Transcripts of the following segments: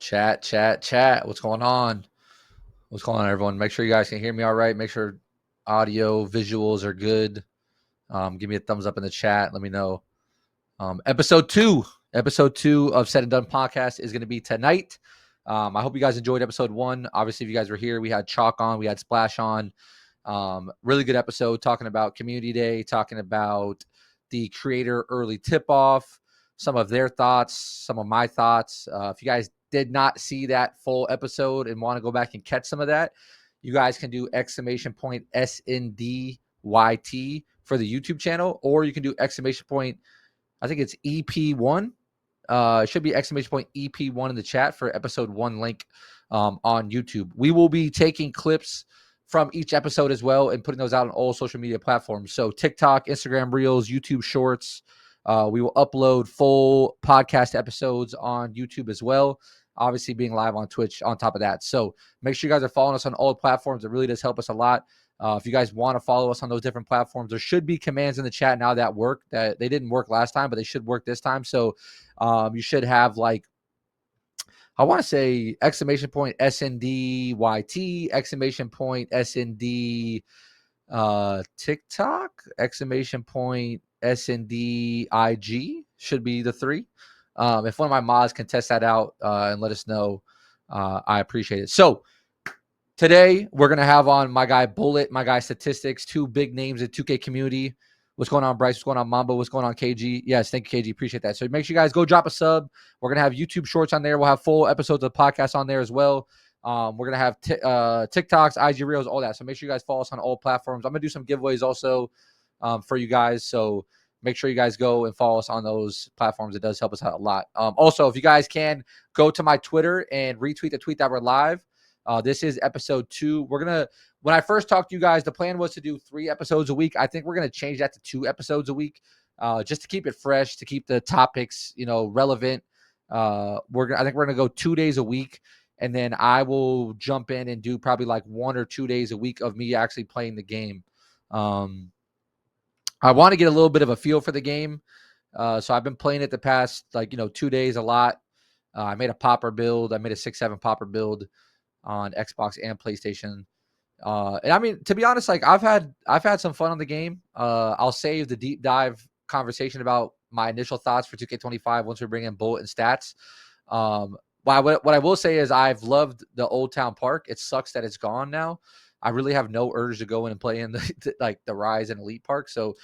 Chat. What's going on? Everyone? Make sure you guys can hear me all right. Make sure audio, visuals are good. Give me a thumbs up in the chat. Let me know. Episode two of Said and Done podcast is going to be tonight. I hope you guys enjoyed episode one. Obviously, if you guys were here, we had Chalk on, we had Splash on. Really good episode talking about Community Day, talking about the creator early tip-off, some of their thoughts, some of my thoughts. If you guys did not see that full episode and want to go back and catch some of that, you guys can do !SNDYT for the YouTube channel, or you can do ! I think it's EP1. It should be ! EP1 in the chat for episode one link on YouTube. We will be taking clips from each episode as well and putting those out on all social media platforms. So TikTok, Instagram Reels, YouTube Shorts. We will upload full podcast episodes on YouTube as well. Obviously being live on Twitch on top of that. So make sure you guys are following us on all platforms. It really does help us a lot. If you guys want to follow us on those different platforms, there should be commands in the chat now that work. That they didn't work last time, but they should work this time. So you should have like, I want to say ! SNDYT, ! SND TikTok, ! SNDIG should be the three. If one of my mods can test that out and let us know, I appreciate it. So today we're going to have on my guy Bullet, my guy Statistics, two big names in 2K community. What's going on, Bryce? What's going on, Mambo? What's going on, KG? Yes, thank you, KG. Appreciate that. So make sure you guys go drop a sub. We're going to have YouTube Shorts on there. We'll have full episodes of the podcast on there as well. We're going to have TikToks, IG Reels, all that. So make sure you guys follow us on all platforms. I'm going to do some giveaways also for you guys. So make sure you guys go and follow us on those platforms. It does help us out a lot. Also, if you guys can, go to my Twitter and retweet the tweet that we're live. This is episode 2. When I first talked to you guys, the plan was to do 3 episodes a week. I think we're going to change that to 2 episodes a week, just to keep it fresh, to keep the topics, relevant. I think we're going to go 2 days a week, and then I will jump in and do probably like 1 or 2 days a week of me actually playing the game. I want to get a little bit of a feel for the game. So I've been playing it the past 2 days a lot. I made a popper build. I made a 6-7 popper build on Xbox and PlayStation. And I mean, to be honest, I've had some fun on the game. I'll save the deep dive conversation about my initial thoughts for 2K25 once we bring in Bullet and Stats. What I will say is I've loved the Old Town Park. It sucks that it's gone now. I really have no urge to go in and play in the Rise and Elite Park. So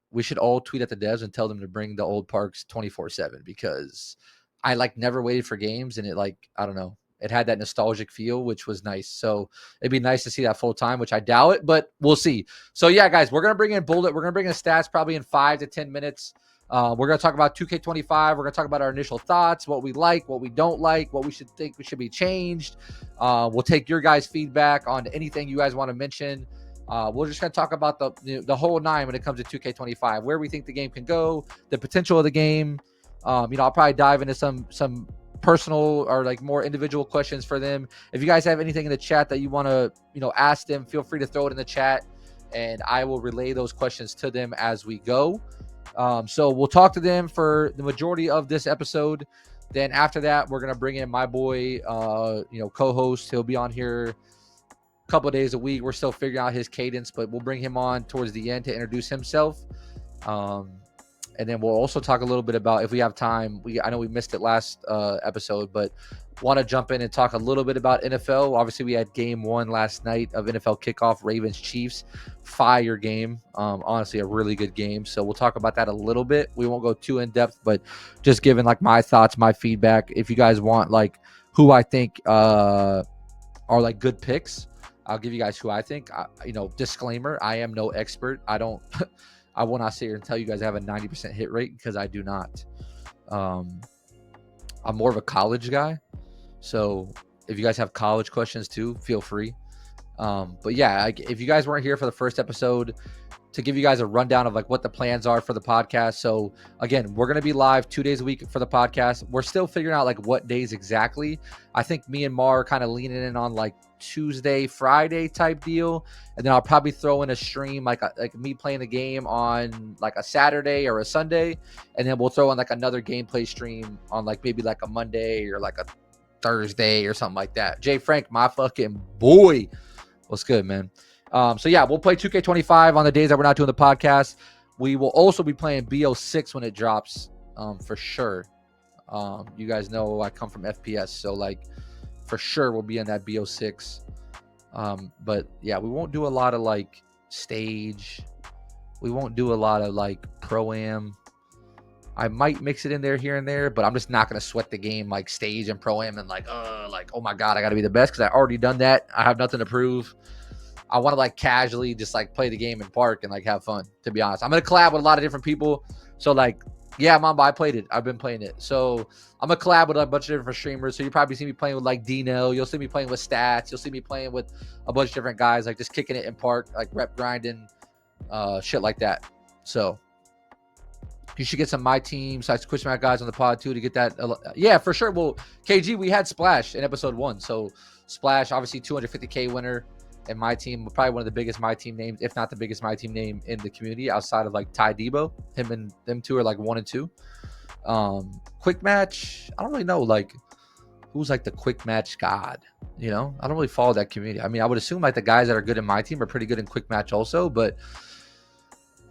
we should all tweet at the devs and tell them to bring the old parks 24/7, because I never waited for games, and it I don't know. It had that nostalgic feel, which was nice. So it'd be nice to see that full time, which I doubt it, but we'll see. So yeah, guys, we're going to bring in Bullet. We're going to bring in Stats probably in 5 to 10 minutes. We're going to talk about 2K25. We're going to talk about our initial thoughts, what we like, what we don't like, what we should be changed. We'll take your guys' feedback on anything you guys want to mention. We're just going to talk about the whole 9 when it comes to 2K25, where we think the game can go, the potential of the game. I'll probably dive into some personal or more individual questions for them. If you guys have anything in the chat that you want to ask them, feel free to throw it in the chat, and I will relay those questions to them as we go. So we'll talk to them for the majority of this episode. Then after that, we're gonna bring in my boy, co-host. He'll be on here a couple of days a week. We're still figuring out his cadence, but we'll bring him on towards the end to introduce himself. And then we'll also talk a little bit about, if we have time, I know we missed it last episode, but want to jump in and talk a little bit about NFL. Obviously, we had game 1 last night of NFL kickoff, Ravens-Chiefs. Fire game. Honestly, a really good game. So we'll talk about that a little bit. We won't go too in-depth, but just giving my thoughts, my feedback. If you guys want who I think are good picks, I'll give you guys who I think. Disclaimer, I am no expert. I will not sit here and tell you guys I have a 90% hit rate, because I do not. I'm more of a college guy. So if you guys have college questions too, feel free. But yeah, if you guys weren't here for the first episode, to give you guys a rundown of like what the plans are for the podcast. So again, we're going to be live 2 days a week for the podcast. We're still figuring out like what days exactly. I think me and Mar are kind of leaning in on like Tuesday, Friday type deal. And then I'll probably throw in a stream like me playing the game on like a Saturday or a Sunday. And then we'll throw in like another gameplay stream on like maybe like a Monday or like a Thursday or something like that. Jay Frank, my fucking boy. What's good, man? So yeah, we'll play 2K25 on the days that we're not doing the podcast. We will also be playing BO6 when it drops, for sure. You guys know I come from FPS, so like for sure we'll be in that BO6. But yeah, we won't do a lot of like stage. We won't do a lot of like pro-am. I might mix it in there here and there, but I'm just not gonna sweat the game like stage and pro-am and like oh my god, I gotta be the best because I already done that. I have nothing to prove. I want to like casually just like play the game in park and like have fun, to be honest. I'm going to collab with a lot of different people. So like, yeah, Mamba, I played it. I've been playing it. So I'm going to collab with a bunch of different streamers. So you probably see me playing with like Dino. You'll see me playing with Stats. You'll see me playing with a bunch of different guys, like just kicking it in park, like rep grinding, shit like that. So you should get some my team size Quiz Mac guys on the pod too to get that. Yeah, for sure. Well, KG, we had Splash in episode 1. So Splash, obviously 250K winner. And my team, probably one of the biggest my team names, if not the biggest my team name in the community outside of like Ty Debo. Him and them two are like 1 and 2. Quick match, I don't really know like who's like the quick match god. You know, I don't really follow that community. I mean, I would assume like the guys that are good in my team are pretty good in quick match also, but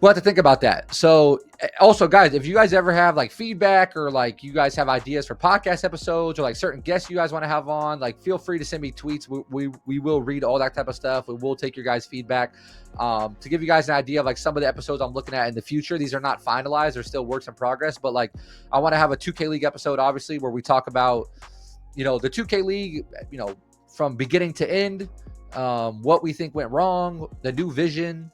we'll have to think about that. So also, guys, if you guys ever have like feedback or like you guys have ideas for podcast episodes or like certain guests you guys want to have on, like feel free to send me tweets. We will read all that type of stuff. We will take your guys' feedback to give you guys an idea of like some of the episodes I'm looking at in the future. These are not finalized. They're still works in progress, but like I want to have a 2K League episode, obviously, where we talk about, you know, the 2K League, you know, from beginning to end, what we think went wrong, the new vision,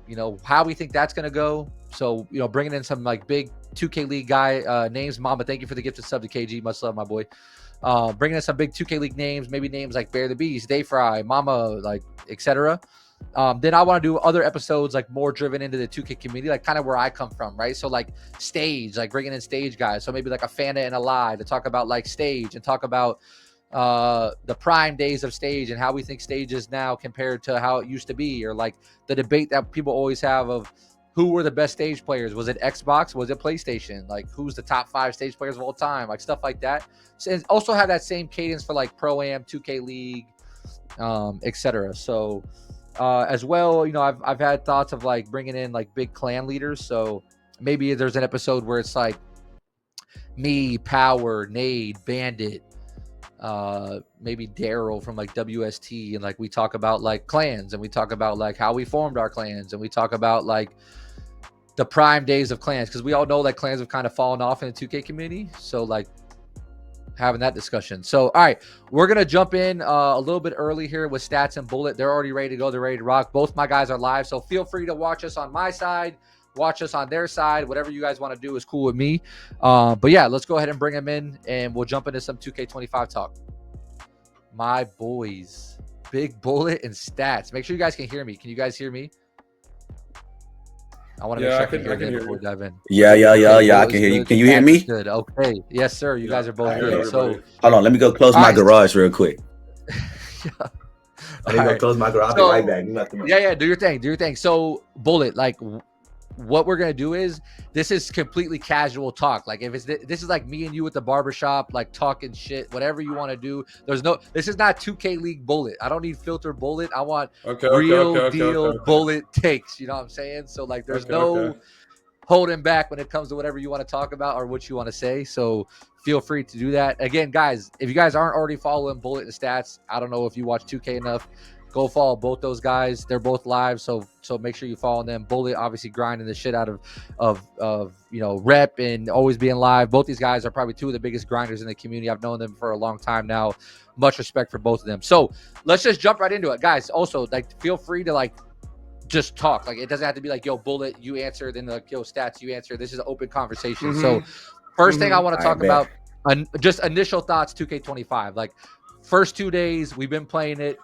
you know, how we think that's going to go. So, you know, bringing in some like big 2K League guy names. Mama, thank you for the gift of sub to KG. Much love, my boy. Bringing in some big 2K League names, maybe names like Bear the Beast, Day Fry, Mama, like, etc. Then I want to do other episodes like more driven into the 2K community, like kind of where I come from, right? So like stage, like bringing in stage guys. So maybe like a Fanta and a Live to talk about like stage and talk about the prime days of stage and how we think stage is now compared to how it used to be, or like the debate that people always have of who were the best stage players. Was it Xbox? Was it PlayStation? Like who's the top 5 stage players of all time? Like stuff like that. So, and also have that same cadence for like Pro-Am, 2K League, etc. So as well, you know, I've had thoughts of like bringing in like big clan leaders. So maybe there's an episode where it's like me, Power, Nade, Bandit, maybe Daryl from like WST, and like we talk about like clans, and we talk about like how we formed our clans, and we talk about like the prime days of clans, because we all know that clans have kind of fallen off in the 2K community. So like having that discussion. So all right, we're gonna jump in a little bit early here with Stats and Bullet. They're already ready to go. They're ready to rock. Both my guys are live, so feel free to watch us on my side, watch us on their side. Whatever you guys want to do is cool with me. But yeah, let's go ahead and bring them in, and we'll jump into some 2K25 talk. My boys, Big Bullet and Stats. Make sure you guys can hear me. Can you guys hear me? I want to make sure I can hear them before we dive in. Yeah. I can hear you. Can you hear me? Good. Okay. Yes, sir. You guys are both good. So hold on. Let me go close my garage real quick. Yeah. Let me go close my garage. I'll be right back. Yeah. Do your thing. So Bullet, like, what we're gonna do is this is completely casual talk. Like if it's this is like me and you at the barbershop, like talking shit, whatever you want to do. This is not 2K League Bullet. I don't need filtered Bullet. I want real deal Bullet takes. You know what I'm saying? So like there's no holding back when it comes to whatever you want to talk about or what you want to say. So feel free to do that. Again, guys, if you guys aren't already following Bullet and Stats, I don't know if you watch 2K enough. Go follow both those guys. They're both live, so make sure you follow them. Bullet obviously grinding the shit out of you know, rep and always being live. Both these guys are probably 2 of the biggest grinders in the community. I've known them for a long time now. Much respect for both of them. So let's just jump right into it, guys. Also, like, feel free to like just talk. Like it doesn't have to be like, yo, Bullet, you answer, then like, yo, Stats, you answer. This is an open conversation. So first thing I want to talk about, just initial thoughts. 2K25. Like first 2 days we've been playing it.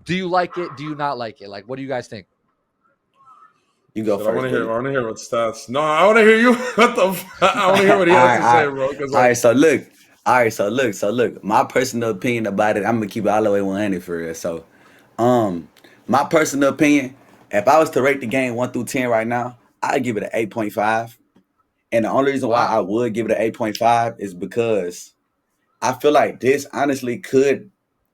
Do you like it? Do you not like it? Like, what do you guys think? You go Shit, first. I want to hear what stats. No, I want to hear you. What the? I want to hear what he has to say, bro. All right. So look. My personal opinion about it. I'm gonna keep it all the way 100 for real. So, my personal opinion. If I was to rate the game 1 through 10 right now, I'd give it an 8.5. And the only reason why I would give it an 8.5 is because I feel like this honestly could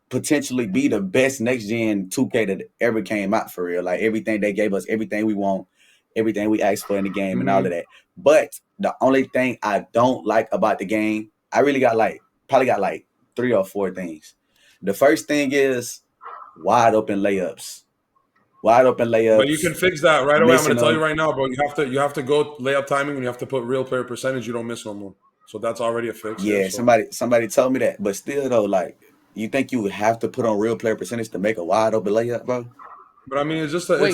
potentially be the best next gen 2K that ever came out for real. Like everything they gave us, everything we want, everything we asked for in the game, and all of that. But the only thing I don't like about the game, I really probably got 3 or 4 things. The first thing is wide open layups. Wide open layups. But you can fix that right away. I'm going to tell you right now, bro. You have to go layup timing, and you have to put real player percentage. You don't miss no more. So that's already a fix. Yeah, there, so. somebody told me that. But still though, like, you think you would have to put on real player percentage to make a wide open layup, bro? But I mean, it's just let me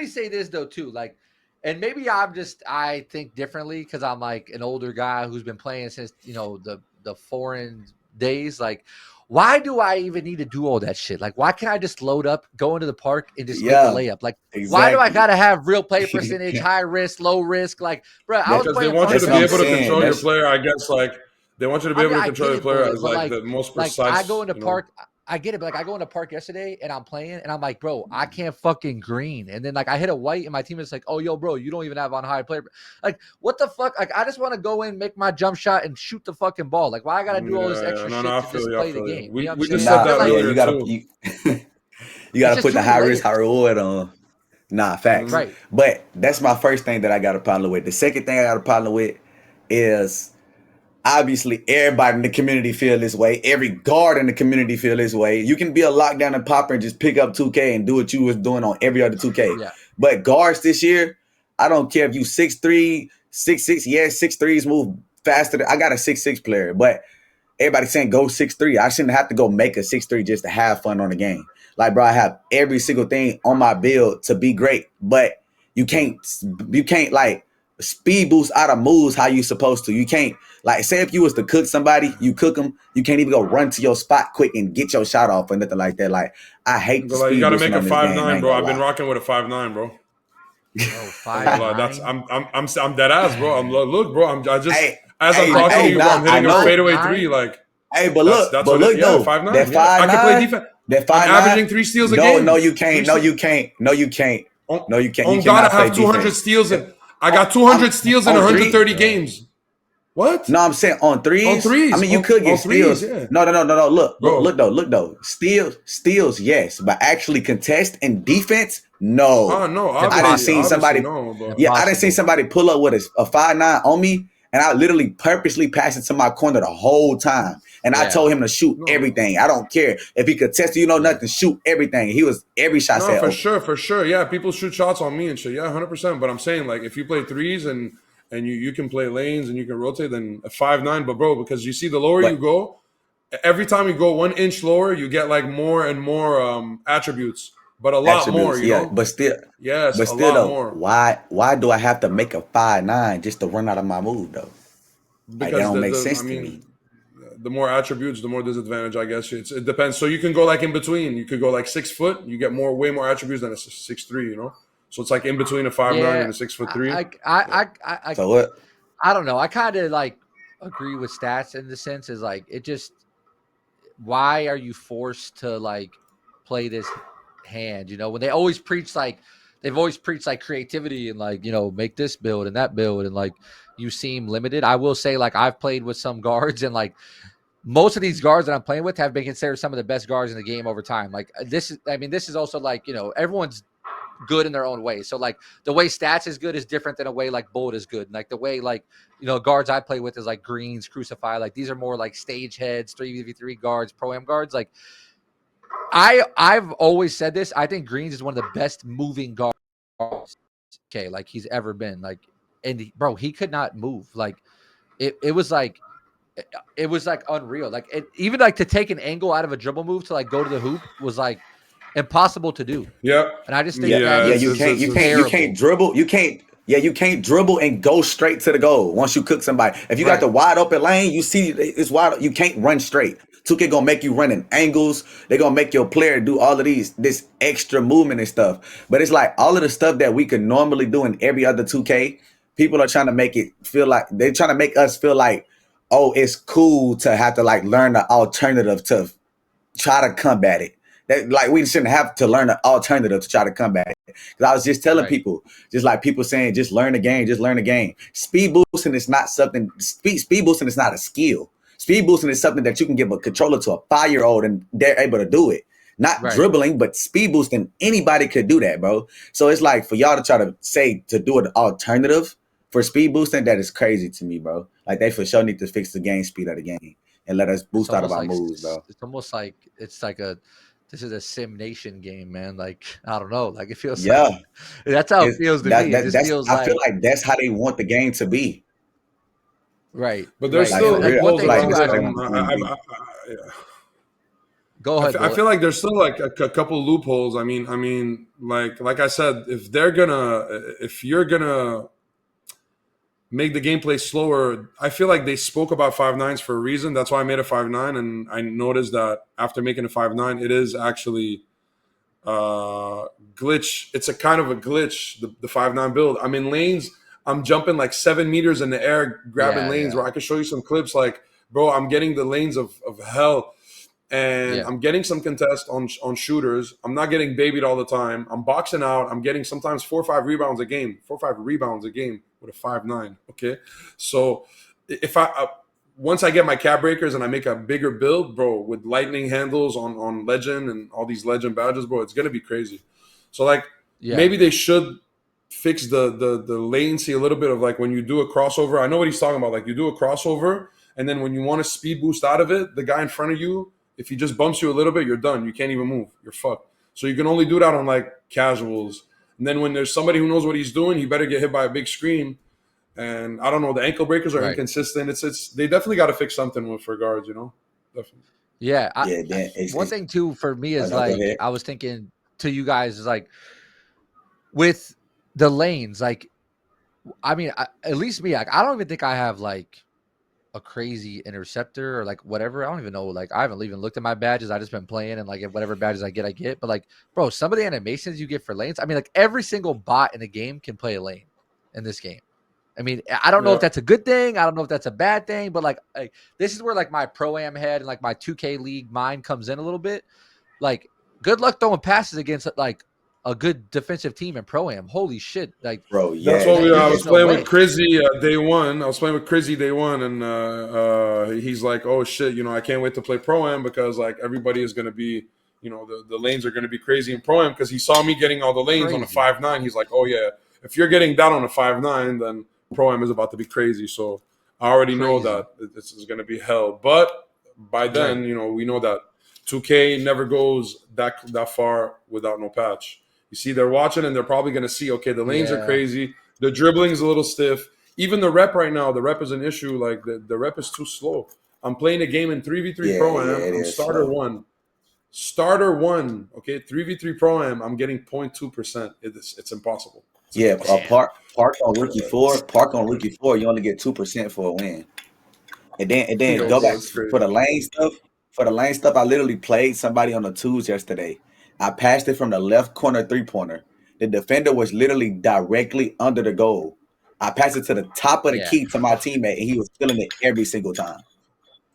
say this though too, like, and maybe I think differently because I'm like an older guy who's been playing since the foreign days. Like, why do I even need to do all that shit? Like, why can't I just load up, go into the park, and just make a layup? Like, why do I gotta have real play percentage, high risk, low risk? Like, bro, I was playing. They want you to be able to control your player. I guess they want you to be able to control your player as like the most precise. Like, I go into park. I get it, but like I go into park yesterday and I'm playing and I'm like, bro, I can't fucking green. And then like I hit a white and my team is like, oh, yo, bro, you don't even have on high player. Like, what the fuck? Like, I just want to go in, make my jump shot and shoot the fucking ball. Like, why I gotta do all this extra shit to just play the game? We just said that earlier too. You gotta put the high risk, high reward on. Nah, facts. Right. But that's my first thing that I got a problem with. The second thing I got a problem with is obviously everybody in the community feel this way. Every guard in the community feel this way. You can be a lockdown and popper and just pick up 2K and do what you was doing on every other 2K. Yeah. But guards this year, I don't care if you 6'3", 6'6". Yes, 6'3s move faster. I got a 6'6 player, but everybody's saying go 6'3". I shouldn't have to go make a 6'3 just to have fun on the game. Like, bro, I have every single thing on my build to be great, but you can't like speed boost out of moves how you supposed to. You can't, like, say if you was to cook somebody, you cook them, you can't even go run to your spot quick and get your shot off or nothing like that. Like, I hate the speed. You gotta make a 5'9", bro. I've been rocking with a 5'9", bro. Oh, 5'9". I'm dead ass, bro. Look, bro. I'm talking to you, bro, I'm hitting a fadeaway 3, like. Hey, but look, though, 5'9". That 5'9", I can play defense. That 5'9", I'm averaging 3 steals a game. No, you can't. No, you can't. On God, I have 200 steals and I got 200 steals in 130 games. What? No, I'm saying on threes. On threes. I mean, you could get steals. Yeah. No. Look though. Steals, yes, but actually contest and defense, no. Oh no, I didn't see somebody. I didn't see somebody pull up with a 5'9" on me, and I literally purposely passed it to my corner the whole time. And I told him to shoot everything. I don't care if he could test nothing. Shoot everything. He was every shot. No, for sure. Yeah, people shoot shots on me and shit. Yeah, 100%. But I'm saying, like, if you play threes and you can play lanes and you can rotate, then a 5'9". But bro, because you see, the lower you go, every time you go 1 inch lower, you get like more and more attributes. But a lot more, you know. But still, yes, but still, a lot more. Why do I have to make a 5'9" just to run out of my move though? Because like, that don't make sense to me. The more attributes, the more disadvantage, I guess. It depends. So you can go like in between. You could go like 6 foot. You get way more attributes than a 6'3", you know? So it's like in between a 5'9" and a 6'3". So what? I don't know. I kind of like agree with stats in the sense is like, it just, why are you forced to like play this hand? You know, when they've always preached like creativity and like, make this build and that build, and like you seem limited. I will say, like, I've played with some guards, and like most of these guards that I'm playing with have been considered some of the best guards in the game over time. Like, this is also like, everyone's good in their own way. So like the way stats is good is different than a way like Bullet is good. And like the way like, guards I play with is like Greens, Crucify. Like these are more like stage heads, 3v3 guards, pro-am guards. Like I've always said this. I think Greens is one of the best moving guards. Okay, like he's ever been. Like, and bro, he could not move. Like it was like unreal. Like even like to take an angle out of a dribble move to like go to the hoop was like impossible to do. Yeah. And I just think you can't dribble. You can't dribble and go straight to the goal once you cook somebody. If you got the wide open lane, you see it's wide. You can't run straight. 2K gonna make you run in angles. They're gonna make your player do all of this extra movement and stuff. But it's like all of the stuff that we could normally do in every other 2K, people are trying to make it feel like they're trying to make us feel like, oh, it's cool to have to like learn the alternative to try to combat it. That like we shouldn't have to learn an alternative to try to combat it. Because I was just telling people, just like people saying, just learn the game, just learn the game. Speed boosting is not something. Speed boosting is not a skill. Speed boosting is something that you can give a controller to a 5-year-old and they're able to do it. Not dribbling, but speed boosting. Anybody could do that, bro. So it's like for y'all to try to say to do an alternative for speed boosting, that is crazy to me, bro. Like they for sure need to fix the game speed of the game and let us boost out of our moves, bro. It's almost like this is a sim nation game, man. Like I don't know, like it feels like that's how it feels to me. It just feels I feel like that's how they want the game to be. Right. But there's still loopholes around it. Go ahead. I feel like there's still like a couple loopholes. I mean, like I said, if you're gonna make the gameplay slower, I feel like they spoke about 5.9s for a reason. That's why I made a 5.9, and I noticed that after making a 5.9, it is actually glitch. It's a kind of a glitch. The 5.9 build. I'm in lanes. I'm jumping like 7 meters in the air, grabbing lanes where I can show you some clips. Like, bro, I'm getting the lanes of hell. And I'm getting some contests on shooters. I'm not getting babied all the time. I'm boxing out. I'm getting sometimes 4 or 5 rebounds a game. 4 or 5 rebounds a game with a 5.9. Okay, so if once I get my cap breakers and I make a bigger build, bro, with lightning handles on legend and all these legend badges, bro, it's gonna be crazy. So like maybe they should fix the latency a little bit of like when you do a crossover. I know what he's talking about. Like you do a crossover and then when you want to speed boost out of it, the guy in front of you, if he just bumps you a little bit, you're done. You can't even move. You're fucked. So you can only do that on like casuals. And then when there's somebody who knows what he's doing, he better get hit by a big screen. And I don't know, the ankle breakers are inconsistent. It's they definitely got to fix something with regards, you know. Definitely. Yeah. One thing too for me is like I was thinking to you guys is like with the lanes, like I mean, at least me, like I don't even think I have like a crazy interceptor or like whatever. I don't even know. Like I haven't even looked at my badges. I just been playing and like whatever badges I get. But like, bro, some of the animations you get for lanes. I mean, like every single bot in the game can play a lane in this game. I mean, I don't know if that's a good thing. I don't know if that's a bad thing. But like this is where like my pro-am head and like my 2K league mind comes in a little bit. Like, good luck throwing passes against like a good defensive team in pro-am. Holy shit. Like, bro, that's what I was playing with Crizzy day one. I was playing with Crizzy day one, and he's like, oh shit, you know, I can't wait to play pro-am because like everybody is going to be, you know, the lanes are going to be crazy in pro-am because he saw me getting all the lanes on a 5.9. He's like, oh yeah, if you're getting that on a 5.9, then pro-am is about to be crazy. So I already know that this is going to be hell. But by then, you know, we know that 2K never goes that far without no patch. You see, they're watching and they're probably going to see, okay, the lanes are crazy. The dribbling is a little stiff. Even the rep right now, the rep is an issue. Like the rep is too slow. I'm playing a game in 3v3 Pro-Am. I'm starter slow. One. Starter one, okay, 3v3 Pro-Am, I'm getting 0.2%. It's impossible. Park on rookie 4. Park on rookie 4, you only get 2% for a win. And then go back for the lane stuff. For the lane stuff, I literally played somebody on the twos yesterday. I passed it from the left corner 3-pointer. The defender was literally directly under the goal. I passed it to the top of the key to my teammate, and he was filling it every single time.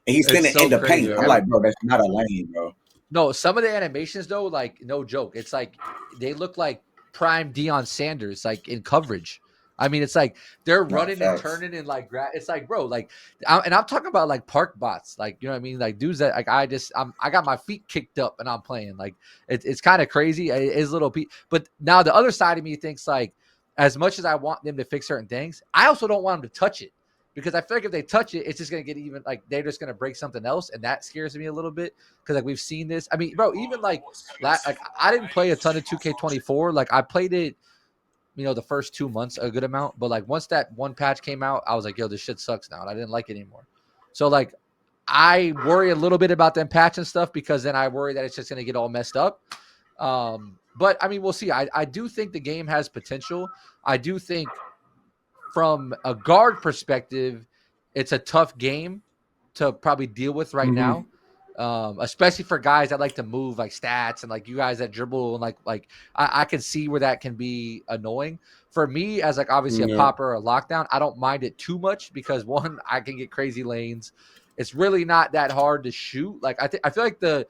And he's standing in the paint. I'm like, bro, that's not a lane, bro. No, some of the animations though, like no joke, it's like they look like prime Deion Sanders, like in coverage. I mean, it's like they're running and turning and like it's like, bro, like, and I'm talking about like park bots, like, you know what I mean, like dudes that like I got my feet kicked up and I'm playing. Like it's kind of crazy. It is little but now the other side of me thinks like, as much as I want them to fix certain things, I also don't want them to touch it. Because I feel like if they touch it, it's just going to get even like they're just going to break something else. And that scares me a little bit because like we've seen this. I mean, bro, even like I didn't play a ton of 2K24. Like I played it, you know, the first 2 months a good amount. But like once that one patch came out, I was like, yo, this shit sucks now. And I didn't like it anymore. So like I worry a little bit about them patching stuff because then I worry that it's just going to get all messed up. But I mean, we'll see. I do think the game has potential. I do think from a guard perspective, it's a tough game to probably deal with right now. Especially for guys that like to move like stats and like you guys that dribble and like I can see where that can be annoying. For me, as like obviously a Yeah. popper or a lockdown, I don't mind it too much because one, I can get crazy lanes. It's really not that hard to shoot. Like I feel like the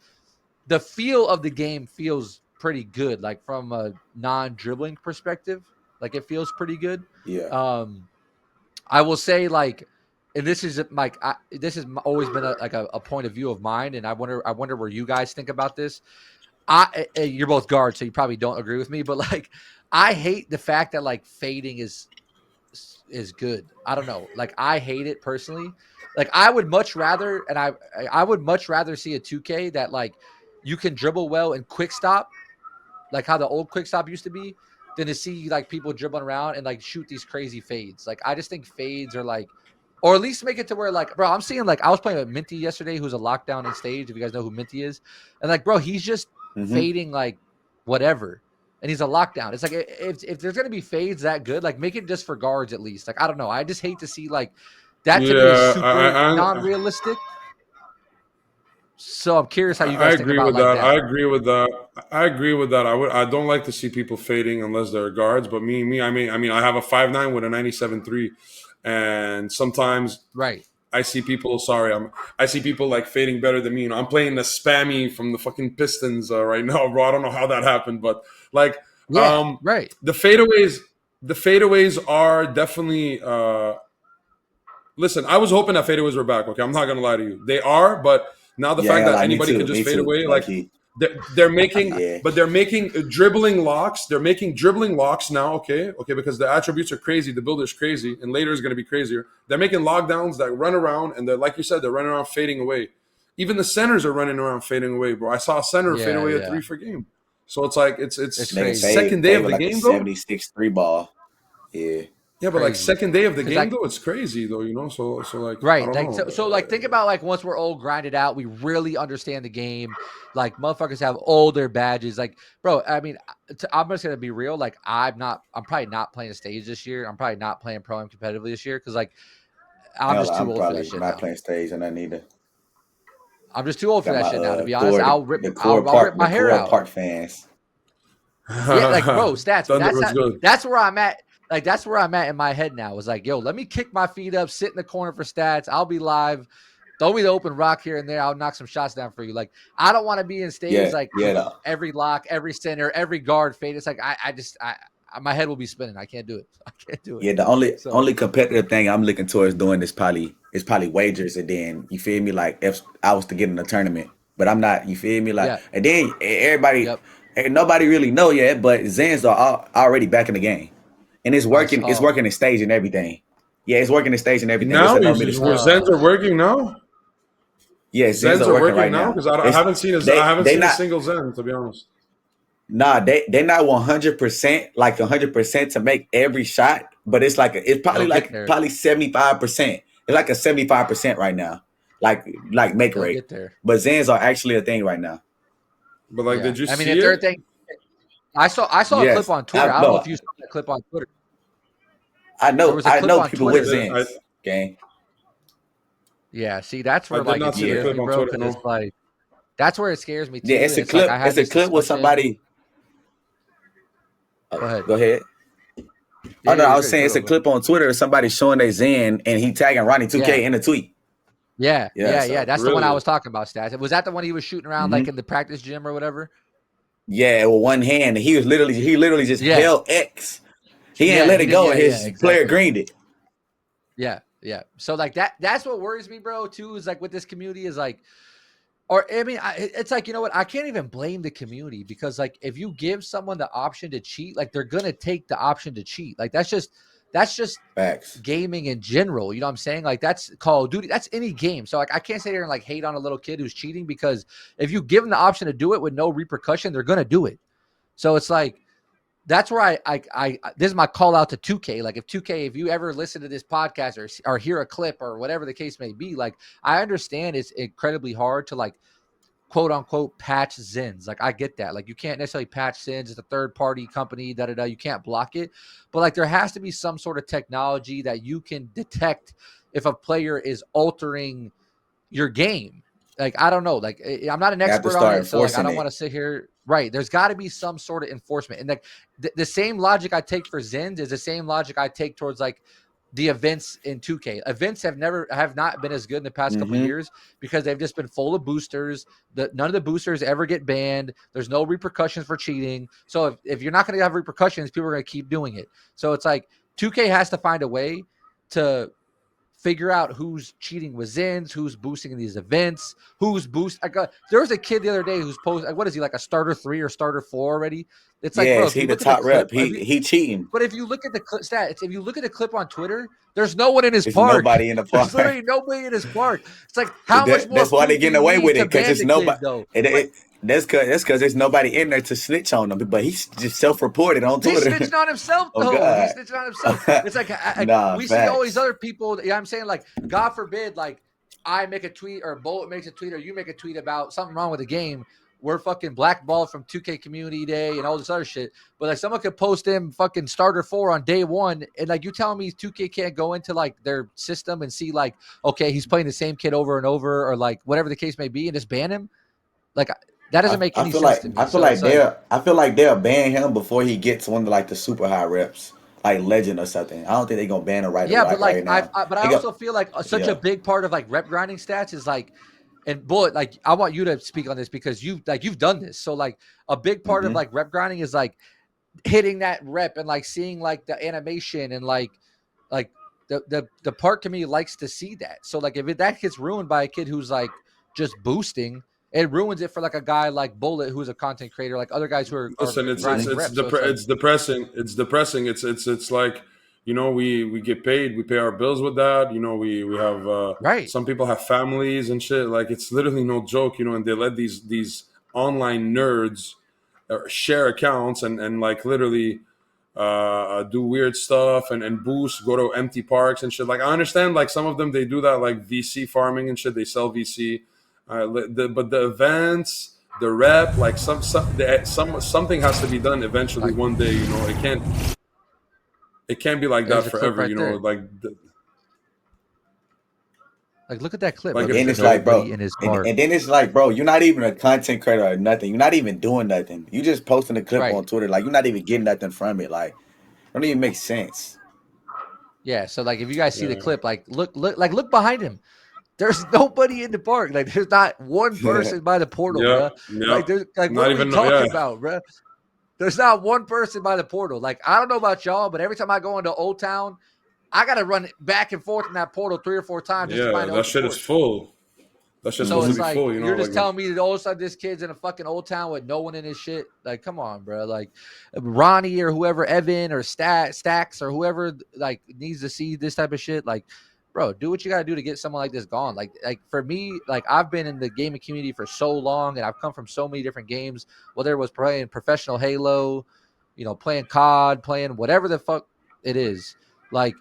feel of the game feels pretty good, like from a non-dribbling perspective. Like it feels pretty good. Yeah. I will say like, and this is like this has always been a point of view of mine, and I wonder where you guys think about this. You're both guards, so you probably don't agree with me, but like I hate the fact that like fading is good. I don't know, like I hate it personally. Like I would much rather, and I would much rather see a 2K that like you can dribble well and quick stop, like how the old quick stop used to be, than to see like people dribbling around and like shoot these crazy fades. Like I just think fades are like, or at least make it to where like, bro, I'm seeing like I was playing with Minty yesterday, who's a lockdown in stage. If you guys know who Minty is, and like, bro, he's just fading like whatever, and he's a lockdown. It's like if there's gonna be fades that good, like make it just for guards at least. Like I don't know, I just hate to see like that to me is Yeah, super non-realistic. So I'm curious how you I guys think agree about with like that. that. I agree with that. I don't like to see people fading unless they're guards. But I mean, I have a 5'9" with a 97.3, and sometimes Right. I see people. I see people like fading better than me. You know, I'm playing the spammy from the fucking Pistons right now, bro. I don't know how that happened, but like, Yeah. Right. the fadeaways. The fadeaways are definitely. Listen, I was hoping that fadeaways were back. Okay, I'm not gonna lie to you. They are, but now the fact Yeah, that like me anybody too. could just Me fade too. away, Like like they're making, yeah. but they're making dribbling locks. They're making dribbling locks now. Okay, because the attributes are crazy. The build is crazy, and later is going to be crazier. They're making lockdowns that run around, and they're like you said, they're running around fading away. Even the centers are running around fading away, bro. I saw a center fade Yeah. away at Yeah. 3 for game. So it's like it's It's Nigga crazy. second day fade of with the like a game though. 76 ball. Yeah. Yeah, but like Crazy. second day of the 'Cause game like though, it's crazy though. You know, so like I right, don't like know. so like think about like once we're all grinded out, we really understand the game. Like motherfuckers have all their badges. Like, bro, I mean, I'm just gonna be real. Like, I'm probably not playing a stage this year. I'm probably not playing pro am competitively this year because like I'm Hell, just too I'm old for that probably shit not now. playing stage and I need to I'm just too old for got that my shit now. To be honest, Thor the core I'll rip park the my hair core out. park fans. Yeah, like bro, stats. But Thunder was good. that's where I'm at. Like that's where I'm at in my head now. It's like, yo, let me kick my feet up, sit in the corner for stats. I'll be live. Throw me the open rock here and there. I'll knock some shots down for you. Like I don't want to be in stage Yeah, like yeah with though. every lock, every center, every guard fade. It's like my head will be spinning. I can't do it. I can't do it. Yeah, the only So competitive thing I'm looking towards doing is probably wagers, and then you feel me, like if I was to get in a tournament, but I'm not. You feel me, like, yeah, and then everybody, yep. nobody really know yet, but Zens are already back in the game, and it's I working. It's saw. working in stage and everything. Yeah, it's working in stage and everything. It's Now a no is middle where screen. Zens are working now. Yeah, Zens Zens are are working working right now now. because I It's haven't seen I they haven't they seen a not single Zen, to be honest. Nah, they not 100%, like 100% to make every shot, but it's They'll probably get like there. probably 75%. It's like a 75% right now, like make They'll rate. get there. But Zans are actually a thing right now. But like, Yeah. did you I mean, see if they're a it? thing, I saw a clip Yes, on Twitter. I don't know no, if you saw that clip on Twitter. I There know was a I clip know on people I with Twitter. did. Zans, gang. Yeah, see, that's I where did like it not see the Yeah, scares me, clip on bro. Twitter. Because it's No. like that's where it scares me yeah. too. And it's like I It's had a this clip with discussion. somebody. Go ahead. Go ahead. Oh Yeah, no, yeah, I you're was good. saying Go, it's go, a go. clip on Twitter of somebody showing their Zen and he tagging Ronnie 2K Yeah, in the tweet. Yeah, yeah. so That's the one I Really? was talking about, Stats. Was that the one he was shooting around like hmm in the practice gym or whatever? yeah, with one hand, he literally just Yeah, held X. He didn't yeah. let He it did. go, Yeah, and yeah. his player Exactly. greened it. Yeah, yeah. So like that's what worries me, bro. Too is like with this community is like, or I mean, it's like you know what? I can't even blame the community because like if you give someone the option to cheat, like they're gonna take the option to cheat. Like that's just Facts. gaming in general. You know what I'm saying? Like that's Call of Duty. That's any game. So like I can't sit here and like hate on a little kid who's cheating because if you give them the option to do it with no repercussion, they're gonna do it. So it's like that's where I this is my call out to 2K. Like if 2K, if you ever listen to this podcast or hear a clip or whatever the case may be, like I understand it's incredibly hard to like quote unquote patch Zins. Like I get that. Like you can't necessarily patch Zins. It's a third party company, da da da. You can't block it. But like there has to be some sort of technology that you can detect if a player is altering your game. like, I don't know. Like, I'm not an They have to expert on start it, so like, I enforcing don't it. want to sit here. Right? There's got to be some sort of enforcement, and like the same logic I take for Zins is the same logic I take towards like the events in 2K. Events have not been as good in the past couple of Mm-hmm. years because they've just been full of boosters. None of the boosters ever get banned. There's no repercussions for cheating. So if you're not going to have repercussions, people are going to keep doing it. So it's like 2K has to find a way to figure out who's cheating with Zins, who's boosting in these events, who's boost. There was a kid the other day who's posted. Like, what is he, like a starter 3 or starter 4 already? It's like, bro, Yes, if he you the look at the top clip, rep. He cheating. but if you look at the stats, if you look at the clip on Twitter, there's no one in his There's park. nobody in the There's park. literally nobody in his park. It's like, how much more That's why they proof do getting you away need with to it, because ban it's the kid, nobody. though? That's because there's nobody in there to snitch on him. But he's just self-reported on He's Twitter. snitching on himself, Oh though. He's God. snitching on himself. It's like, Nah, we see all these facts. other people. You know what I'm saying? Like, God forbid, like, I make a tweet or Bullet makes a tweet or you make a tweet about something wrong with the game. We're fucking blackballed from 2K Community Day and all this other shit. But like, someone could post him fucking starter 4 on day 1, and like, you telling me 2K can't go into like their system and see like, okay, he's playing the same kid over and over, or like whatever the case may be, and just ban him? Like, that doesn't make I any feel sense like to me. So it's like, they'll ban him before he gets one of like the super high reps, like legend or something. I don't think they're gonna ban him yeah, but like right now. but I They go, also feel like such a yeah. big part of like rep grinding stats is like, and Bullet, like, I want you to speak on this because you've done this. So like, a big part of Mm-hmm. like rep grinding is like hitting that rep and like seeing like the animation and like the part community likes to see that. So like, if that gets ruined by a kid who's like just boosting, it ruins it for like a guy like Bullet who's a content creator, like other guys who are Listen, grinding reps. So it's like, it's depressing. It's depressing. It's like, we get paid. We pay our bills with that. We have right. some people have families and shit. Like, it's literally no joke. And they let these online nerds share accounts and like literally do weird stuff and boost, go to empty parks and shit. Like, I understand, like, some of them, they do that, like VC farming and shit. They sell VC, but the events, the rep, like something has to be done eventually Like, one day. It can't be like that there's a clip forever. right there. Like, look at that clip, Like bro. And then There's it's like, nobody bro, in his and, park. and then it's like, bro, you're not even a content creator or nothing. You're not even doing nothing. You just posting a clip Right. on Twitter. Like, you're not even getting nothing from it. Like, it don't even make sense. Yeah. So like, if you guys see the Yeah, clip, like, look behind him. There's nobody in the park. Like, there's not one person by the portal, yeah, bro. yeah. Like, there's like, what Not are we even yeah. talking about, bro? There's not one person by the portal. Like, I don't know about y'all, but every time I go into Old Town, I gotta run back and forth in that portal 3 or 4 times just to Yeah, find an that open shit is port. full. That's just So supposed to it's be like, full. you're just Like, telling me that all of a sudden this kid's in a fucking Old Town with no one in his shit. Like, come on, bro. Like, Ronnie or whoever, Evan or Stacks or whoever, like, needs to see this type of shit. Like, bro, do what you gotta do to get someone like this gone. Like for me, like, I've been in the gaming community for so long, and I've come from so many different games. Whether it was playing professional Halo, playing COD, playing whatever the fuck it is. Like,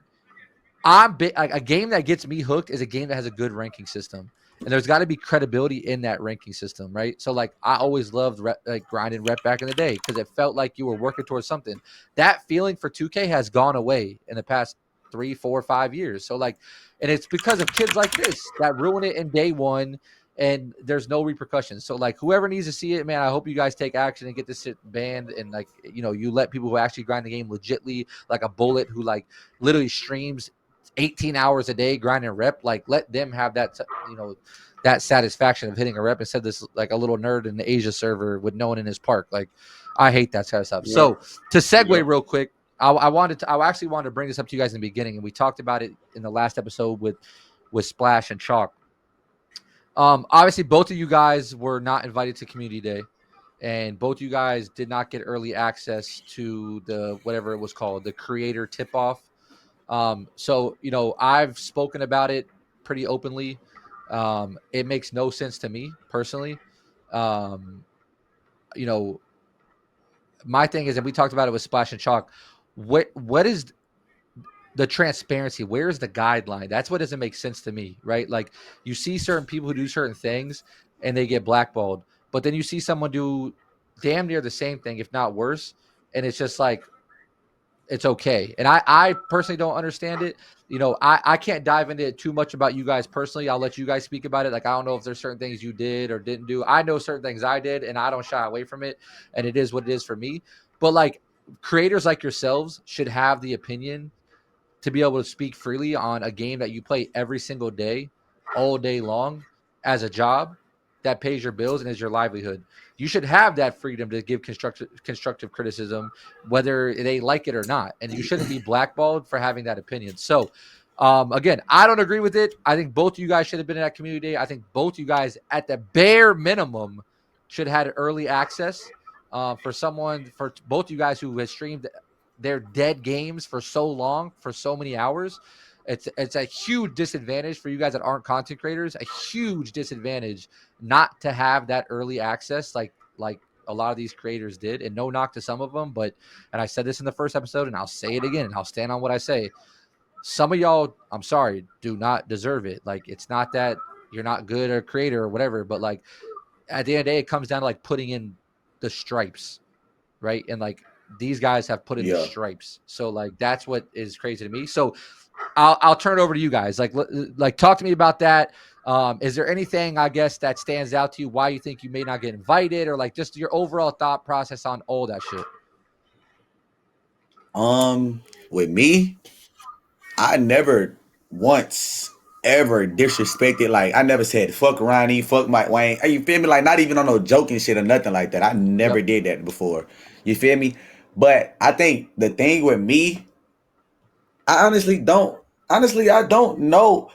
like, a game that gets me hooked is a game that has a good ranking system, and there's got to be credibility in that ranking system, right? So like, I always loved like grinding rep back in the day because it felt like you were working towards something. That feeling for 2K has gone away in the past 3, 4, 5 years. So like, and it's because of kids like this that ruin it in day 1, and there's no repercussions. So like, whoever needs to see it, man, I hope you guys take action and get this shit banned, and like, you let people who actually grind the game legitly, like a Bullet who like literally streams 18 hours a day grinding rep, like, let them have that, that satisfaction of hitting a rep instead of this, like, a little nerd in the Asia server with no one in his park. Like, I hate that kind of stuff. yep, So to segue yep. real quick, I actually wanted to bring this up to you guys in the beginning, and we talked about it in the last episode with Splash and Chalk. Obviously both of you guys were not invited to Community Day, and both of you guys did not get early access to the, whatever it was called, the creator tip off. So, I've spoken about it pretty openly. It makes no sense to me personally. Um, you know, my thing is, and we talked about it with Splash and Chalk, what is the transparency? Where's the guideline? That's what doesn't make sense to me, right? Like, you see certain people who do certain things and they get blackballed, but then you see someone do damn near the same thing, if not worse. And it's just like, it's okay. And I personally don't understand it. You know, I can't dive into it too much about you guys personally. I'll let you guys speak about it. Like, I don't know if there's certain things you did or didn't do. I know certain things I did, and I don't shy away from it. And it is what it is for me. But like, creators like yourselves should have the opinion to be able to speak freely on a game that you play every single day, all day long, as a job that pays your bills and is your livelihood. You should have that freedom to give constructive criticism, whether they like it or not. And you shouldn't be blackballed for having that opinion. So, again, I don't agree with it. I think both of you guys should have been at community day. I think both you guys, at the bare minimum, should have had early access. For both you guys who have streamed their dead games for so long, for so many hours, it's a huge disadvantage for you guys that aren't content creators. A huge disadvantage not to have that early access, like a lot of these creators did. And no knock to some of them, but, and I said this in the first episode, and I'll say it again, and I'll stand on what I say. Some of y'all, I'm sorry, do not deserve it. Like, it's not that you're not good or a creator or whatever, but like, at the end of the day, it comes down to like putting in the stripes, right? And like, these guys have put in the Yeah. stripes. So like, that's what is crazy to me. So I'll turn it over to you guys. Like talk to me about that. Is there anything, I guess, that stands out to you, why you think you may not get invited, or like just your overall thought process on all that shit? With me, I never once ever disrespected. Like, I never said fuck Ronnie, fuck Mike Wayne. You feel me? Like, not even on no joking shit or nothing like that. I never Yep. did that before. You feel me? But I think the thing with me, I honestly don't. Honestly, I don't know.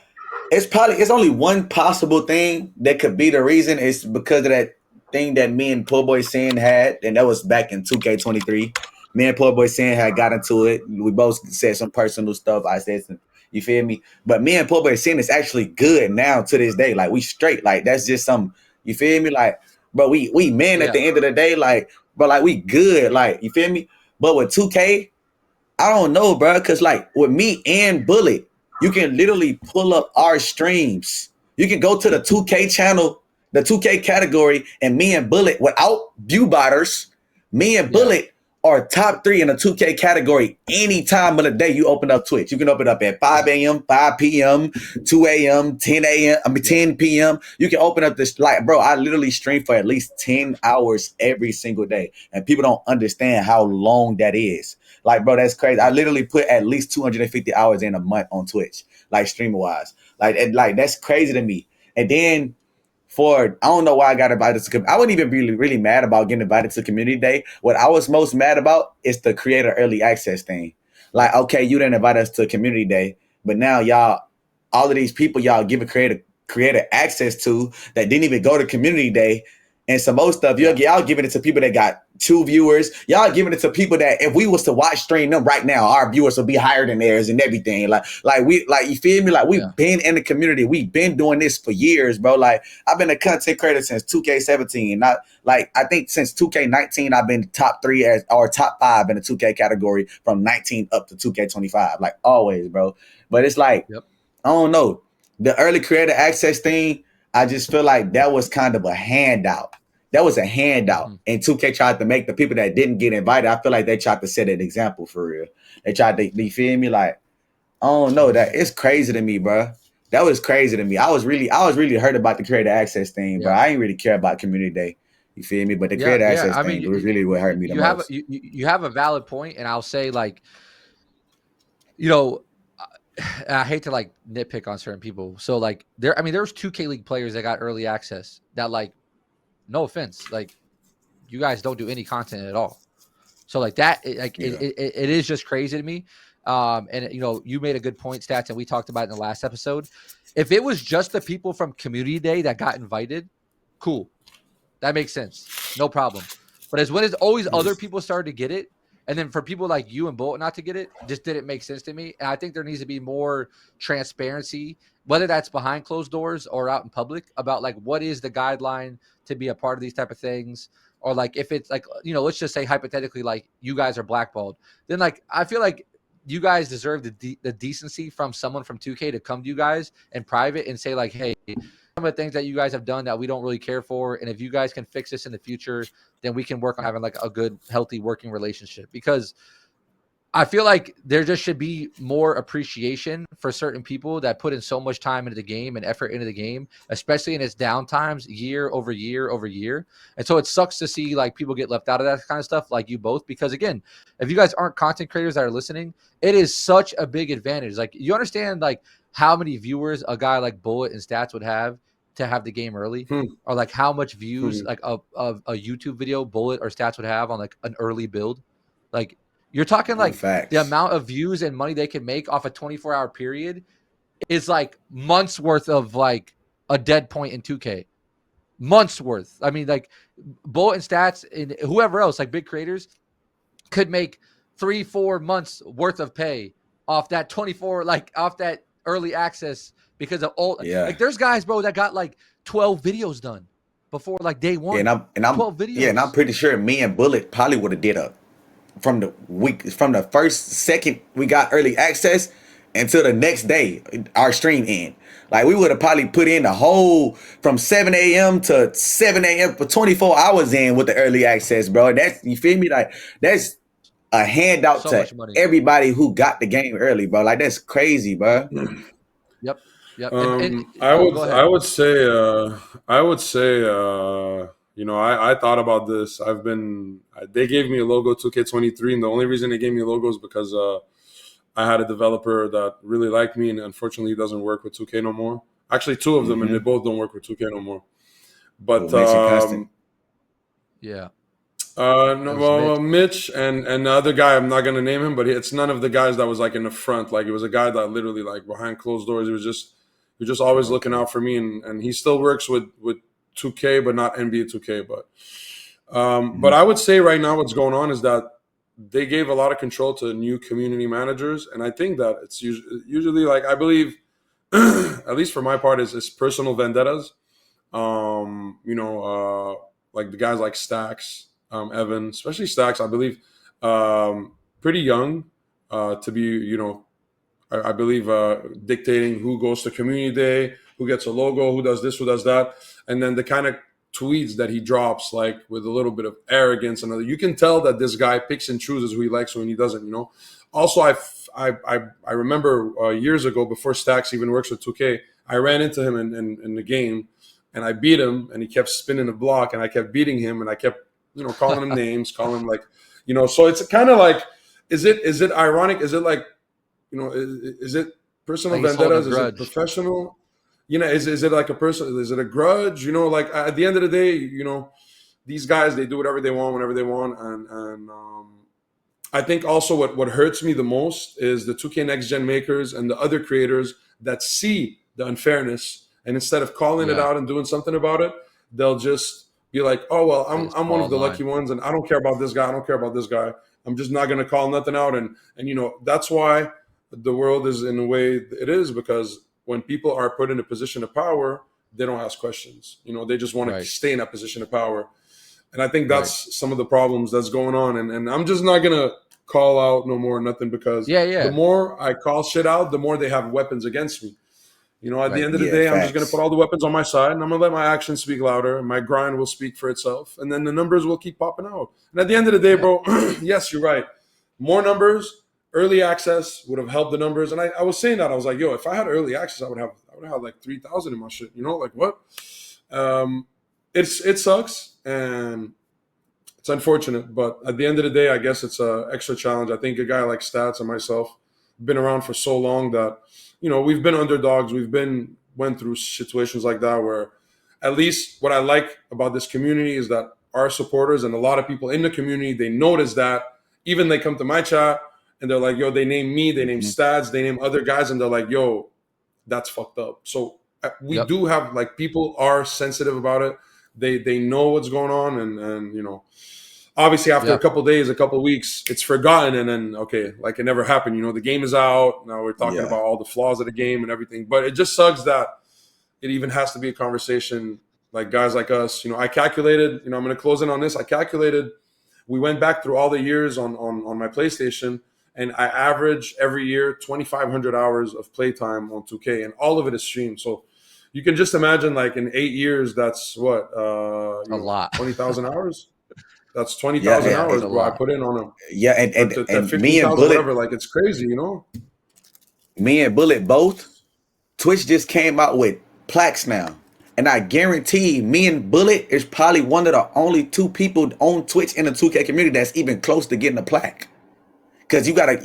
It's only one possible thing that could be the reason. It's because of that thing that me and Poor Boy Sin had, and that was back in 2K23. Me and Poor Boy Sin had got into it. We both said some personal stuff. I said some, you feel me? But me and Poor Boy Sin is actually good now to this day. Like, we straight. Like, that's just some, you feel me? Like, bro, we men at Yeah. the end of the day. Like, bro, like, we good. Like, you feel me? But with 2K, I don't know, bro, because like with me and Bullet, you can literally pull up our streams. You can go to the 2K channel, the 2K category, and me and Bullet, without view botters, me and Yeah. Bullet are top 3 in the 2K category any time of the day you open up Twitch. You can open up at 5 a.m., 5 p.m., 2 a.m., 10 a.m., I mean, 10 p.m. You can open up this, like, bro, I literally stream for at least 10 hours every single day. And people don't understand how long that is. Like, bro, that's crazy. I literally put at least 250 hours in a month on Twitch, like, streamer wise. Like, that's crazy to me. And then I don't know why I got invited to. I wasn't even really mad about getting invited to community day. What I was most mad about is the creator early access thing. Like, okay, you didn't invite us to community day, but now y'all, all of these people y'all give a creator access to that didn't even go to community day. And some most stuff, y'all giving it to people that got 2 viewers. Y'all giving it to people that if we was to watch stream them right now, our viewers would be higher than theirs and everything. Like you feel me? Like, we've been in the community. We've been doing this for years, bro. Like, I've been a content creator since 2K17. Not like, I think since 2K19, I've been top 3 or top 5 in the 2K category from 19 up to 2K25. Like, always, bro. But it's like, I don't know. The early creator access thing, I just feel like that was kind of a handout. That was a handout. Mhm. And 2K tried to make the people that didn't get invited, I feel like they tried to set an example for real. They tried to, you feel me? Like, I don't know. That it's crazy to me, bro. That was crazy to me. I was really hurt about the creator access thing, bro. I ain't really care about community day. You feel me? But the creator access I thing mean, was really what hurt me the most. you have a valid point, and I'll say, like, you know, I hate to like nitpick on certain people. So like, there's 2K League players that got early access that, like, no offense, like, you guys don't do any content at all. So like that, it is just crazy to me. And you made a good point, Stats, and we talked about it in the last episode. If it was just the people from community day that got invited, cool. That makes sense. No problem. But as when it's always other people started to get it, and then for people like you and Bolt not to get it, just didn't make sense to me. And I think there needs to be more transparency, whether that's behind closed doors or out in public, about like what is the guideline to be a part of these type of things. Or like, if it's like, let's just say hypothetically, like, you guys are blackballed, then like, I feel like you guys deserve the decency from someone from 2K to come to you guys in private and say like, hey, some of the things that you guys have done that we don't really care for, and if you guys can fix this in the future, then we can work on having like a good, healthy working relationship. Because I feel like there just should be more appreciation for certain people that put in so much time into the game and effort into the game, especially in its downtimes year over year over year. And so it sucks to see like people get left out of that kind of stuff, like you both, because again, if you guys aren't content creators that are listening, it is such a big advantage. Like you understand like how many viewers a guy like Bullet and Stats would have to have the game early, or like how much views like a YouTube video Bullet or Stats would have on like an early build. Like you're talking like the Facts. amount of views and money they can make off a 24-hour period is like months worth of like a dead point in 2K. Months worth. I mean, like Bullet and Stats and whoever else, like big creators, could make 3-4 months worth of pay off that 24, like off that early access because of all. Yeah. Like there's guys, bro, that got like 12 videos done before like day one. Yeah, and I'm 12 videos. Yeah, and I'm pretty sure me and Bullet probably would have did a from the first second we got early access until the next day our stream end. Like we would have probably put in the whole from 7 a.m. to 7 a.m. for 24 hours in with the early access, bro. And that's, you feel me? Like that's a handout So to much money. everybody who got the game early, bro. Like that's crazy, bro. Yep. Yep. I would say, you know, I thought about this. They gave me a logo 2K23, and the only reason they gave me a logo is because I had a developer that really liked me, and unfortunately, he doesn't work with 2K no more. Actually, two of them, and they both don't work with 2K no more. But yeah. No, Mitch and the other guy, I'm not gonna name him, but it's none of the guys that was like in the front. Like it was a guy that literally like behind closed doors. He was just always looking out for me, and he still works with 2K, but not NBA 2K. But I would say right now what's going on is that they gave a lot of control to new community managers, and I think that it's usually like, I believe, at least for my part, is personal vendettas. You know, like the guys like Stacks, Evan, especially Stacks, I believe, pretty young to be, you know, I believe dictating who goes to community day, who gets a logo, who does this, who does that, and then the kind of tweets that he drops, like with a little bit of arrogance, and you can tell that this guy picks and chooses who he likes when he doesn't. You know. Also, I remember years ago, before Stacks even works with 2K, I ran into him in the game, and I beat him, and he kept spinning the block, and I kept beating him, and I kept, you know, calling him names, calling him like, you know. So it's kind of like, is it ironic? Is it like, you know, is it personal vendettas? Is it professional? You know, is it like a person? Is it a grudge? You know, like at the end of the day, you know, these guys, they do whatever they want, whenever they want, and I think also what hurts me the most is the 2K Next Gen makers and the other creators that see the unfairness, and instead of calling it out and doing something about it, they'll just be like, oh well, I'm one of the lucky ones, and I don't care about this guy. I don't care about this guy. I'm just not going to call nothing out, and you know, that's why the world is in the way it is, because when people are put in a position of power, they don't ask questions. You know, they just want to stay in that position of power. And I think that's some of the problems that's going on. And I'm just not going to call out no more nothing, because the more I call shit out, the more they have weapons against me. You know, at the end of the day, I'm just going to put all the weapons on my side, and I'm going to let my actions speak louder, and my grind will speak for itself. And then the numbers will keep popping out. And at the end of the day, bro, yes, you're right. More numbers. Early access would have helped the numbers, and I was saying that, I was like, yo, if I had early access, I would have like 3,000 in my shit. You know, like what? It sucks, and it's unfortunate, but at the end of the day, I guess it's a extra challenge. I think a guy like Stats and myself been around for so long that, you know, we've been underdogs. Went through situations like that, where at least what I like about this community is that our supporters and a lot of people in the community, they notice that. Even they come to my chat, and they're like, yo, they name me, they name Stats, they name other guys, and they're like, yo, that's fucked up. So we do have, like, people are sensitive about it. They know what's going on, and you know, obviously after a couple of days, a couple of weeks, it's forgotten, and then, okay, like it never happened. You know, the game is out. Now we're talking about all the flaws of the game and everything. But it just sucks that it even has to be a conversation, like guys like us. You know, I calculated, you know, I'm going to close in on this. I calculated, we went back through all the years on my PlayStation, and I average every year 2,500 hours of playtime on 2K, and all of it is streamed. So you can just imagine, like in 8 years, that's what, a lot, 20,000 hours. That's Yeah, 20,000 and, That's hours, a bro. I lot. put in on them. yeah, Or to me and 15,000, Bullet, whatever. Like, it's crazy, you know? both. Twitch just came out with plaques now. And I guarantee me and Bullet is probably one of the only two people on Twitch in the 2K community that's even close to getting a plaque. Cause Yeah.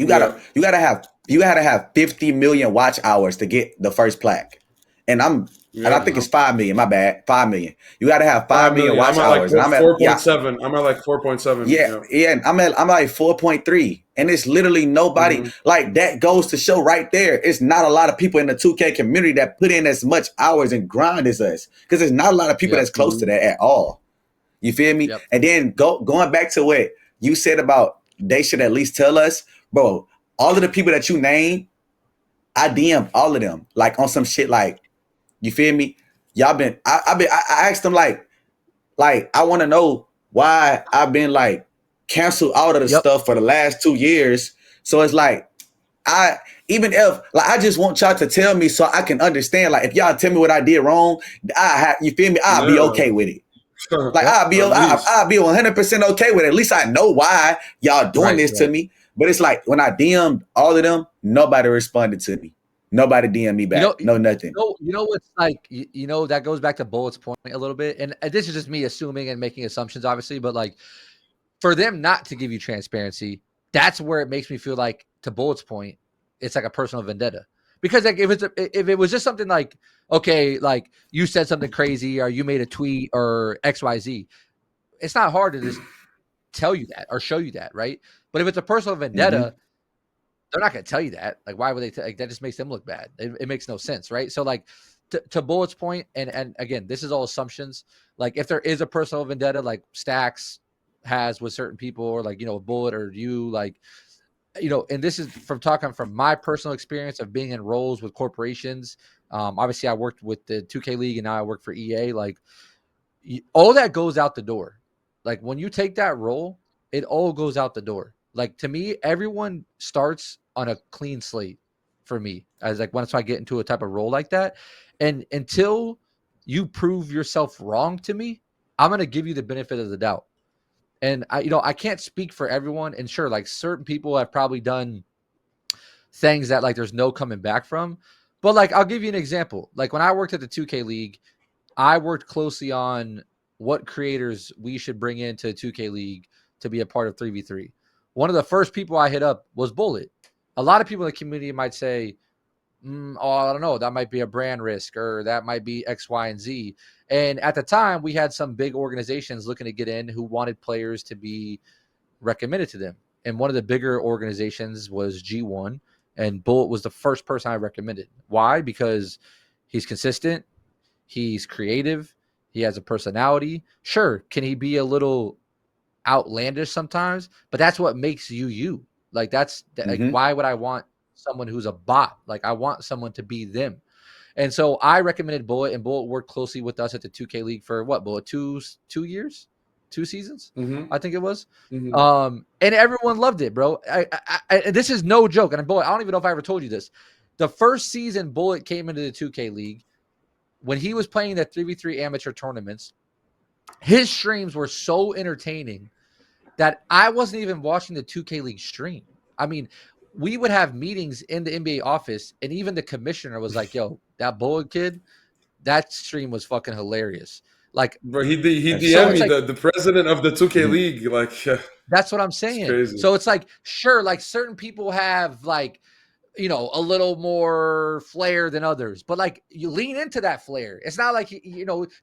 you gotta have 50 million watch hours to get the first plaque. And I Yeah. think it's 5 million, my bad. 5 million. You gotta have 5 5 million million. I'm watch at like hours. And I'm at 4.7. I'm at like 4.7. Yeah. and I'm like 4.3. And it's literally nobody Mm-hmm. like that goes to show right there. It's not a lot of people in the 2K community that put in as much hours and grind as us. Because there's not a lot of people Yep. that's close to that at all. You feel me? Yep. And then going back to what you said about they should at least tell us, bro, all of the people that you name, I DM all of them. Like on some shit like, you feel me? Y'all been I asked them like I want to know why I've been like canceled out of the Yep. stuff for the last 2 years. So it's like I even if like I just want y'all to tell me so I can understand. Like if y'all tell me what I did wrong, you feel me? I'll be Yeah. okay with it. Like Yep. At least. I'll be 100% okay with it. At least I know why y'all doing Right. this to Right. me. But it's like when I DM'd all of them, nobody responded to me. Nobody DM'd me You know, back. No nothing. what's like, that goes back to Bullet's point a little bit. And this is just me assuming and making assumptions, obviously, but like for them not to give you transparency, that's where it makes me feel like, to Bullet's point, it's like a personal vendetta. Because like if it was just something like, okay, like you said something crazy or you made a tweet or XYZ, it's not hard to just tell you that or show you that, right? But if it's a personal Mm-hmm. vendetta, they're not going to tell you that. Like, why would they? Like, that just makes them look bad. It makes no sense, right? So, like, to Bullet's point, and again, this is all assumptions. Like, if there is a personal vendetta, like Stacks has with certain people, or like Bullet or you, like, and this is from talking from my personal experience of being in roles with corporations. Obviously, I worked with the 2K League, and now I work for EA. Like, all that goes out the door. Like when you take that role, it all goes out the door. Like to me, everyone starts on a clean slate for me as like once I get into a type of role like that. And until you prove yourself wrong to me, I'm going to give you the benefit of the doubt. And I can't speak for everyone. And sure, like certain people have probably done things that like there's no coming back from. But like I'll give you an example. Like when I worked at the 2K League, I worked closely on what creators we should bring into 2K League to be a part of 3v3. One of the first people I hit up was Bullet. A lot of people in the community might say, I don't know, that might be a brand risk or that might be X, Y, and Z. And at the time, we had some big organizations looking to get in who wanted players to be recommended to them. And one of the bigger organizations was G1, and Bullet was the first person I recommended. Why? Because he's consistent. He's creative. He has a personality. Sure, can he be a little outlandish sometimes? But that's what makes you you. Like like, Mm-hmm. why would I want someone who's a bot? Like I want someone to be them. And so I recommended Bullet, and Bullet worked closely with us at the 2K League for what, Bullet, 2 years, 2 seasons, Mm-hmm. I think it was. Mm-hmm. And everyone loved it, bro. This is no joke. And Bullet, I don't even know if I ever told you this. The first season Bullet came into the 2K League, when he was playing the 3v3 amateur tournaments, his streams were so entertaining that I wasn't even watching the 2K League stream. I mean, we would have meetings in the NBA office, and even the commissioner was like, yo, that Bullet kid, that stream was fucking hilarious. Like, Bro, he That's so DM'd it's me tight. like, the president of the 2K Mm-hmm. League. Like, yeah, that's what I'm it's saying. crazy. So it's like, sure, like certain people have like, a little more flair than others, but like you lean into that flair. It's not like, just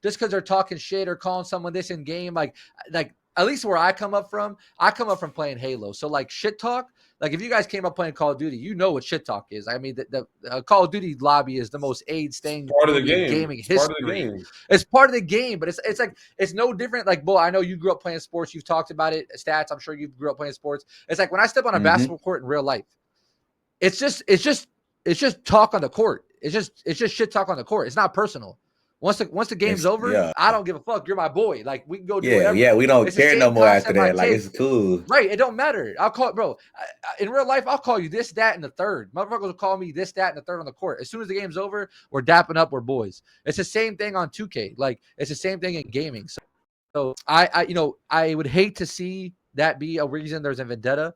because they're talking shit or calling someone this in game, like at least where I come up from playing Halo. So like shit talk, like if you guys came up playing Call of Duty, you know what shit talk is. I mean, the Call of Duty lobby is the most AIDS thing Part of the maybe in game. gaming It's part of the history. game. It's part of the game, but it's like, it's no different. Like, boy, I know you grew up playing sports. You've talked about it. Stats, I'm sure you grew up playing sports. It's like when I step on a Mm-hmm. basketball court in real life, it's just talk on the court. It's just shit talk on the court. It's not personal. Once the game's over, Yeah. I don't give a fuck. You're my boy. Like we can go do Yeah. whatever. Yeah. We don't It's the care no same more after concept I that. Like take. it's cool. Right. It don't matter. I'll call it, bro. In real life, I'll call you this, that, and the third. Motherfuckers will call me this, that, and the third on the court. As soon as the game's over, we're dapping up. We're boys. It's the same thing on 2K. Like it's the same thing in gaming. So So I would hate to see that be a reason there's a vendetta.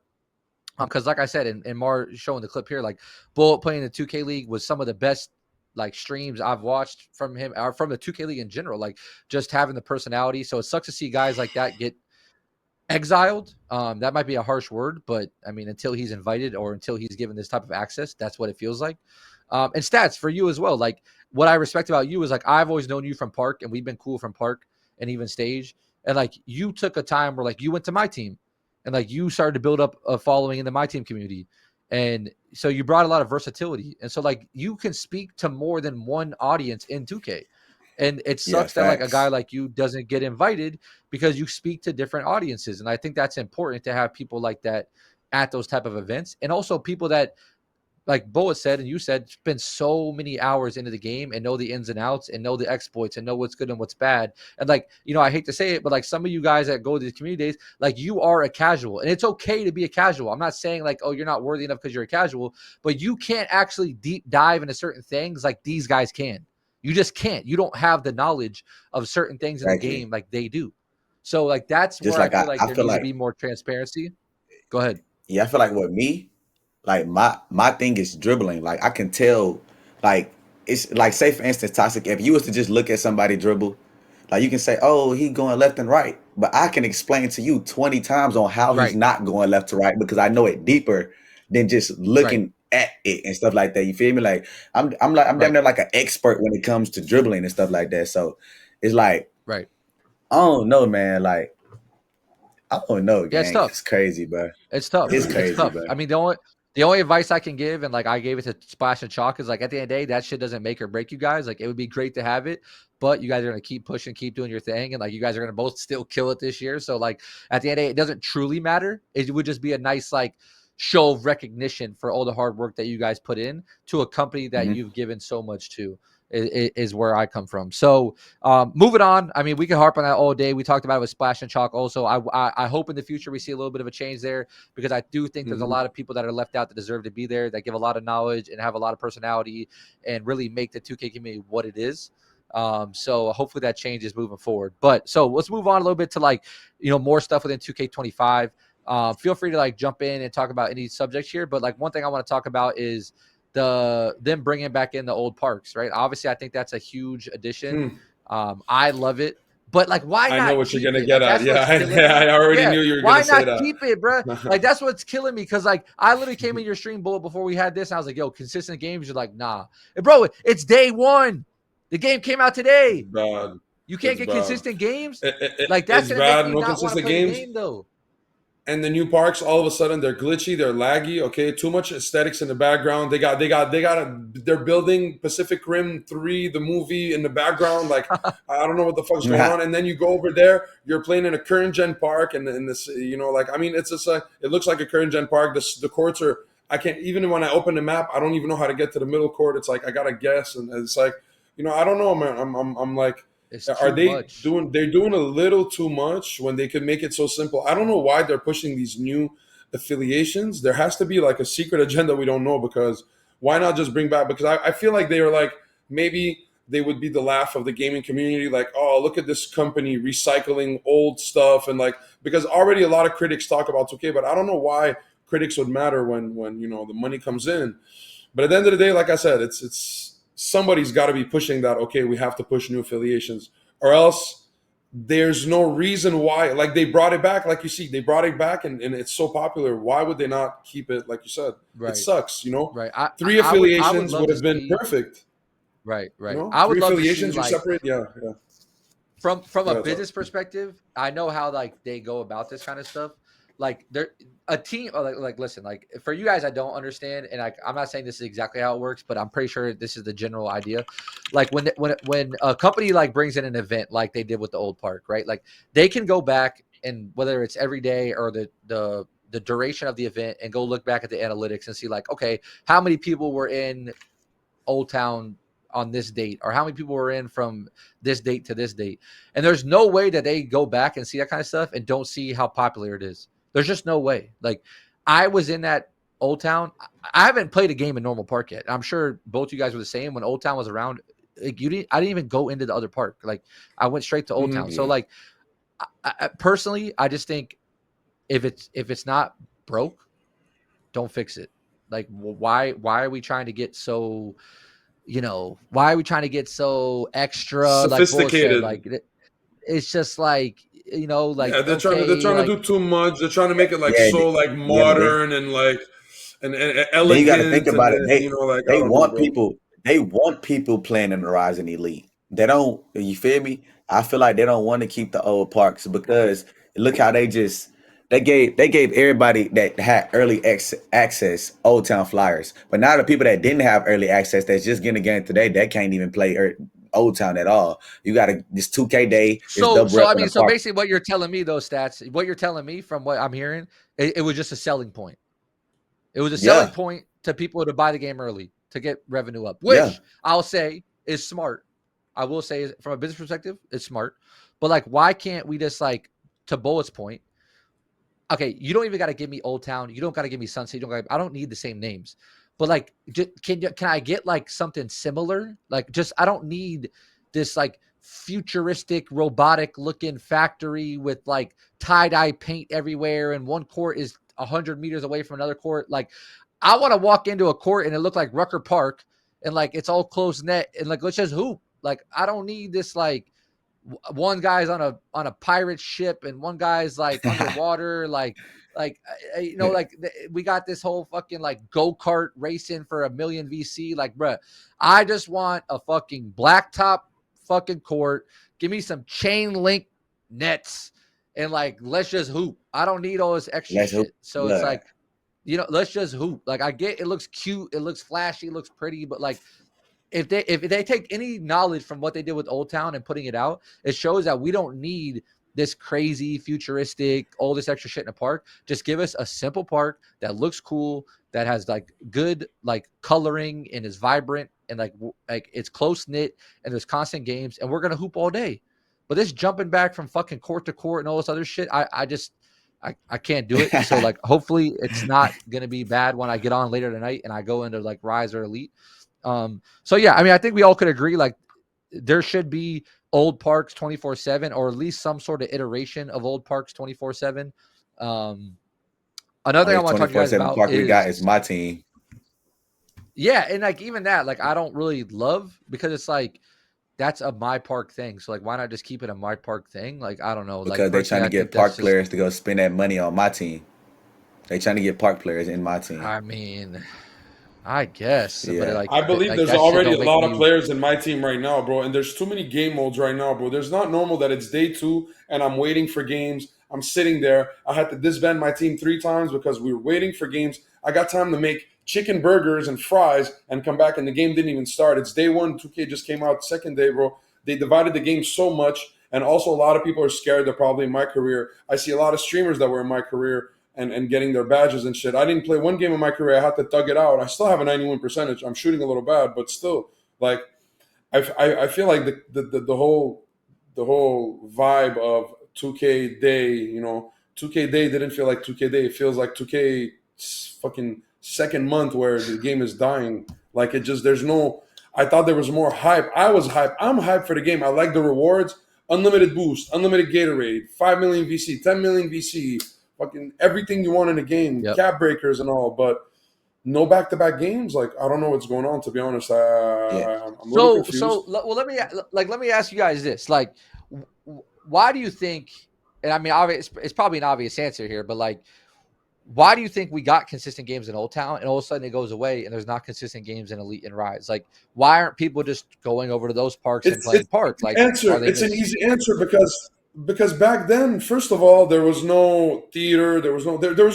Because like I said, and Mar showing the clip here, like Bullet playing the 2K League was some of the best like streams I've watched from him, or from the 2K League in general. Like just having the personality. So it sucks to see guys like that get exiled. That might be a harsh word, but I mean, until he's invited or until he's given this type of access, that's what it feels like. And stats for you as well. Like what I respect about you is like I've always known you from Park, and we've been cool from Park and even Stage. And like you took a time where like you went to my team, and like you started to build up a following in the my team community, and so you brought a lot of versatility. And so like you can speak to more than one audience in 2K. And it Yeah, sucks that like a guy facts. like you doesn't get invited because you speak to different audiences. And I think that's important to have people like that at those type of events. And also people that, like Boa said and you said, spend so many hours into the game and know the ins and outs and know the exploits and know what's good and what's bad. And like, I hate to say it, but like some of you guys that go to these community days, like you are a casual, and it's okay to be a casual. I'm not saying like, oh, you're not worthy enough because you're a casual, but you can't actually deep dive into certain things like these guys can. You just can't. You don't have the knowledge of certain things in the Exactly. game like they do. So like that's Just where I like feel like I there feel needs to like, be more transparency. Go ahead. yeah, I feel like with me, like my thing is dribbling. Like I can tell, like it's like, say for instance, Toxic, if you was to just look at somebody dribble, like you can say, oh, he going left and right, but I can explain to you 20 times on how he's Right. not going left to right because I know it deeper than just Right. looking at it and stuff like that. You feel me? Like I'm damn Right. near like an expert when it comes to dribbling and stuff like that. So it's like Right. I don't know, man. Like I don't know, Yeah, it's gang. tough. It's crazy, bro. It's tough. It's It's crazy, tough. bro. I mean, the only advice I can give, and like I gave it to Splash and Chalk, is like at the end of the day, that shit doesn't make or break you guys. Like it would be great to have it, but you guys are gonna keep pushing, keep doing your thing, and like you guys are gonna both still kill it this year. So like at the end of the day, it doesn't truly matter. It would just be a nice like show of recognition for all the hard work that you guys put in to a company that Hmm. you've given so much to. Is where I come from. So moving on. I mean, we can harp on that all day. We talked about it with Splash and Chalk. Also, I hope in the future we see a little bit of a change there, because I do think there's a Mhm. lot of people that are left out that deserve to be there, that give a lot of knowledge and have a lot of personality and really make the 2K community what it is. So hopefully that changes moving forward. But so let's move on a little bit to like, more stuff within 2K25. Feel free to like jump in and talk about any subjects here. But like one thing I want to talk about is them bringing back in the old parks, right? Obviously, I think that's a huge addition. Hmm. I love it. But like, why I know not what you're keep gonna it? get Like, at. that's Yeah, what's killing yeah, me. I already Yeah, knew you were why gonna say not that. keep it, bro? Like, that's what's killing me. Because like, I literally came in your stream, Bullet, before we had this, and I was like, "Yo, consistent games." You're like, "Nah, and bro, it's day one. The game came out It's today. bad. You can't It's get bad. consistent games. Like, that's It's gonna make bad. me No not want to consistent play the games. game, though." And the new parks, all of a sudden, they're glitchy, they're laggy. Okay, too much aesthetics in the background. They're building Pacific Rim 3, the movie, in the background. Like, I don't know what the fuck's going on. And then you go over there, you're playing in a current gen park, and in this, like, I mean, it's just like, it looks like a current gen park. The courts are, I can't, even when I open the map, I don't even know how to get to the middle court. It's like I gotta guess, and it's like, I don't know, man. I'm like, It's are too they much. doing? They're doing a little too much when they could make it so simple. I don't know why they're pushing these new affiliations. There has to be like a secret agenda we don't know, because why not just bring back? Because I feel like they are like, maybe they would be the laugh of the gaming community. Like, oh, look at this company recycling old stuff, and like, because already a lot of critics talk about 2K, but I don't know why critics would matter when the money comes in. But at the end of the day, like I said, it's somebody's got to be pushing that. Okay, we have to push new affiliations, or else there's no reason why. Like, they brought it back, like you see, they brought it back, and it's so popular. Why would they not keep it? Like you said, it Right. sucks. Right. I, I Three I would I would affiliations love would to have been see. perfect. Right. Right. I would Three love to see affiliations, you like separate. Yeah, yeah, from a yeah. So, business perspective. I know how like they go about this kind of stuff. Like they're a team. Like listen, like for you guys, I don't understand, and I'm not saying this is exactly how it works, but I'm pretty sure this is the general idea. Like when a company like brings in an event, like they did with the old park, right? Like they can go back, and whether it's every day or the duration of the event, and go look back at the analytics and see like, okay, how many people were in Old Town on this date, or how many people were in from this date to this date. And there's no way that they go back and see that kind of stuff and don't see how popular it is. There's just no way. Like, I was in that Old Town. I haven't played a game in normal park yet. I'm sure both you guys were the same when Old Town was around. Like, I didn't even go into the other park. Like, I went straight to Old Town. So yeah. like, personally, I just think if it's not broke, don't fix it. Like, why are we trying to get so, why are we trying to get so extra? Like Bullet said, Sophisticated. like it's just like, like, Yeah, they're okay, trying to like, do too much. They're trying to make it like Yeah, so like yeah, but then modern and like and then you got to think elegant about it. and like I They don't know, want bro. people. They want people playing in the Rising Elite. They don't. You feel me? I feel like they don't want to keep the old parks because look how they gave everybody that had early access Old Town Flyers. But now the people that didn't have early access that's just getting the game today that can't even play Old Town at all. You got this 2K day. It's so double so up I in mean, the so park. basically, what you're telling me, those stats, what you're telling me from what I'm hearing, it was just a selling point. It was a selling Yeah, point to people to buy the game early to get revenue up, yeah. which I'll say is smart. I will say, from a business perspective, it's smart. But like, why can't we just, like, to Bullet's point? Okay, you don't even got to give me Old Town. You don't got to give me Sunset. I don't need the same names. But like, can I get like something similar? Like, just, I don't need this like futuristic robotic looking factory with like tie-dye paint everywhere, and one court is 100 meters away from another court. Like, I want to walk into a court and it look like Rucker Park, and like it's all closed net, and like, let's just hoop. Like, I don't need this, like, one guy's on a pirate ship and one guy's like underwater, like we got this whole fucking like go-kart racing for 1 million VC. Like, bruh, I just want a fucking blacktop fucking court. Give me some chain link nets, and like, let's just hoop. I don't need all this extra Let's hope. shit. So it's Look, like, let's just hoop. Like, I get it looks cute, it looks flashy, it looks pretty, but like, if they take any knowledge from what they did with Old Town and putting it out, it shows that we don't need this crazy futuristic, all this extra shit in a park. Just give us a simple park that looks cool, that has like good like coloring and is vibrant, and like it's close knit, and there's constant games, and we're gonna hoop all day. But this jumping back from fucking court to court and all this other shit, I just I can't do it. So like, hopefully it's not gonna be bad when I get on later tonight and I go into like Rise or Elite. So yeah, I mean, I think we all could agree, like, there should be old parks 24/7, or at least some sort of iteration of old parks 24/7. Another thing I only want to talk to you guys 24/7 about park we got is is, my team yeah, and like, even that, like, I don't really love, because it's like, that's a my park thing. So like, why not just keep it a my park thing? Like, I don't know. Like, because they personally, trying I to think get that's park just, players to go spend that money on my team. They trying to get park players in my team. I mean, I guess, but Yeah. I believe like there's that shit already don't a make lot of me. players in my team right now, bro. And there's too many game modes right now, bro. There's not normal that it's day 2 and I'm waiting for games. I'm sitting there. I had to disband my team 3 times because we were waiting for games. I got time to make chicken burgers and fries and come back, and the game didn't even start. It's day 1. 2K just came out second day, bro. They divided the game so much. And also, a lot of people are scared. They're probably in my career. I see a lot of streamers that were in my career and getting their badges and shit. I didn't play one game in my career. I had to thug it out. I still have a 91 percentage. I'm shooting a little bad, but still, like, I feel like the whole vibe of 2K Day, 2K Day didn't feel like 2K Day. It feels like 2K fucking second month where the game is dying. Like, it just, there's no. I thought there was more hype. I was hyped. I'm hyped for the game. I like the rewards. Unlimited boost, unlimited Gatorade, 5 million VC, 10 million VC, fucking everything you want in a game, Yep. cap breakers and all, but no back-to-back games. Like, I don't know what's going on, to be honest. Yeah. I'm a little confused. Well, let me ask you guys this: like, why do you think? And I mean, obvious, it's probably an obvious answer here, but like, why do you think we got consistent games in Old Town, and all of a sudden it goes away, and there's not consistent games in Elite and Rise? Like, why aren't people just going over to those parks and It's playing Park? an Like, are answer. they It's an just? easy answer because back then, first of all, there was no theater. There was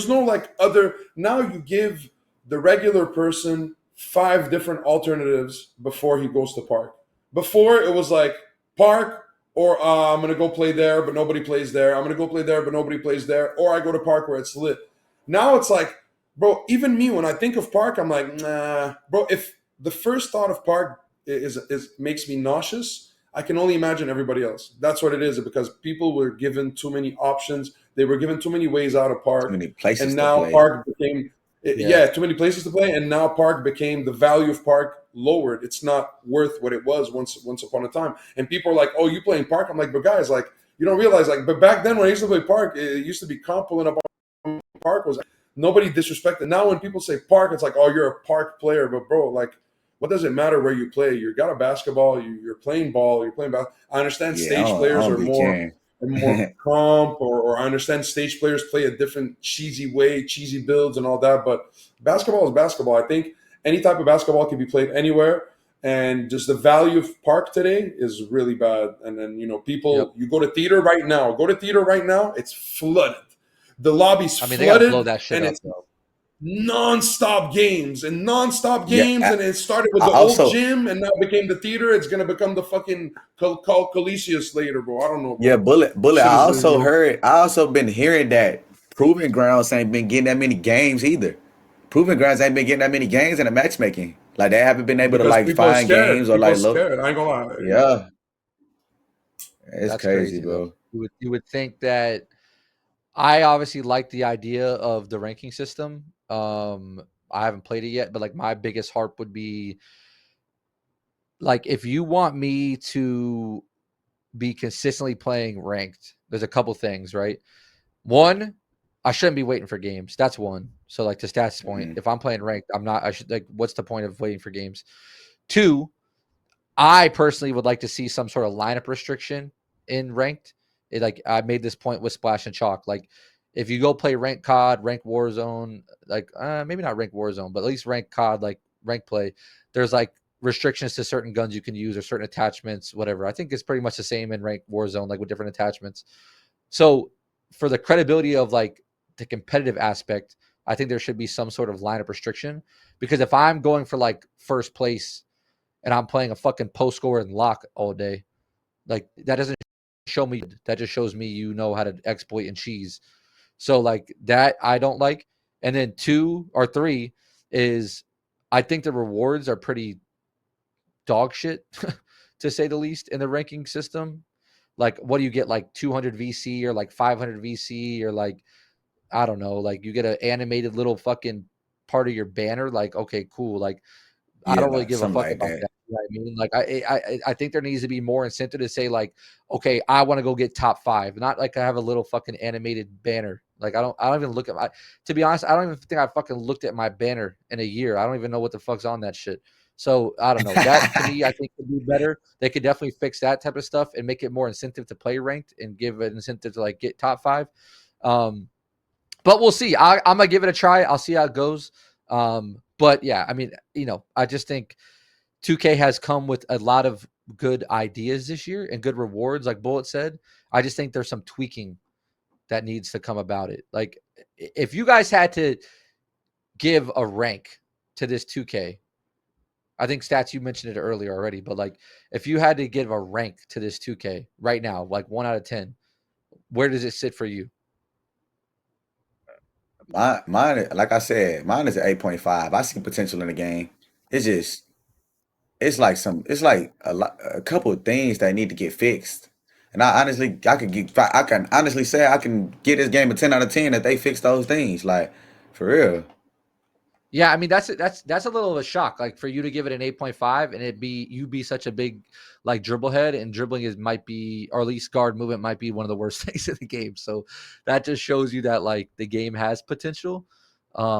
no like other. Now you give the regular person 5 different alternatives before he goes to park. Before it was like park or I'm gonna go play there, but nobody plays there. I'm gonna go play there, but nobody plays there. Or I go to park where it's lit. Now it's like, bro. Even me, when I think of park, I'm like, nah, bro. If the first thought of park is makes me nauseous, I can only imagine everybody else. That's what it is, because people were given too many options. They were given too many ways out of Too park, many places and to now play. park became Yeah. yeah, too many places to play, and now park became the value of park it's not worth what it was once upon a time. And people are like, "Oh, you playing park?" I'm like, "But guys, like you don't realize like. But back then when I used to play park, it used to be comp pulling up on park was nobody disrespected. Now when people say park, it's like, oh, you're a park player, but bro, like. What does it matter where you play? You got a basketball. You're playing ball. You're playing basketball. I understand Yeah, stage I players don't are be more caring. comp, or I understand stage players play a different cheesy way, cheesy builds and all that. But basketball is basketball. I think any type of basketball can be played anywhere. And just the value of park today is really bad. And then, Yep. people, you go to theater right now. It's flooded. The lobby's I mean, they got to blow flooded, that shit and up, it's though. non-stop games and non-stop Yeah, games, and it started with I the old also gym and now became the theater. It's gonna become the fucking Coliseus later, bro. I don't know, yeah, bro. Bullet. Shit I is also ridiculous. heard. I also been hearing that Proving Grounds ain't been getting that many games either. Proving Grounds ain't been getting that many games in the matchmaking. Like they haven't been able to Because like people are find scared. games or People are like look. scared. I ain't gonna lie. Yeah, it's That's crazy, crazy, though. bro. You would think that I obviously like the idea of the ranking system. I haven't played it yet, but like my biggest harp would be like if you want me to be consistently playing ranked, there's a couple things, right? One, I shouldn't be waiting for games. That's one. So like to stats point, Mhm. if I'm playing ranked, I'm not. I should like. What's the point of waiting for games? Two, I personally would like to see some sort of lineup restriction in ranked. Like I made this point with Splash and Chalk. Like if you go play ranked COD, ranked Warzone, like maybe not ranked Warzone, but at least ranked COD, like ranked play, there's like restrictions to certain guns you can use or certain attachments, whatever. I think it's pretty much the same in ranked Warzone, like with different attachments. So for the credibility of like the competitive aspect, I think there should be some sort of lineup restriction because if I'm going for like first place and I'm playing a fucking post score and lock all day, like that doesn't show me. That just shows me you know how to exploit and cheese. So like that I don't like. And then two or three is I think the rewards are pretty dog shit to say the least in the ranking system. Like what do you get like 200 VC or like 500 VC or like I don't know, like you get an animated little fucking part of your banner like okay, cool. Like I don't really Yeah, give a something fuck like about that. that. You know what I mean? Like I think there needs to be more incentive to say like, okay, I want to go get top 5, not like I have a little fucking animated banner. Like I don't even look at my. To be honest, I don't even think I fucking looked at my banner in a year. I don't even know what the fuck's on that shit. So I don't know. That to me, I think could be better. They could definitely fix that type of stuff and make it more incentive to play ranked and give an incentive to like get top 5. Um, but we'll see. I'm gonna give it a try. I'll see how it goes. But yeah, I mean, I just think 2K has come with a lot of good ideas this year and good rewards, like Bullet said. I just think there's some tweaking that needs to come about it. Like, if you guys had to give a rank to this 2K, I think Stats, you mentioned it earlier already, but like, if you had to give a rank to this 2K right now, like 1 out of 10, where does it sit for you? Mine, like I said, mine is an 8.5. I see potential in the game. It's just, it's like a couple of things that need to get fixed. And I can honestly say I can give this game a 10 out of 10 if they fix those things. Like, for real. Yeah, I mean that's a little of a shock, like for you to give it an 8.5 and you be such a big like dribble head, and dribbling might be, or at least guard movement might be one of the worst things in the game. So that just shows you that like the game has potential.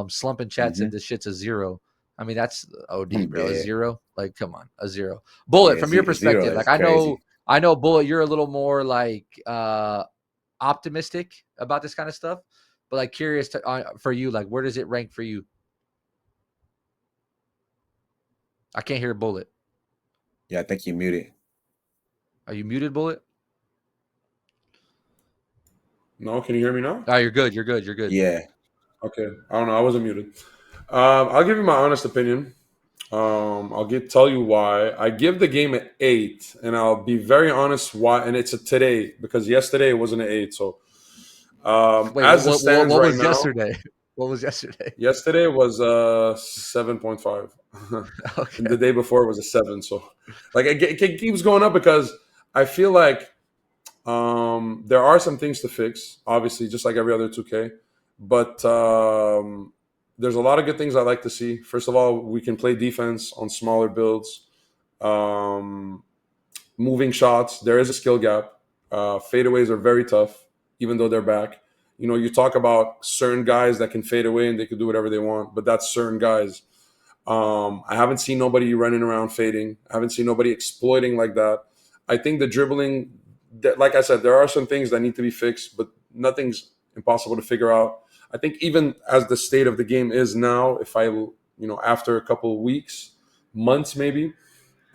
Slump in chat said Hmm. this shit's a 0. I mean that's OD, I'm bro. A dead. 0, like come on, a 0. Bullet, Yeah, from your zero perspective, is like I know Bullet, you're a little more like optimistic about this kind of stuff, but like curious for you, like where does it rank for you? I can't hear Bullet. Yeah, I think you muted. Are you muted, Bullet? No, can you hear me now? Oh, you're good. You're good. You're good. Yeah. Okay, I don't know. I wasn't muted. I'll give you my honest opinion. Tell you why. I give the game an 8, and I'll be very honest why. And it's a today because yesterday it wasn't an 8. So Wait, as it stands what right was now, yesterday? What was yesterday? yesterday was 7.5, and Okay. the day before it was a 7. So like it keeps going up because I feel like there are some things to fix, obviously, just like every other 2K. But there's a lot of good things I like to see. First of all, we can play defense on smaller builds. Um, moving shots, there is a skill gap. Fadeaways are very tough, even though they're back. You know, you talk about certain guys that can fade away and they can do whatever they want, but that's certain guys. I haven't seen nobody running around fading. I haven't seen nobody exploiting like that. I think the dribbling, that, like I said, there are some things that need to be fixed, but nothing's impossible to figure out. I think even as the state of the game is now, if I, you know, after a couple of weeks, months maybe,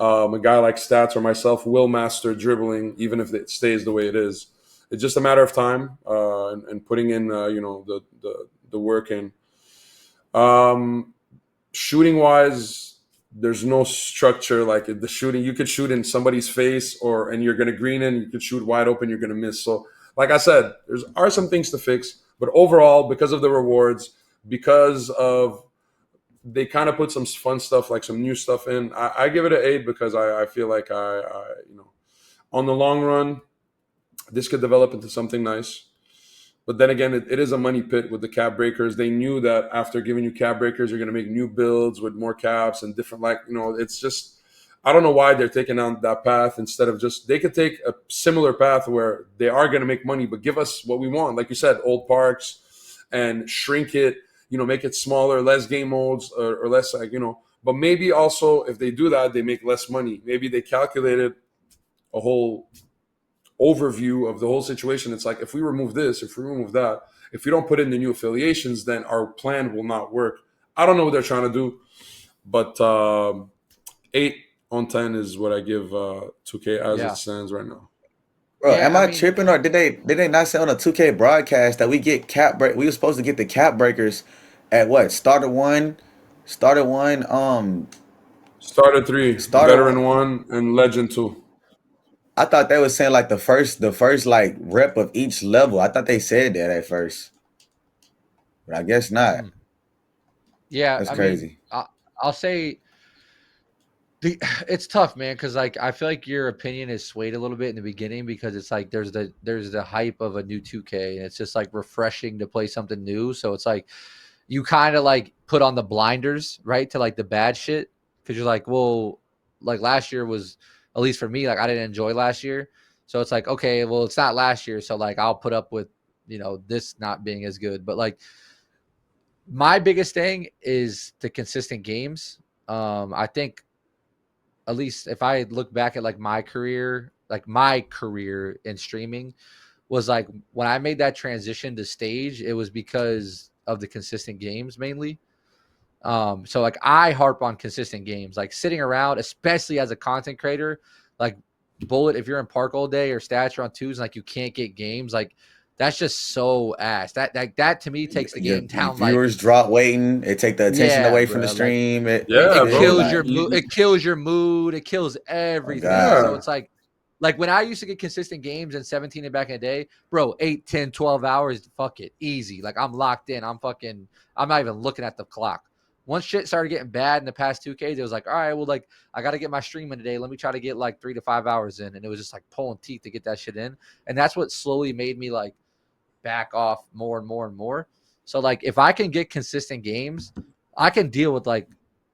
a guy like Stats or myself will master dribbling, even if it stays the way it is. It's just a matter of time and putting in, you know, the work in. Shooting wise, there's no structure. Like the shooting, you could shoot in somebody's face, and you're gonna green in. You could shoot wide open, you're gonna miss. So, like I said, are some things to fix, but overall, because of the rewards, because of they kind of put some fun stuff, like some new stuff in, I give it an 8 because I feel like you know, on the long run, this could develop into something nice. But then again, it is a money pit with the cap breakers. They knew that after giving you cap breakers, you're going to make new builds with more caps and different, like, you know, it's just, I don't know why they're taking down that path instead of just, they could take a similar path where they are going to make money, but give us what we want. Like you said, old parks and shrink it, you know, make it smaller, less game modes or less, like, you know, but maybe also if they do that, they make less money. Maybe they calculated a whole overview of the whole situation. It's like, if we remove this, if we remove that, if we don't put in the new affiliations, then our plan will not work. I don't know what they're trying to do, but 8 on 10 is what I give 2K as it stands right now. Bro, am I tripping, or did they not say on a 2K broadcast that we get cap break? We were supposed to get the cap breakers at what? Starter 3, Veteran 1, and Legend 2. I thought they was saying like the first like rep of each level. I thought they said that at first, but I guess not. Yeah, that's crazy. I'll say it's tough, man, because like I feel like your opinion is swayed a little bit in the beginning because it's like there's the hype of a new 2K and it's just like refreshing to play something new. So it's like you kind of like put on the blinders, right, to like the bad shit because you're like, well, like last year was, at least for me, like I didn't enjoy last year. So it's like, okay, well, it's not last year. So like I'll put up with, you know, this not being as good. But like my biggest thing is the consistent games. I think at least if I look back at like my career in streaming was like when I made that transition to stage, it was because of the consistent games mainly. So like I harp on consistent games, like sitting around, especially as a content creator, like Bullet, if you're in park all day or Stats on twos, and like you can't get games, like that's just so ass. That to me takes the game down. Viewers drop waiting. It take the attention away from the stream. Like, it kills your mood. It kills your mood. It kills everything. So it's like when I used to get consistent games in 17 and back in the day, bro, 8, 10, 12 hours, fuck it, easy. Like I'm locked in. I'm not even looking at the clock. Once shit started getting bad in the past 2Ks, it was like, all right, well, like I got to get my stream in today. Let me try to get like 3 to 5 hours in. And it was just like pulling teeth to get that shit in. And that's what slowly made me like back off more and more and more. So like if I can get consistent games, I can deal with like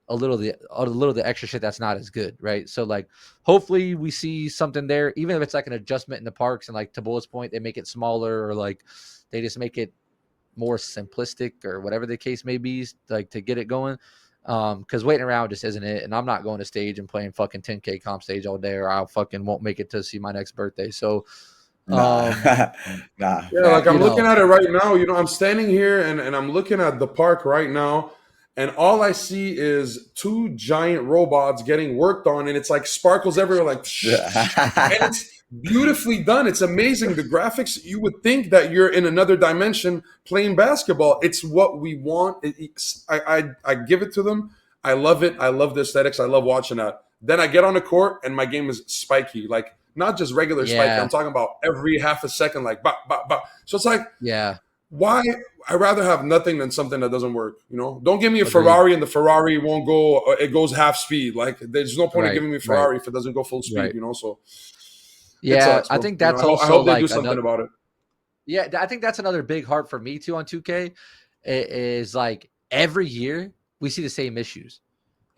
a little of the extra shit that's not as good, right? So like hopefully we see something there, even if it's like an adjustment in the parks and like to Bullet's point, they make it smaller or like they just make it more simplistic or whatever the case may be, like to get it going. Because waiting around just isn't it. And I'm not going to stage and playing fucking 10K comp stage all day, or I fucking won't make it to see my next birthday. So Yeah, like I'm looking at it right now. You know, I'm standing here and I'm looking at the park right now, and all I see is 2 giant robots getting worked on, and it's like sparkles everywhere, like and it's beautifully done. It's amazing. The graphics, you would think that you're in another dimension playing basketball. It's what we want. I give it to them. I love it. I love the aesthetics. I love watching that. Then I get on the court and my game is spiky, like not just regular spiky. I'm talking about every half a second, like bop, bop, bop. So it's like, why? I'd rather have nothing than something that doesn't work. You know, don't give me a Ferrari and the Ferrari won't go. It goes half speed. Like there's no point in giving me a Ferrari if it doesn't go full speed. You know, so. Yeah, I think that's also. I hope they do something about it. Yeah, I think that's another big heart for me too on 2K. Is like every year we see the same issues.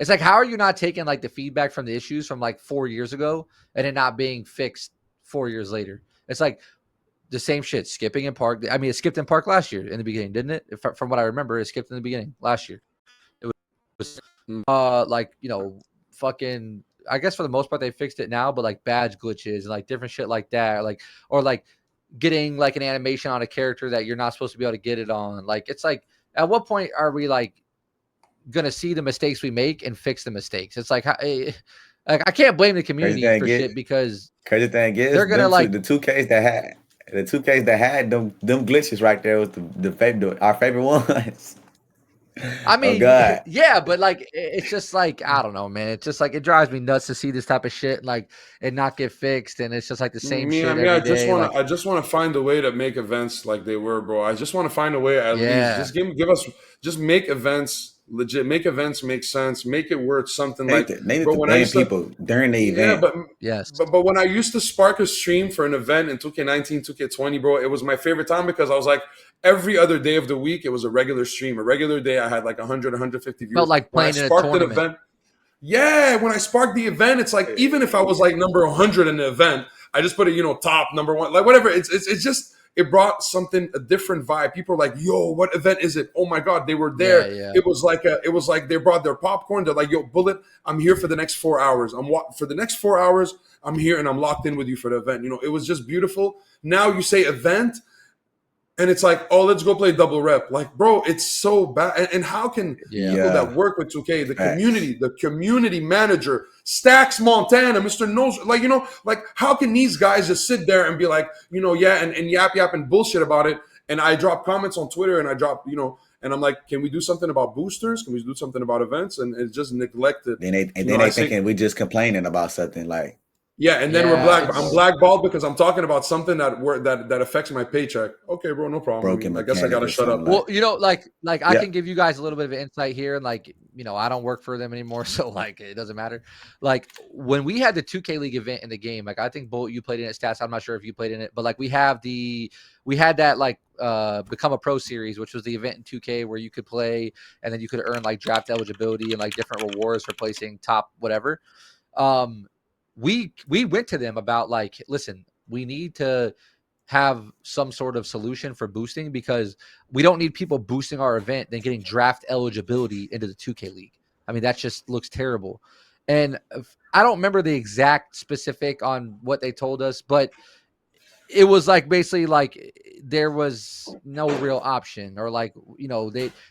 It's like, how are you not taking like the feedback from the issues from like 4 years ago and it not being fixed 4 years later? It's like the same shit, skipping in park. I mean, it skipped in park last year in the beginning, didn't it? From what I remember, it skipped in the beginning last year. It was like, you know, fucking, I guess for the most part they fixed it now, but like badge glitches and like different shit like that, like, or like getting like an animation on a character that you're not supposed to be able to get it on. Like, it's like, at what point are we like gonna see the mistakes we make and fix the mistakes? It's like, like I can't blame the community for shit, because crazy thing they're is gonna like, the 2Ks that had them glitches right there was our favorite ones. I Oh mean, God. yeah, but like it's just like, I don't know, man. It's just like, it drives me nuts to see this type of shit like and not get fixed, and it's just like the same shit I every just day. want Like, to, I just want to find a way to make events like they were, bro. I just want to find a way, at least, yeah, just give us, just make events legit, make events make sense, make it worth something. They Like, need bro, to when I ban used to, people during the yeah, event. yes. but when I used to spark a stream for an event in 2K19, 2K20, bro, it was my favorite time, because I was like, every other day of the week, it was a regular stream. A regular day, I had like 100, 150 Felt viewers. like When I playing in a sparked an tournament. event, yeah, when I sparked the event, it's like, even if I was like number 100 in the event, I just put it, top number one, like whatever. It's just, it brought something, a different vibe. People are like, yo, what event is it? Oh my God, they were Yeah, there. yeah, It was like they brought their popcorn. They're like, yo, Bullet, I'm here for the next 4 hours. For the next 4 hours, I'm here and I'm locked in with you for the event. It was just beautiful. Now you say event, and it's like, oh, let's go play double rep. Like, bro, it's so bad. And how can yeah. people Yeah. that work with 2K, the Facts. community manager, Stacks Montana, Mr. Nose, like, like, how can these guys just sit there and be like, yeah, and yap and bullshit about it? And I drop comments on Twitter, and I drop, and I'm like, can we do something about boosters? Can we do something about events? And it's just neglected. Then they I say, thinking we just complaining about something like. yeah, and then Yeah, I'm it's, blackballed because I'm talking about something that affects my paycheck. Okay, bro, no problem. I Broken mean, I guess I mechanic gotta or shut something up. like. well, like I Yeah. can give you guys a little bit of insight here, and like, I don't work for them anymore, so like it doesn't matter. Like, when we had the 2K League event in the game, like I think Bullet, you played in it, Stats, I'm not sure if you played in it, but like we had that like Become a Pro series, which was the event in 2K where you could play and then you could earn like draft eligibility and like different rewards for placing top whatever. We went to them about like, listen, we need to have some sort of solution for boosting, because we don't need people boosting our event then getting draft eligibility into the 2K League. I mean, that just looks terrible. And I don't remember the exact specific on what they told us, but it was like basically like there was no real option, or like,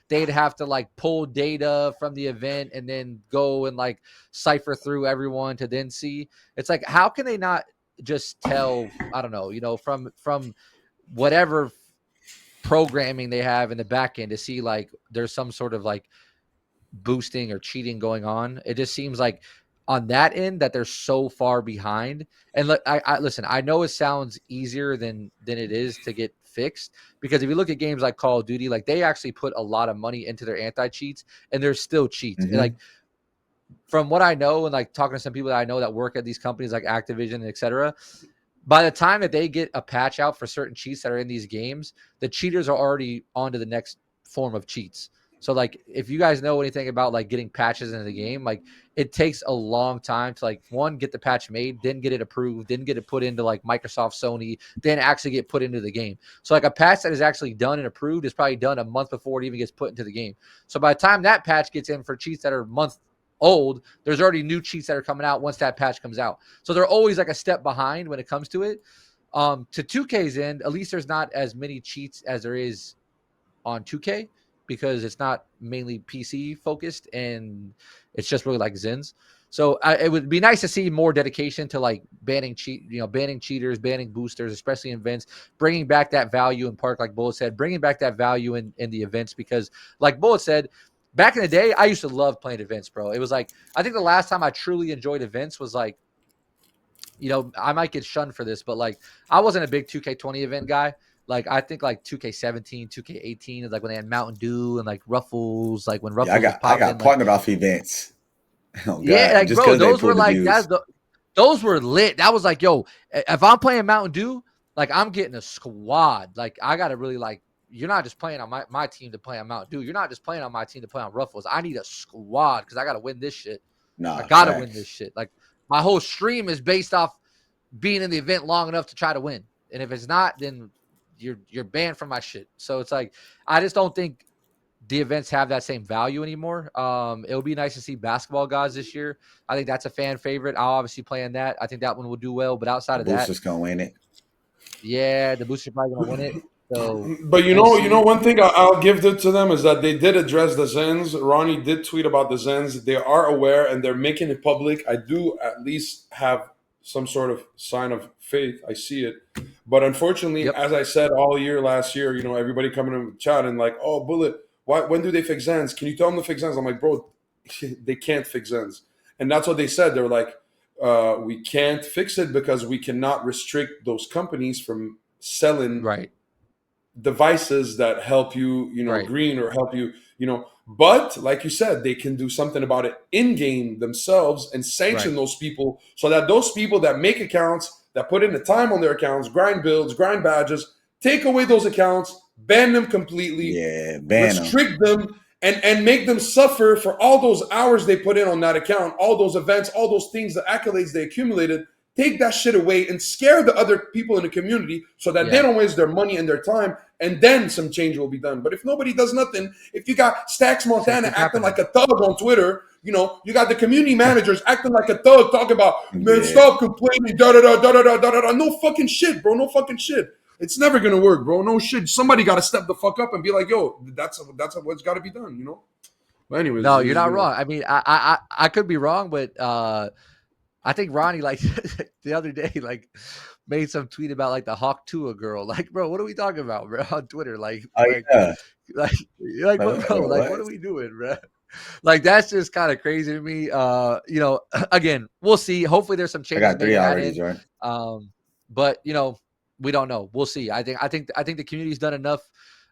they'd have to like pull data from the event and then go and like cipher through everyone to then see. It's like, how can they not just tell, I don't know, from whatever programming they have in the back end to see like there's some sort of like boosting or cheating going on? It just seems like on that end that they're so far behind. And look, I listen, I know it sounds easier than it is to get fixed, because if you look at games like Call of Duty, like they actually put a lot of money into their anti-cheats and there's still cheats. And like, from what I know, and like talking to some people that I know that work at these companies like Activision and etc., by the time that they get a patch out for certain cheats that are in these games, the cheaters are already on to the next form of cheats. So like, if you guys know anything about like getting patches into the game, like it takes a long time to like, one, get the patch made, then get it approved, then get it put into like Microsoft, Sony, then actually get put into the game. So like a patch that is actually done and approved is probably done a month before it even gets put into the game. So by the time that patch gets in for cheats that are month old, there's already new cheats that are coming out once that patch comes out. So they're always like a step behind when it comes to it. To 2K's end, at least there's not as many cheats as there is on 2K, because it's not mainly PC focused and it's just really like Zins. So it would be nice to see more dedication to like banning cheaters, banning boosters, especially in events, bringing back that value in park, like Bullet said, bringing back that value in the events, because like Bullet said, back in the day, I used to love playing events, bro. It was like, I think the last time I truly enjoyed events was like, I might get shunned for this, but like I wasn't a big 2K20 event guy. Like I think like 2K17, 2K18 is like when they had Mountain Dew and like Ruffles, like when Yeah, Ruffles was I popping. got partnered off events. Oh Yeah, God, like just bro, because they those were pulled the like views. those were lit. That was like, yo, if I'm playing Mountain Dew, like I'm getting a squad. Like I gotta really like, you're not just playing on my team to play on Mountain Dew. You're not just playing on my team to play on Ruffles. I need a squad because I gotta win this shit. I Nah, gotta win this facts. shit. Like my whole stream is based off being in the event long enough to try to win. and if it's not, then you're banned from my shit. So it's like I just don't think the events have that same value anymore. It would be nice to see basketball gods this year. I think that's a fan favorite. I'll obviously play in that. I think that one will do well. But outside The of that, boosters gonna win it. yeah, the boosters probably gonna win it. So But we'll see. one thing I'll give to them is that they did address the Zens. Ronnie did tweet about the Zens. They are aware and they're making it public. I do at least have some sort of sign of faith. I see it. But unfortunately, Yep. as I said all year last year, everybody coming in chat and like, oh, Bullet, when do they fix Zens? Can you tell them to fix Zens? I'm like, bro, they can't fix Zens. And that's what they said. They're like, we can't fix it because we cannot restrict those companies from selling Right. devices that help you, Right. green or help you, but like you said, they can do something about it in game themselves and sanction Right. those people so that those people that make accounts, that put in the time on their accounts, grind builds, grind badges, take away those accounts, ban them completely, Yeah, ban them. restrict them, and make them suffer for all those hours they put in on that account, all those events, all those things, the accolades they accumulated. Take that shit away and scare the other people in the community so that they Yeah. don't waste their money and their time, and then some change will be done. But if nobody does nothing, if you got Stacks Montana Keep acting happening. like a thug on Twitter, you got the community managers acting like a thug, talking about, man, Yeah. stop complaining, da da da da da da da da. No fucking shit, bro. No fucking shit. It's never gonna work, bro. No shit. Somebody got to step the fuck up and be like, yo, that's what's got to be done, But anyways, No, you're not wrong. I mean, I could be wrong, but I think Ronnie like the other day like made some tweet about like the Hawk Tua girl. Like, bro, what are we talking about, bro? On Twitter, Oh yeah. like, you're like, Like, bro, like, what are we doing, bro? Like, that's just kind of crazy to me. Again, we'll see. Hopefully, there's some I changes got made 3 on that already, end. Jordan. But we don't know. We'll see. I think the community's done enough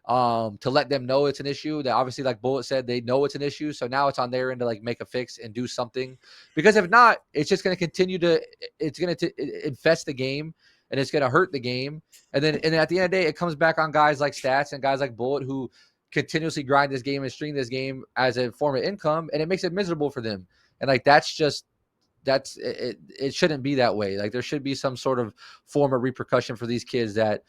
to let them know it's an issue. That obviously, like Bullet said, they know it's an issue. So now it's on their end to like make a fix and do something. Because if not, it's just going to continue to infest the game, and it's going to hurt the game. And then at the end of the day, it comes back on guys like Stats and guys like Bullet who continuously grind this game and stream this game as a form of income, and it makes it miserable for them. And like it shouldn't be that way. Like there should be some sort of form of repercussion for these kids that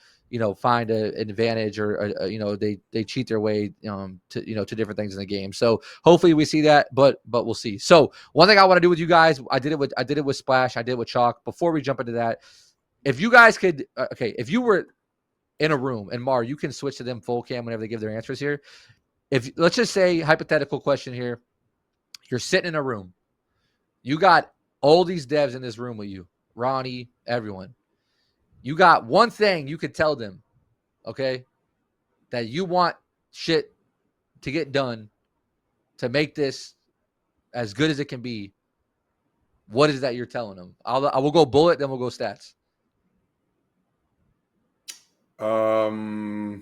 find an advantage or they cheat their way to different things in the game. So hopefully we see that, but we'll see. So one thing I want to do with you guys, I did it with Splash, I did it with Chalk. Before we jump into that, if you guys could, if you were in a room, and Mar, you can switch to them full cam whenever they give their answers here. If let's just say hypothetical question here, you're sitting in a room, you got all these devs in this room with you, Ronnie, everyone. You got one thing you could tell them, okay, that you want shit to get done to make this as good as it can be. What is that you're telling them? I will go Bullet, then we'll go Stats. I know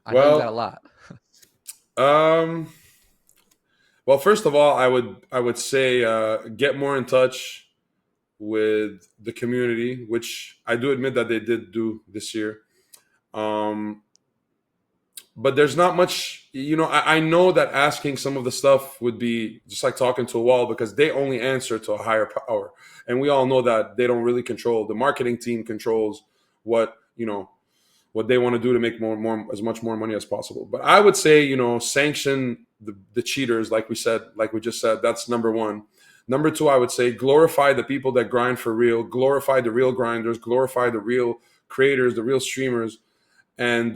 you got a lot. Well, first of all, I would say get more in touch with the community, which I do admit that they did do this year. But there's not much, I know that asking some of the stuff would be just like talking to a wall because they only answer to a higher power. And we all know that they don't really control. The marketing team controls what they want to do to make more as much more money as possible. But I would say, sanction the cheaters, like we just said, that's number one. Number two, I would say glorify the people that grind for real, glorify the real grinders, glorify the real creators, the real streamers, and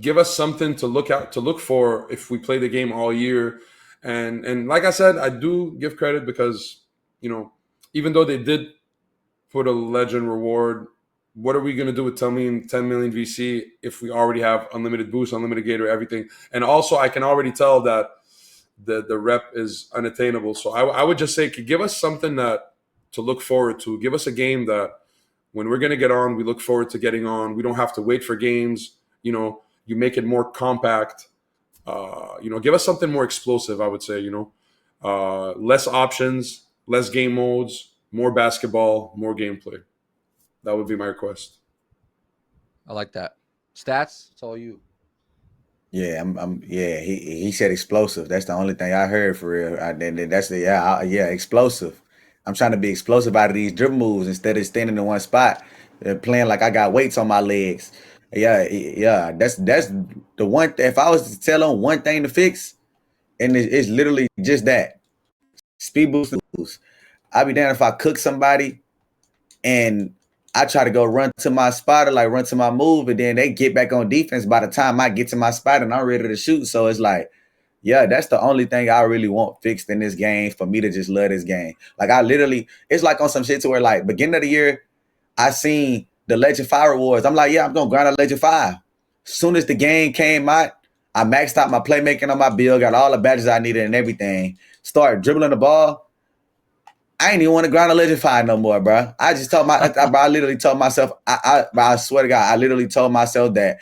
give us something to look for if we play the game all year. And like I said, I do give credit because even though they did put a legend reward, what are we going to do with 10 million VC if we already have unlimited boost, unlimited gator, everything? And also, I can already tell that the rep is unattainable. So I would just say, give us something to look forward to. Give us a game that when we're going to get on, we look forward to getting on. We don't have to wait for games. You make it more compact. Give us something more explosive, I would say, less options, less game modes, more basketball, more gameplay. That would be my request. I like that. Stats, it's all you. Yeah, he said explosive. That's the only thing I heard for real. That's explosive. I'm trying to be explosive out of these dribble moves instead of standing in one spot and playing like I got weights on my legs. Yeah, yeah. That's the one. If I was to tell them one thing to fix, and it's literally just that speed boost. I'd be damned if I cook somebody and I try to go run to my spot or like run to my move, and then they get back on defense by the time I get to my spot and I'm ready to shoot. So it's like, yeah, that's the only thing I really want fixed in this game for me to just love this game. Like I literally, it's like on some shit to where like beginning of the year, I seen the Legend 5 rewards. I'm like, yeah, I'm gonna grind a Legend 5. Soon as the game came out, I maxed out my playmaking on my build, got all the badges I needed and everything. Started dribbling the ball. I ain't even want to grind a Legend 5 no more, bro. I just told I literally told myself, I swear to God, I literally told myself that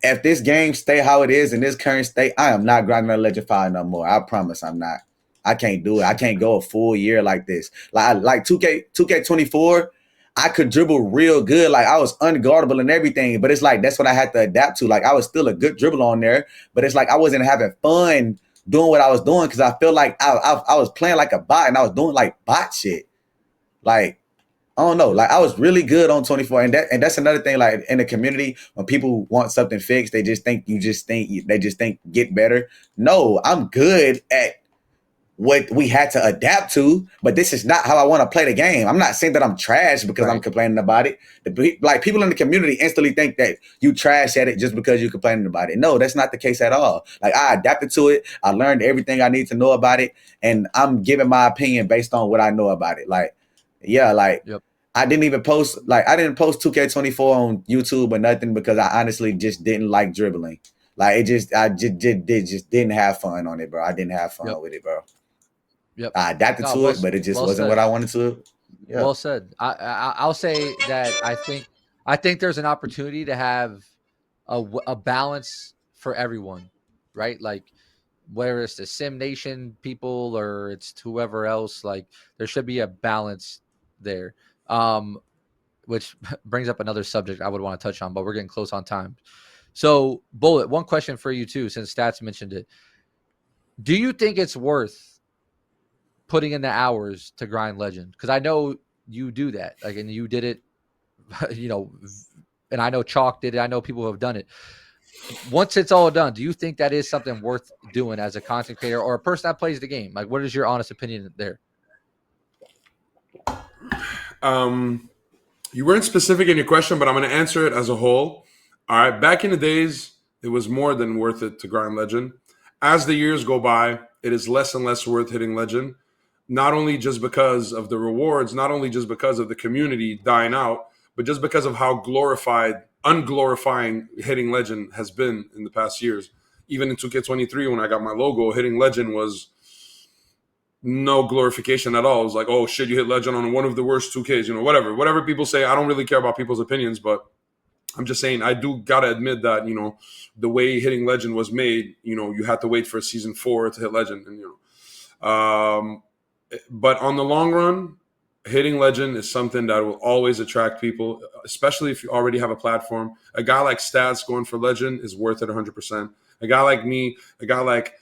if this game stay how it is in this current state, I am not grinding a Legend 5 no more. I promise I'm not. I can't do it. I can't go a full year like this. Like 2K24, I could dribble real good. Like I was unguardable and everything, but it's like that's what I had to adapt to. Like I was still a good dribble on there, but it's like I wasn't having fun doing what I was doing because I feel like I was playing like a bot and I was doing like bot shit. Like I don't know. Like I was really good on 24, and that's another thing. Like in the community, when people want something fixed, they just think get better. No, I'm good at what we had to adapt to, but this is not how I want to play the game. I'm not saying that I'm trash because I'm complaining about it. Like people in the community instantly think that you trash at it just because you're complaining about it. No, that's not the case at all. Like I adapted to it. I learned everything I need to know about it, and I'm giving my opinion based on what I know about it. Like, yeah, like I didn't post 2K24 on YouTube or nothing because I honestly just didn't like dribbling. Like I just didn't have fun on it, bro. I didn't have fun with it, bro. I adapted to it, but it just wasn't what I wanted to. Yeah. Well said. I'll say that I think there's an opportunity to have a balance for everyone, right? Like whether it's the Sim Nation people or it's whoever else, like there should be a balance there. Which brings up another subject I would want to touch on, but we're getting close on time. So, Bullet, one question for you too, since Stats mentioned it. Do you think it's worth putting in the hours to grind Legend? Because I know you do that, like, and you did it, and I know Chalk did it. I know people who have done it. Once it's all done, do you think that is something worth doing as a content creator or a person that plays the game? Like, what is your honest opinion there? You weren't specific in your question, but I'm going to answer it as a whole. All right. Back in the days, it was more than worth it to grind Legend. As the years go by, it is less and less worth hitting Legend. Not only just because of the rewards, not only just because of the community dying out, but just because of how unglorifying hitting Legend has been in the past years. Even in 2K23, when I got my logo, hitting Legend was no glorification at all. It was like, oh shit, you hit Legend on one of the worst 2Ks, whatever people say. I don't really care about people's opinions, but I'm just saying I do gotta admit that, the way hitting Legend was made, you had to wait for season 4 to hit Legend. And but on the long run, hitting Legend is something that will always attract people, especially if you already have a platform. A guy like Stats going for Legend is worth it 100%. A guy like me, a guy like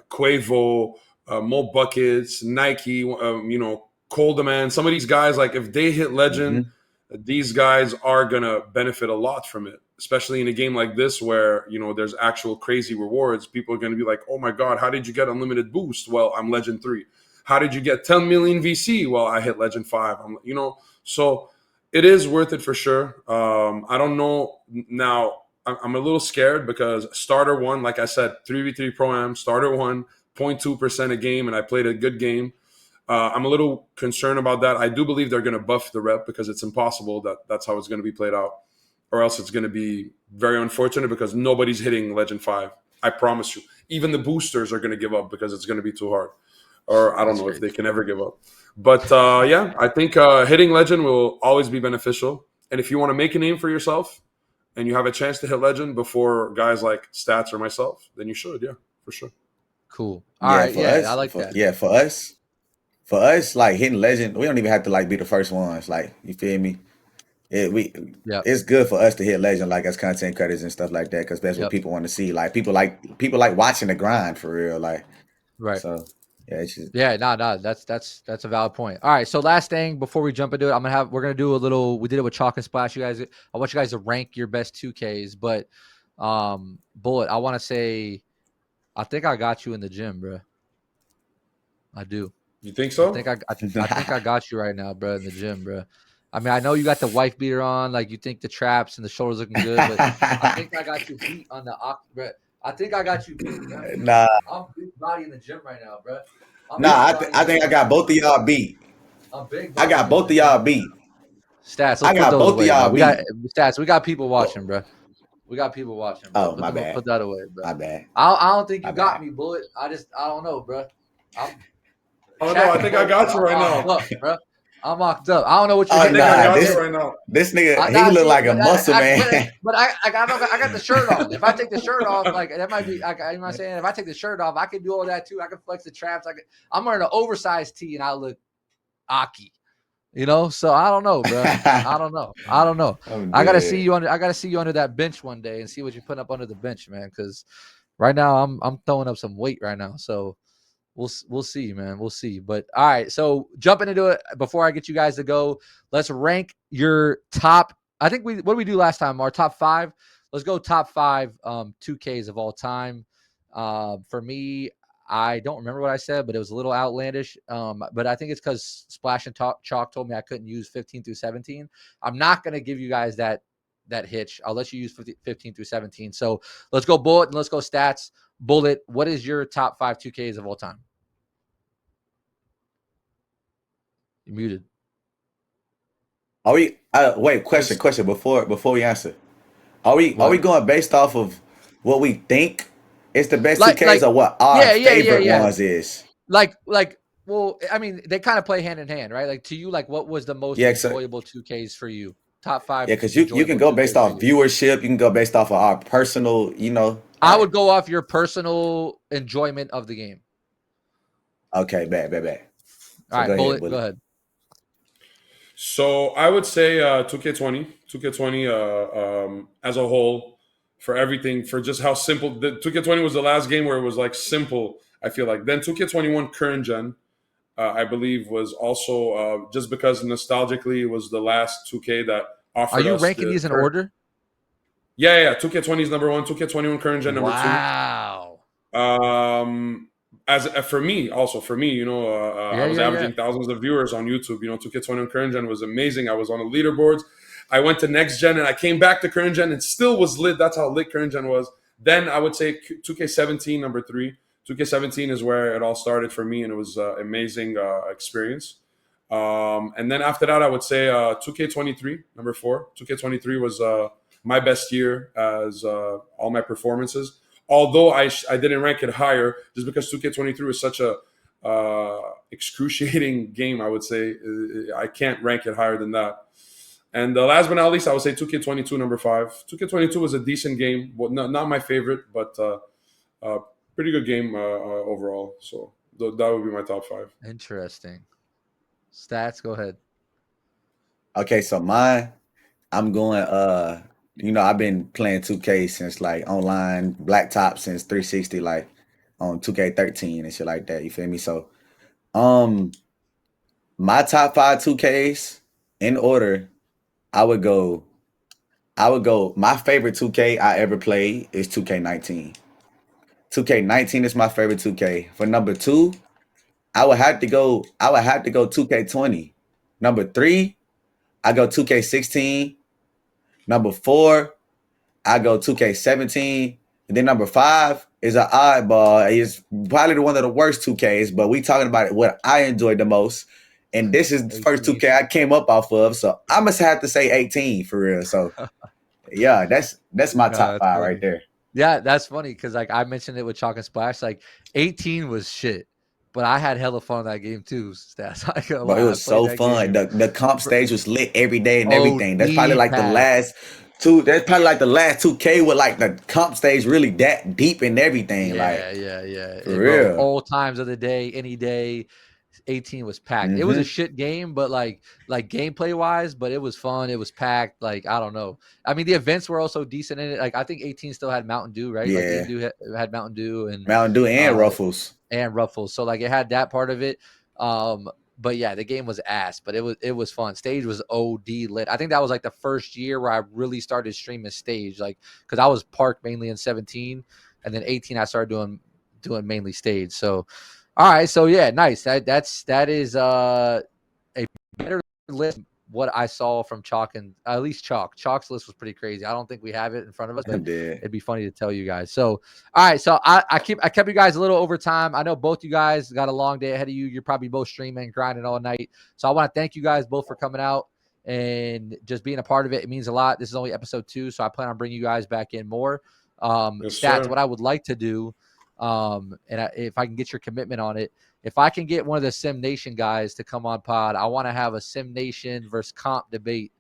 Quavo, Mo Buckets, Nike, Cole Demand, some of these guys, like if they hit Legend, these guys are going to benefit a lot from it, especially in a game like this where, there's actual crazy rewards. People are going to be like, oh my God, how did you get unlimited boost? Well, I'm Legend 3. How did you get 10 million VC? Well, I hit Legend 5. So it is worth it for sure. I don't know. Now, I'm a little scared because Starter 1, like I said, 3v3 Pro-Am, Starter 1, 0.2% a game, and I played a good game. I'm a little concerned about that. I do believe they're going to buff the rep because it's impossible that's how it's going to be played out. Or else it's going to be very unfortunate because nobody's hitting Legend 5. I promise you. Even the boosters are going to give up because it's going to be too hard. Or I don't know if they can ever give up. But yeah, I think hitting Legend will always be beneficial. And if you want to make a name for yourself and you have a chance to hit Legend before guys like Stats or myself, then you should, yeah, for sure. Cool. All right, I like that. Yeah, for us, like hitting Legend, we don't even have to like be the first ones. Like, you feel me? It's good for us to hit Legend, like as content creators and stuff like that, because that's what people want to see. Like people like watching the grind for real. Like, right. So Yeah, it's just, Yeah, no, that's a valid point. All right, so last thing before we jump into it, we're gonna do a little. We did it with Chalk and Splash. You guys, I want you guys to rank your best 2Ks. But Bullet, I want to say, I think I got you in the gym, bro. I do. You think I so? think I think I got you right now, bro, in the gym, bro. I mean, I know you got the wife beater on, like you think the traps and the shoulders looking good, but I think I got you beat on the bro. I think I got you beat, bro. nah, I'm big body in the gym right now, bro. I'm nah. big I, body in I the think I gym. got both of y'all beat. I'm big I body got in the both of gym. y'all beat. Stats, let's I put got those both of away, bro. y'all We got beat. stats. We got people Oh, watching, bro. We got people watching, bro. oh, my Put bad. that away, bro. My bad. I don't think My you got bad. me, Bullet. I don't know, bro. I'm Oh no, chat I can think I vote, but got you I'm right locked now. up, bro. I'm locked up. I don't know what you're I Oh, hitting think on I in nah. the got you This gym. right now. this nigga, I he got look you, like a muscle man. I got the shirt on. If I take the shirt off, like that might be, you know what I'm saying? If I take the shirt off, I can do all that too. I can flex the traps. I'm wearing an oversized tee and I look Aki, you know. So I don't know, bro. I don't know. I'm I gotta see dead. you under. I gotta see you under that bench one day and see what you put up under the bench, man. Because right now I'm throwing up some weight right now. So we'll see, man. We'll see. But all right, so jumping into it before I get you guys to go, let's rank your top. I think what did we do last time? Our top 5. Let's go top 5 2Ks of all time. For me, I don't remember what I said, but it was a little outlandish. But I think it's because Splash and Chalk told me I couldn't use 15 through 17. I'm not gonna give you guys that hitch. I'll let you use 15 through 17. So let's go Bullet and let's go stats. Bullet, what is your top 5 2Ks of all time? You're muted. Are we? Wait. It's Question. Before we answer, are we What? going based off of what we think is the best two Ks Like, or what our favorite yeah. ones is? Like, well, I mean, they kind of play hand in hand, right? Like to you, like what was the most Yeah, so enjoyable 2Ks for you? Top 5 yeah, because you can enjoyable go based 2Ks for off you. viewership. You can go based off of our personal. I Like, would go off your personal enjoyment of the game. okay, bad. All So go right, ahead, Bullet, go Bullet. ahead. So I would say 2K20 as a whole for everything, for just how simple. The 2K20 was the last game where it was like simple, I feel like. Then 2K21 current gen, I believe, was also just because nostalgically it was the last 2K that Are offered you us ranking the these in current. order? Yeah. 2K20 is number 1, 2K21 current gen number 2. Wow. As for me, also for me, I was Yeah. averaging thousands of viewers on YouTube. 2K20 and current gen was amazing. I was on the leaderboards. I went to next gen and I came back to current gen and still was lit. That's how lit current gen was. Then I would say 2K17 number 3. 2K17 is where it all started for me, and it was an amazing experience. And then after that, I would say 2K23 number 4. 2K23 was my best year as all my performances. Although I didn't rank it higher, just because 2K23 is such a excruciating game, I would say I can't rank it higher than that. And last but not least, I would say 2K22 number 5. 2K22 was a decent game, well, not my favorite, but pretty good game overall. So that would be my top 5. Interesting. Stats, go ahead. Okay, so mine, I'm going. I've been playing 2K since like online blacktop since 360, like on 2K13 and shit like that. You feel me? So, um, my top 5 2Ks in order, I would go. My favorite 2K I ever played is 2K19. 2K19 is my favorite 2K. For number 2, I would have to go. 2K20. Number 3, I go 2K16. Number 4, I go 2K17. And then number 5 is an oddball. It's probably one of the worst 2Ks, but we talking about what I enjoyed the most. And this is the first 18. 2K I came up off of. So I must have to say 18 for real. So yeah, that's my No, top that's 5 right funny. there. Yeah, that's funny because like I mentioned it with Chalk and Splash. Like 18 was shit, but I had hella fun in that game too. Stats, I ain't gonna Bro, it lie. I was played so that fun. game. The comp stage was lit every day and everything. That's probably OD like the pack. last two. That's probably like the last 2K with like the comp stage really that deep and everything. Like Yeah. for Bro, real. all times of the day, any day. 18 was packed. It was a Mm-hmm. shit game, but like gameplay wise, but it was fun. It was packed. Like I don't know. I mean, the events were also decent in it. Like I think 18 still had Mountain Dew, right? Like Yeah. 18 had Mountain Dew and Mountain Dew and uh Ruffles. and Ruffles. So like it had that part of it. But yeah, the game was ass, but it was fun. Stage was OD lit. I think that was like the first year where I really started streaming Stage, like because I was parked mainly in 17, and then 18 I started doing mainly Stage. So, all right, so yeah, nice. That is a better list. What I saw from Chalk and at least Chalk's list was pretty crazy. I don't think we have it in front of us, but I'm dead. it'd be funny to tell you guys. So, all right. So I kept you guys a little over time. I know both you guys got a long day ahead of you. You're probably both streaming, grinding all night. So I want to thank you guys both for coming out and just being a part of it. It means a lot. This is only episode 2, so I plan on bringing you guys back in more. Yes, Stats. sir. What I would like to do, if I can get your commitment on it, if I can get one of the Sim Nation guys to come on pod, I want to have a Sim Nation versus comp debate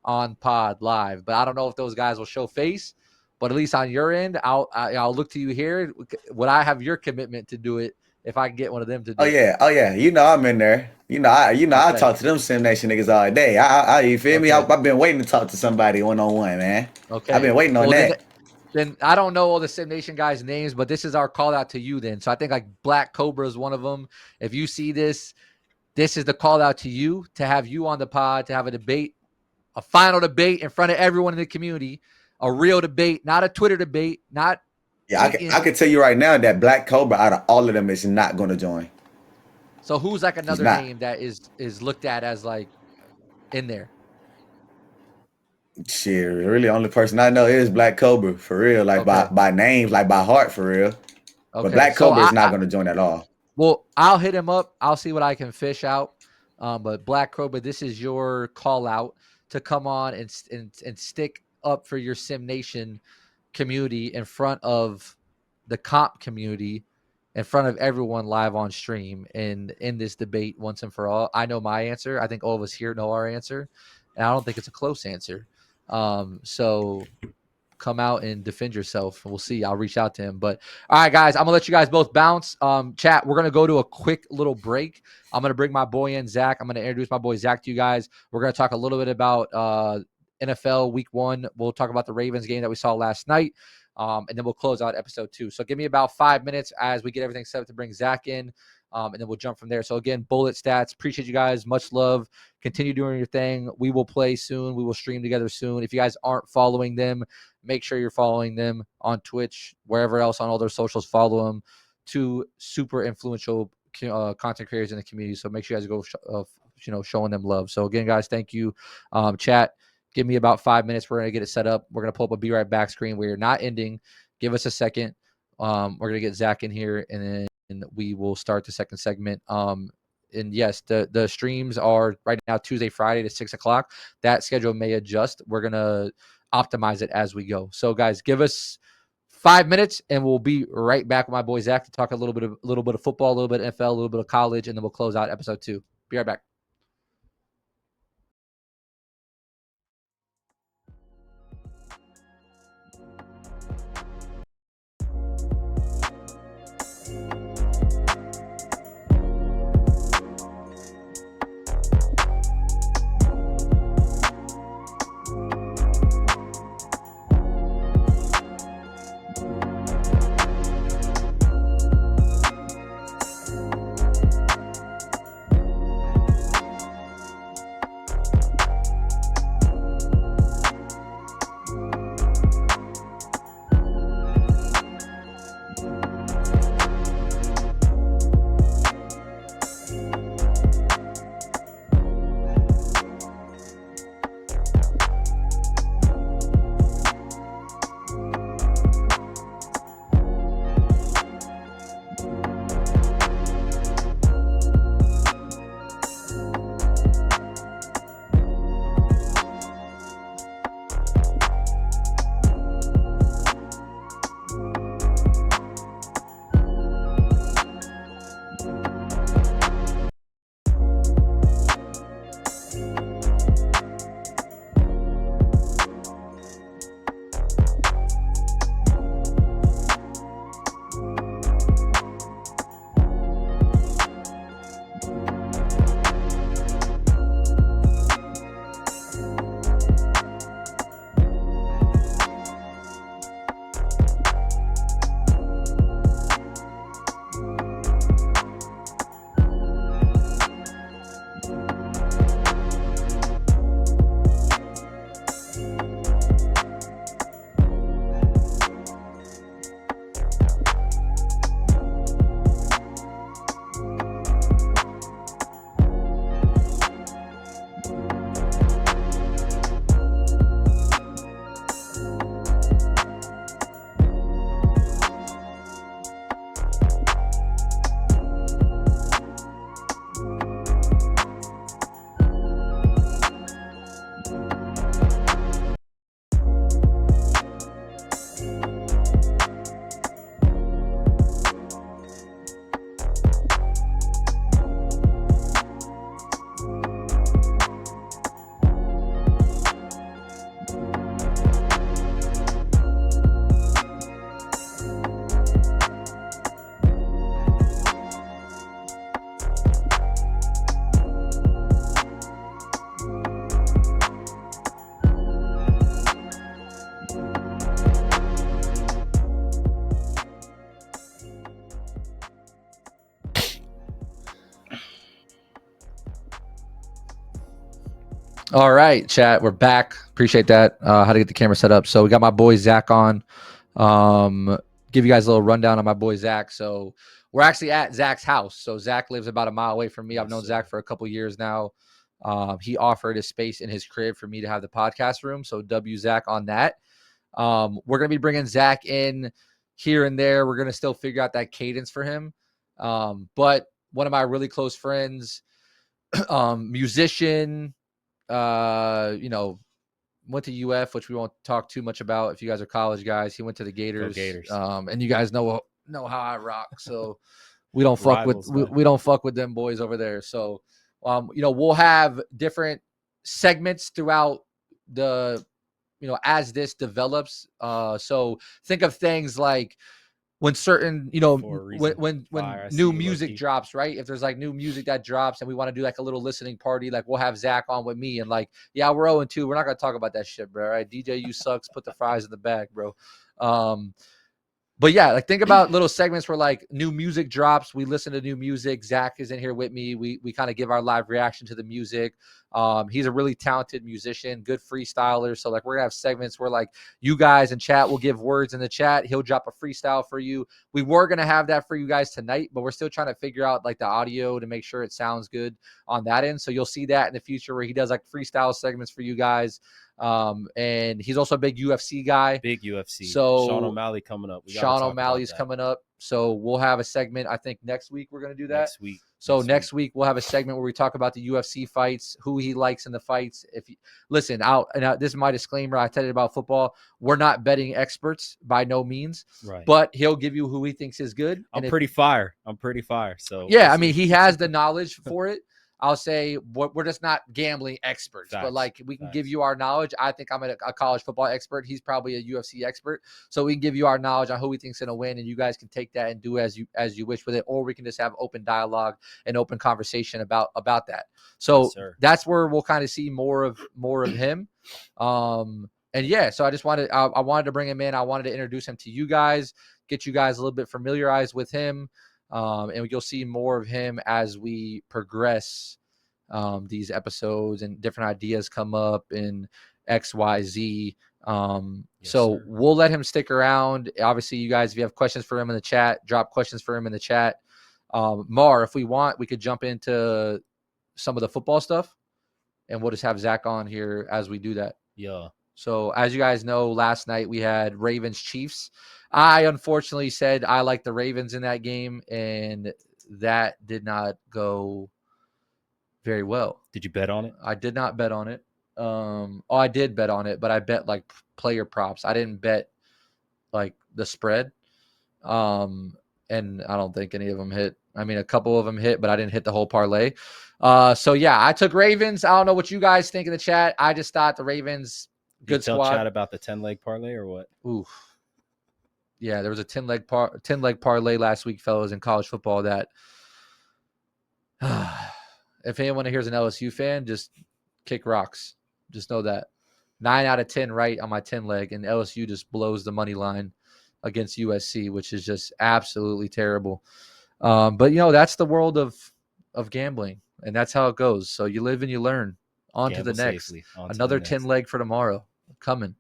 on pod live. But I don't know if those guys will show face. But at least on your end, I'll look to you here. Would I have your commitment to do it if I can get one of them to do Oh it? yeah, oh yeah. You know I'm in there. I Okay. talk to them Sim Nation niggas all day. You feel me? Okay. I've been waiting to talk to somebody 1-on-1, man. Okay. I've been waiting on that. Then I don't know all the Sim Nation guys' names, but this is our call out to you then. So I think like Black Cobra is one of them. If you see this, this is the call out to you to have you on the pod, to have a debate, a final debate in front of everyone in the community, a real debate, not a Twitter debate, not. Yeah, I can tell you right now that Black Cobra out of all of them is not going to join. So who's like another name that is looked at as like in there? Shit, really, only person I know is Black Cobra for real, like by names, like by heart for real. Okay. But Black Cobra is not going to join at all. Well, I'll hit him up. I'll see what I can fish out. But Black Cobra, this is your call out to come on and stick up for your Sim Nation community in front of the comp community, in front of everyone live on stream, and in this debate once and for all. I know my answer. I think all of us here know our answer, and I don't think it's a close answer. So come out and defend yourself. We'll see. I'll reach out to him. But all right, guys, I'm gonna let you guys both bounce. Chat, we're gonna go to a quick little break. I'm gonna bring my boy in, Zach. I'm gonna introduce my boy Zach to you guys. We're gonna talk a little bit about NFL Week 1. We'll talk about the Ravens game that we saw last night. And then we'll close out episode 2. So give me about 5 minutes as we get everything set up to bring Zach in. And then we'll jump from there. So again, Bullet Stats, appreciate you guys. Much love. Continue doing your thing. We will play soon. We will stream together soon. If you guys aren't following them, make sure you're following them on Twitch, wherever else on all their socials. Follow them. 2 super influential content creators in the community. So make sure you guys go, showing them love. So again, guys, thank you. Chat, give me about 5 minutes. We're going to get it set up. We're going to pull up a Be Right Back screen. We're not ending. Give us a second. We're going to get Zach in here, and then we will start the second segment. And yes, the streams are right now Tuesday, Friday to 6 o'clock. That schedule may adjust. We're going to optimize it as we go. So guys, give us 5 minutes and we'll be right back with my boy Zach to talk a little bit of football, a little bit of NFL, a little bit of college, and then we'll close out episode 2. Be right back. All right, chat. We're back. Appreciate that. How to get the camera set up. So we got my boy Zach on. Give you guys a little rundown on my boy Zach. So we're actually at Zach's house. So Zach lives about a mile away from me. I've known Zach for a couple years now. He offered a space in his crib for me to have the podcast room. So W Zach on that. We're gonna be bringing Zach in here and there. We're gonna still figure out that cadence for him. But one of my really close friends, musician, went to UF, which we won't talk too much about. If you guys are college guys, he went to the Gators. And you guys know how I rock. So we don't fuck with we don't fuck with them boys over there. So we'll have different segments throughout the as this develops. So think of things like when certain, when new music drops, right? If there's like new music that drops and we want to do like a little listening party, like we'll have Zach on with me and like, yeah, we're 0-2. We're not going to talk about that shit, bro. Right? DJ, you sucks. Put the fries in the bag, bro. But yeah, like think about little segments where like new music drops. We listen to new music. Zach is in here with me. We kind of give our live reaction to the music. He's a really talented musician, good freestyler. So like we're gonna have segments where like you guys in chat will give words in the chat. He'll drop a freestyle for you. We were gonna have that for you guys tonight, but we're still trying to figure out like the audio to make sure it sounds good on that end. So you'll see that in the future where he does like freestyle segments for you guys. And he's also a big UFC guy. Big UFC. So Sean O'Malley coming up. Sean O'Malley's coming up. So we'll have a segment. I think next week we're going to do that. Next week. So next week we'll have a segment where we talk about the UFC fights, who he likes in the fights. If you listen, this is my disclaimer. I tell you about football. We're not betting experts by no means, right? But he'll give you who he thinks is good. I'm pretty fire. So yeah, I mean he has the knowledge for it. I'll say we're just not gambling experts, but like we can give you our knowledge. I think I'm a college football expert. He's probably a UFC expert. So we can give you our knowledge on who we think's going to win, and you guys can take that and do as you wish with it, or we can just have open dialogue and open conversation about that. So that's where we'll kind of see more of him. And yeah, so I wanted to bring him in. I wanted to introduce him to you guys, get you guys a little bit familiarized with him. And you'll see more of him as we progress these episodes and different ideas come up in XYZ. So we'll let him stick around. Obviously, you guys, if you have questions for him in the chat, drop questions for him in the chat. Mar, if we want, we could jump into some of the football stuff, and we'll just have Zach on here as we do that. Yeah. So as you guys know, last night we had Ravens Chiefs. I unfortunately said I like the Ravens in that game, and that did not go very well. Did you bet on it? I did not bet on it. I did bet on it, but I bet like player props. I didn't bet like the spread. And I don't think any of them hit. I mean, a couple of them hit, but I didn't hit the whole parlay. So yeah, I took Ravens. I don't know what you guys think in the chat. I just thought the Ravens, good squad. Tell chat about the 10-leg parlay or what? Oof. Yeah, there was a 10-leg parlay last week, fellas, in college football that if anyone here's an LSU fan, just kick rocks. Just know that. 9 out of 10 right on my 10-leg, and LSU just blows the money line against USC, which is just absolutely terrible. But, that's the world of gambling, and that's how it goes. So you live and you learn. On to the next. Another 10-leg for tomorrow coming.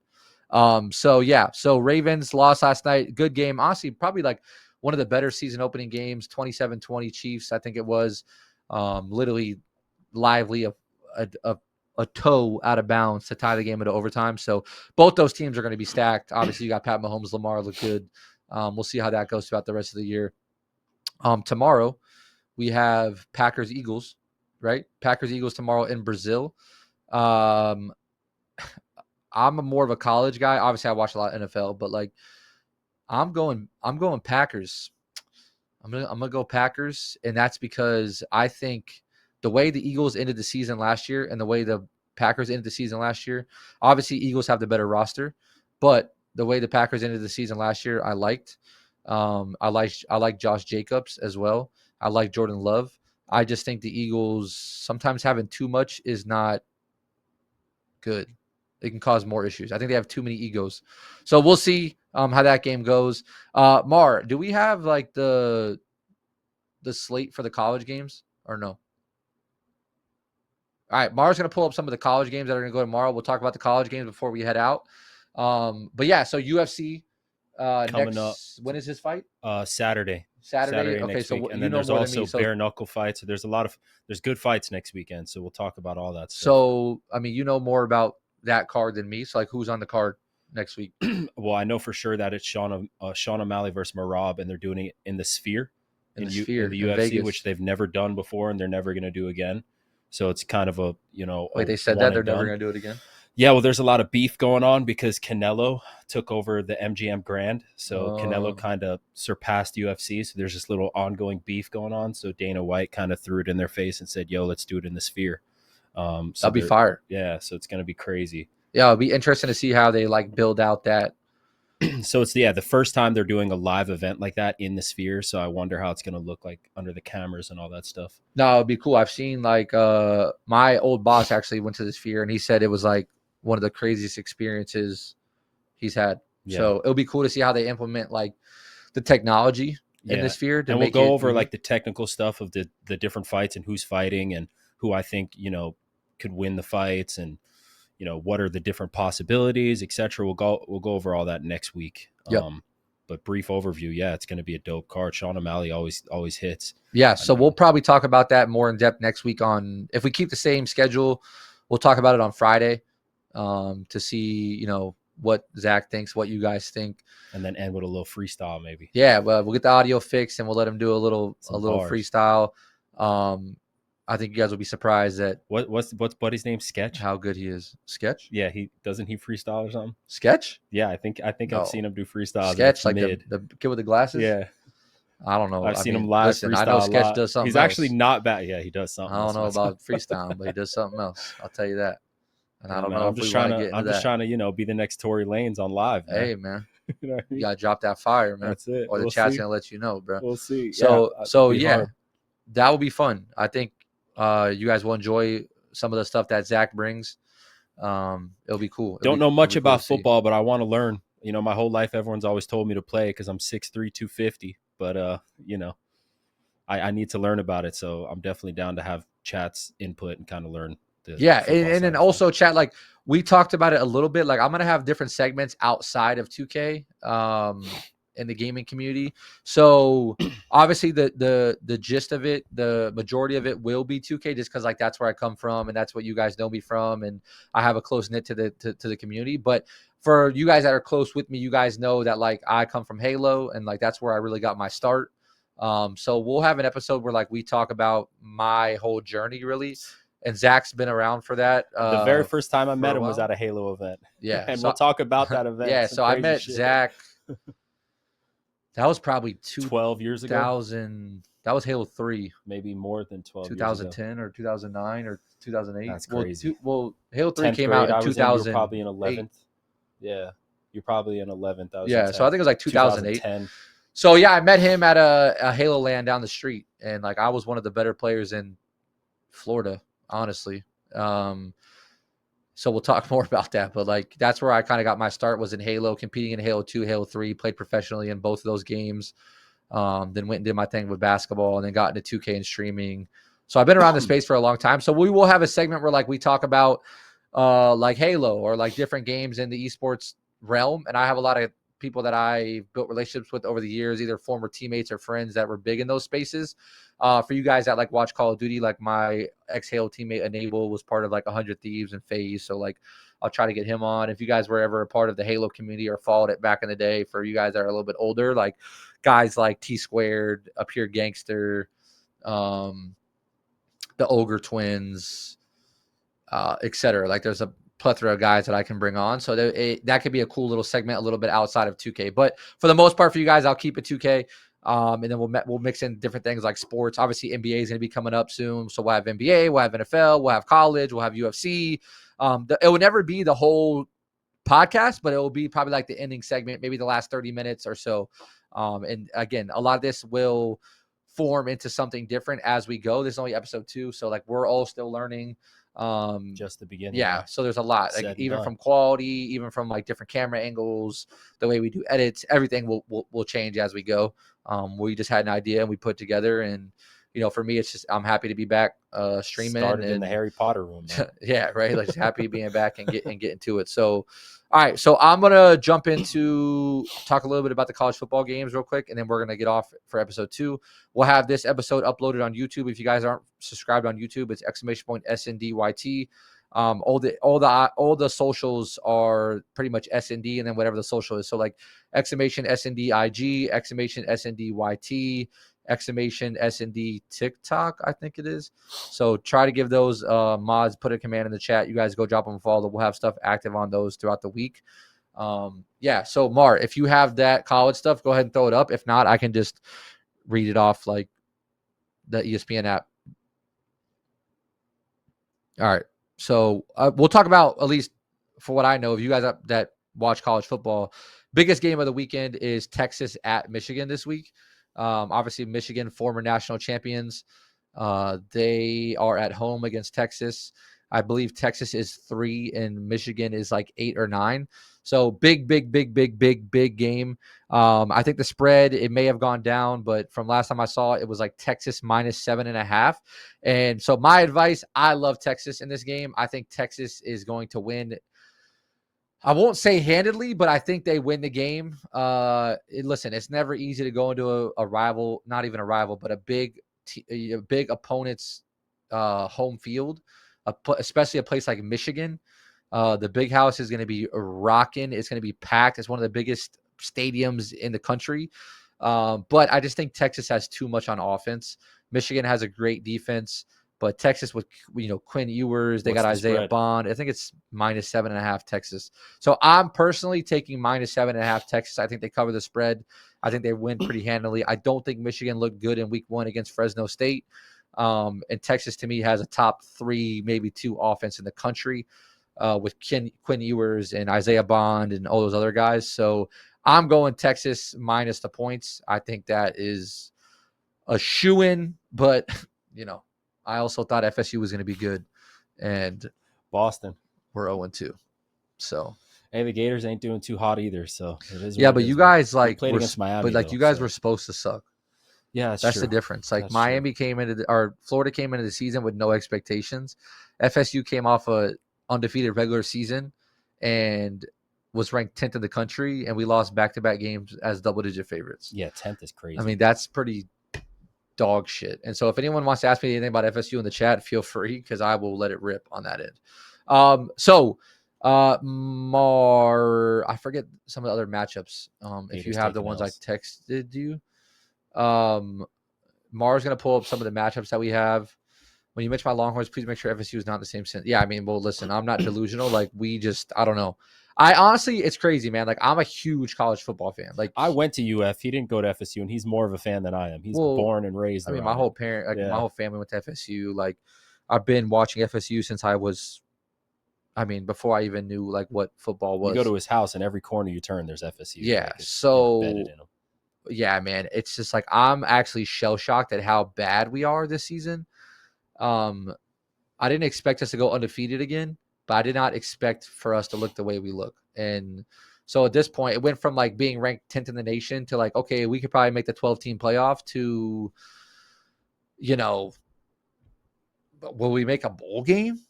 So Ravens lost last night. Good game. Honestly, probably like one of the better season opening games, 27-20 Chiefs. I think it was literally lively, a toe out of bounds to tie the game into overtime. So both those teams are going to be stacked. Obviously, you got Pat Mahomes, Lamar look good. We'll see how that goes throughout the rest of the year. Tomorrow we have Packers Eagles, right? Packers Eagles tomorrow in Brazil. I'm more of a college guy. Obviously, I watch a lot of NFL, but like, I'm going Packers. I'm gonna go Packers, and that's because I think the way the Eagles ended the season last year and the way the Packers ended the season last year, obviously Eagles have the better roster, but the way the Packers ended the season last year, I liked. I like Josh Jacobs as well. I like Jordan Love. I just think the Eagles sometimes having too much is not good. It can cause more issues. I think they have too many egos. So we'll see how that game goes. Mar, do we have like the slate for the college games or no? All right, Mara's going to pull up some of the college games that are going to go tomorrow. We'll talk about the college games before we head out. But yeah, so UFC Coming up. When is his fight? Saturday. Saturday. Okay, next so week. And you then know there's more than also me. So, bare knuckle fights. So there's good fights next weekend. So we'll talk about all that stuff. so I mean, you know more about that card than me. So like, who's on the card next week? Well, I know for sure that it's Sean O'Malley versus Marab, and they're doing it in the Sphere, In the in Sphere, the in UFC, Vegas. which they've never done before, and they're never going to do again. So it's kind of a Wait, they said that they're never going to do it again. Yeah, well, there's a lot of beef going on because Canelo took over the MGM Grand. So Canelo kind of surpassed UFC. So there's this little ongoing beef going on. So Dana White kind of threw it in their face and said, yo, let's do it in the Sphere. So That'll be fire. Yeah, so it's going to be crazy. Yeah, it'll be interesting to see how they like build out that. So it's the first time they're doing a live event like that in the Sphere. So I wonder how it's going to look like under the cameras and all that stuff. No, it'd be cool. I've seen like my old boss actually went to the Sphere and he said it was like one of the craziest experiences he's had. Yeah. So it'll be cool to see how they implement like the technology in the Sphere. And we'll go over like the technical stuff of the different fights and who's fighting and who I think, could win the fights and, what are the different possibilities, etc. We'll go over all that next week. Yep. But brief overview, it's going to be a dope card. Sean O'Malley always hits. Yeah, so we'll probably talk about that more in depth next week on if we keep the same schedule. We'll talk about it on Friday to see, what Zach thinks, what you guys think, and then end with a little freestyle maybe. Yeah, well, we'll get the audio fixed and we'll let him do a little freestyle. I think you guys will be surprised at what's Buddy's name? Sketch. How good he is. Sketch. Yeah, he freestyle or something. Sketch. Yeah, I think I've seen him do freestyle. Sketch, like the kid with the glasses. Yeah, I don't know. I've seen him live. Listen, I know Sketch does something. He's actually not bad. Yeah, he does something. I don't know about freestyle, but he does something else. I'll tell you that. And I don't know. I'm just trying to be the next Tory Lanez on live. Man. Hey, man. You know what I mean? You gotta drop that fire, man. That's it. Or the chat's gonna let you know, bro. We'll see. So that will be fun. I think you guys will enjoy some of the stuff that Zach brings. It'll be cool. Don't know much about football, but I want to learn. My whole life, everyone's always told me to play because I'm 6'3", 250. But I need to learn about it. So I'm definitely down to have chat's input and kind of learn. And then also chat, like we talked about it a little bit. Like I'm gonna have different segments outside of 2K in the gaming community. So obviously the gist of it, the majority of it will be 2K, just because like that's where I come from and that's what you guys know me from, and I have a close knit to the community. But for you guys that are close with me, you guys know that like I come from Halo and like that's where I really got my start. So we'll have an episode where like we talk about my whole journey really. And Zach's been around for that. The very first time I met him was at a Halo event. Yeah. And we'll talk about that event. Yeah. So I met Zach. That was probably 12 years ago. That was Halo 3. Maybe more than 12 2010 years ago. Or 2009 or 2008. That's crazy. Well, Halo 3 came out in 2000. You're probably in 11th. Yeah. You're probably in 11th. So I think it was like 2008. So yeah, I met him at a Halo LAN down the street. And like I was one of the better players in Florida. Honestly. So we'll talk more about that, but like, that's where I kind of got my start, was in Halo, competing in Halo 2, Halo 3, played professionally in both of those games. Then went and did my thing with basketball and then got into 2K and streaming. So I've been around the space for a long time. So we will have a segment where like we talk about like Halo or like different games in the esports realm. And I have a lot of people that I built relationships with over the years, either former teammates or friends that were big in those spaces. For you guys that like watch Call of Duty, like my ex-Halo teammate Enable was part of like 100 Thieves and FaZe. So like I'll try to get him on. If you guys were ever a part of the Halo community or followed it back in the day, for you guys that are a little bit older, like guys like T-Squared, A Pure Gangster, the Ogre Twins, etc. Like there's a plethora of guys that I can bring on. So that could be a cool little segment, a little bit outside of 2K. But for the most part for you guys, I'll keep it 2K. And then we'll mix in different things like sports. Obviously, NBA is going to be coming up soon. So we'll have NBA, we'll have NFL, we'll have college, we'll have UFC. It will never be the whole podcast, but it will be probably like the ending segment, maybe the last 30 minutes or so. And again, a lot of this will form into something different as we go. This is only episode 2. So like we're all still learning. Just the beginning. Yeah. So there's a lot, like even from quality, even from like different camera angles, the way we do edits, everything will change as we go. We just had an idea and we put together, and for me, it's just I'm happy to be back streaming. Started in and the Harry Potter room, man. yeah, right. Like just happy being back and getting to it. So, all right. So I'm gonna jump into talk a little bit about the college football games real quick, and then we're gonna get off for episode 2. We'll have this episode uploaded on YouTube. If you guys aren't subscribed on YouTube, it's !SNDYT. All the socials are pretty much SND, and then whatever the social is. So like !SNDIG, !SNDYT. !SND TikTok, I think it is. So try to give those mods, put a command in the chat. You guys go drop them a follow. We'll have stuff active on those throughout the week. Yeah. So Mar, if you have that college stuff, go ahead and throw it up. If not, I can just read it off like the ESPN app. All right. So we'll talk about, at least for what I know, of you guys that watch college football, biggest game of the weekend is Texas at Michigan this week. Obviously, Michigan, former national champions. They are at home against Texas. I believe Texas is 3 and Michigan is like 8 or 9. So big game. I think the spread, it may have gone down, but from last time I saw it was like Texas -7.5. And so my advice, I love Texas in this game. I think Texas is going to win. I won't say handedly, but I think they win the game. Listen, it's never easy to go into a rival, not even a rival, but a big opponent's home field, especially a place like Michigan. The Big House is going to be rocking. It's going to be packed. It's one of the biggest stadiums in the country. But I just think Texas has too much on offense. Michigan has a great defense. But Texas with, Quinn Ewers, they got Isaiah Bond. I think it's -7.5 Texas. So I'm personally taking -7.5 Texas. I think they cover the spread. I think they win pretty handily. I don't think Michigan looked good in week 1 against Fresno State. And Texas, to me, has a top 3, maybe 2 offense in the country with Quinn Ewers and Isaiah Bond and all those other guys. So I'm going Texas minus the points. I think that is a shoo-in, but, I also thought FSU was going to be good, and Boston, we're 0-2. So, hey, the Gators ain't doing too hot either. So it is. Yeah, but you guys played against Miami, but like you guys were supposed to suck. Yeah, that's the difference. Like Miami came into or Florida came into the season with no expectations. FSU came off a undefeated regular season and was ranked 10th in the country, and we lost back-to-back games as double-digit favorites. Yeah, 10th is crazy. I mean, that's pretty dog shit. And so if anyone wants to ask me anything about FSU in the chat, feel free, because I will let it rip on that end. Mar, I forget some of the other matchups. If you have the ones I texted you, Mar's going to pull up some of the matchups that we have. When you mention my Longhorns, please make sure FSU is not in the same sense. Yeah, I mean, well, listen, I'm not delusional. Like, I don't know. I honestly, it's crazy, man. Like, I'm a huge college football fan. Like, I went to UF. He didn't go to FSU, and he's more of a fan than I am. He's born and raised. I mean, my whole my whole family went to FSU. Like, I've been watching FSU since I was, before I even knew like what football was. You go to his house, and every corner you turn, there's FSU. Yeah, so yeah, man, it's just like I'm actually shell shocked at how bad we are this season. I didn't expect us to go undefeated again, but I did not expect for us to look the way we look. And so at this point, it went from like being ranked 10th in the nation to like, okay, we could probably make the 12-team playoff to, will we make a bowl game?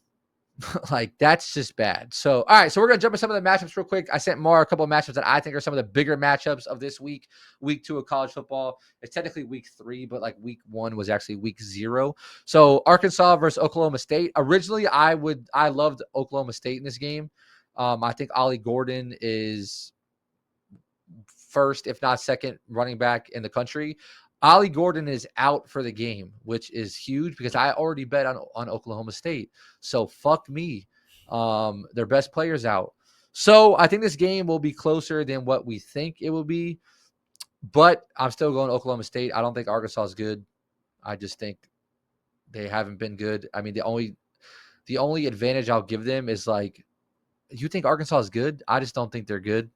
Like, that's just bad. So, all right. So we're going to jump into some of the matchups real quick. I sent Mar a couple of matchups that I think are some of the bigger matchups of this week. Week 2 of college football. It's technically week 3, but like week 1 was actually week 0. So Arkansas versus Oklahoma State. Originally, I loved Oklahoma State in this game. I think Ollie Gordon is first, if not second, running back in the country. Ollie Gordon is out for the game, which is huge because I already bet on Oklahoma State. So fuck me. Their best player's out. So I think this game will be closer than what we think it will be. But I'm still going Oklahoma State. I don't think Arkansas is good. I just think they haven't been good. I mean, the only advantage I'll give them is like, you think Arkansas is good? I just don't think they're good.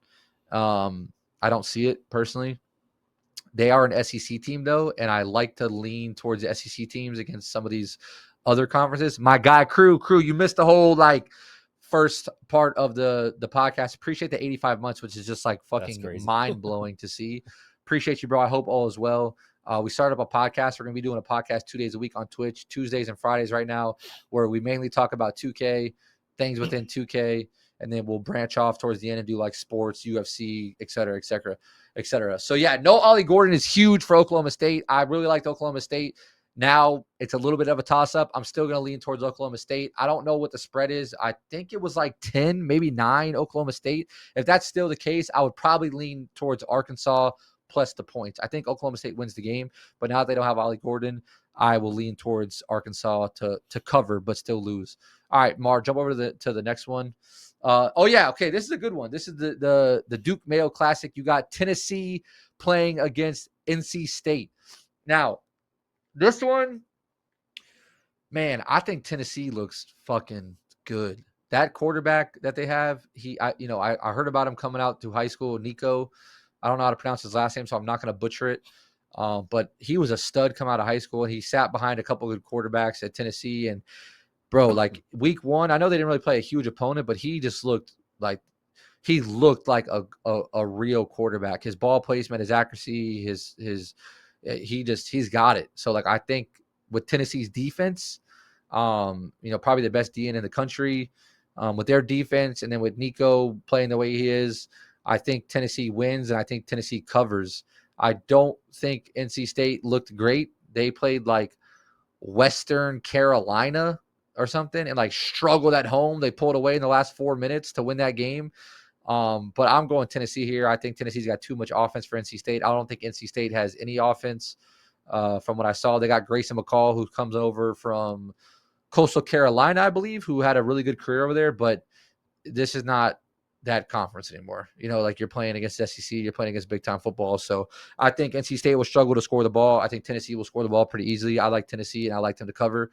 I don't see it personally. They are an SEC team, though, and I like to lean towards the SEC teams against some of these other conferences. My guy, Crew, you missed the whole, like, first part of the podcast. Appreciate the 85 months, which is just, like, fucking mind-blowing to see. Appreciate you, bro. I hope all is well. We started up a podcast. We're going to be doing a podcast 2 days a week on Twitch, Tuesdays and Fridays right now, where we mainly talk about 2K, things within 2K, and then we'll branch off towards the end and do like sports, UFC, et cetera, et cetera, et cetera. So yeah, no Ollie Gordon is huge for Oklahoma State. I really liked Oklahoma State. Now it's a little bit of a toss-up. I'm still going to lean towards Oklahoma State. I don't know what the spread is. I think it was like 10, maybe 9 Oklahoma State. If that's still the case, I would probably lean towards Arkansas plus the points. I think Oklahoma State wins the game, but now that they don't have Ollie Gordon, I will lean towards Arkansas to cover but still lose. All right, Mar, jump over to the next one. Okay, this is a good one. This is the Duke Mayo Classic. You got Tennessee playing against NC State. Now, this one, man, I think Tennessee looks fucking good. That quarterback that they have, I heard about him coming out through high school, Nico. I don't know how to pronounce his last name, so I'm not going to butcher it. But he was a stud coming out of high school. He sat behind a couple of good quarterbacks at Tennessee. And, bro, like week 1, I know they didn't really play a huge opponent, but he just looked like a real quarterback. His ball placement, his accuracy, he's got it. So, like, I think with Tennessee's defense, probably the best DN in the country, with their defense, and then with Nico playing the way he is, I think Tennessee wins, and I think Tennessee covers. I don't think NC State looked great. They played like Western Carolina or something and like struggled at home. They pulled away in the last 4 minutes to win that game. But I'm going Tennessee here. I think Tennessee's got too much offense for NC State. I don't think NC State has any offense. From what I saw, they got Grayson McCall, who comes over from Coastal Carolina, I believe, who had a really good career over there. But this is not that conference anymore. Like you're playing against SEC, you're playing against big time football. So I think NC State will struggle to score the ball. I think Tennessee will score the ball pretty easily. I like Tennessee, and I like them to cover,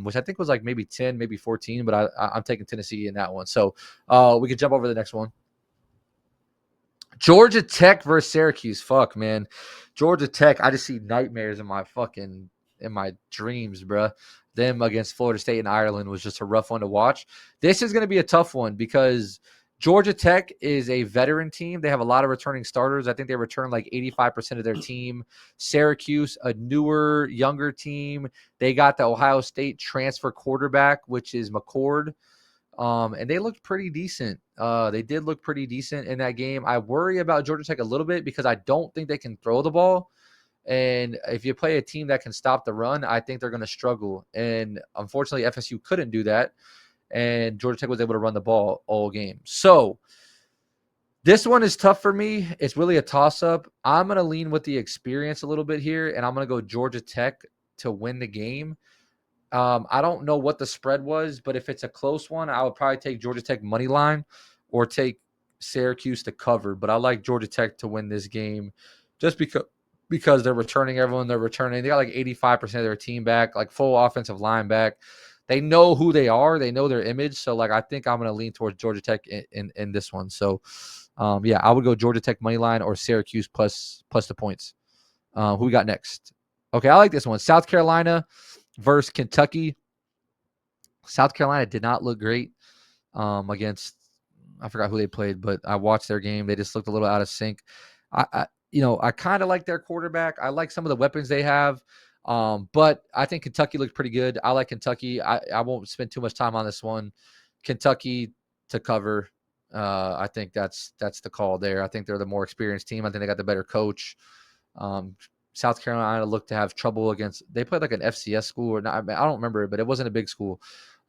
which I think was like maybe 10, maybe 14, but I'm taking Tennessee in that one. So we can jump over to the next one. Georgia Tech versus Syracuse. Fuck, man. Georgia Tech, I just see nightmares in my dreams, bruh. Them against Florida State and Ireland was just a rough one to watch. This is going to be a tough one because Georgia Tech is a veteran team. They have a lot of returning starters. I think they return like 85% of their team. Syracuse, a newer, younger team. They got the Ohio State transfer quarterback, which is McCord. And they looked pretty decent. They did look pretty decent in that game. I worry about Georgia Tech a little bit because I don't think they can throw the ball. And if you play a team that can stop the run, I think they're going to struggle. And unfortunately, FSU couldn't do that. And Georgia Tech was able to run the ball all game. So this one is tough for me. It's really a toss-up. I'm going to lean with the experience a little bit here, and I'm going to go Georgia Tech to win the game. I don't know what the spread was, but if it's a close one, I would probably take Georgia Tech money line or take Syracuse to cover. But I like Georgia Tech to win this game just because they're returning everyone they're returning. They got like 85% of their team back, like full offensive line back. They know who they are. They know their image. So, like, I think I'm going to lean towards Georgia Tech in this one. So, I would go Georgia Tech money line or Syracuse plus the points. Who we got next? Okay, I like this one. South Carolina versus Kentucky. South Carolina did not look great against, I forgot who they played, but I watched their game. They just looked a little out of sync. I kind of like their quarterback. I like some of the weapons they have. But I think Kentucky looked pretty good. I like Kentucky. I won't spend too much time on this one. Kentucky to cover. I think that's the call there. I think they're the more experienced team. I think they got the better coach. South Carolina looked to have trouble against. They played like an FCS school or not. I don't remember it, but it wasn't a big school.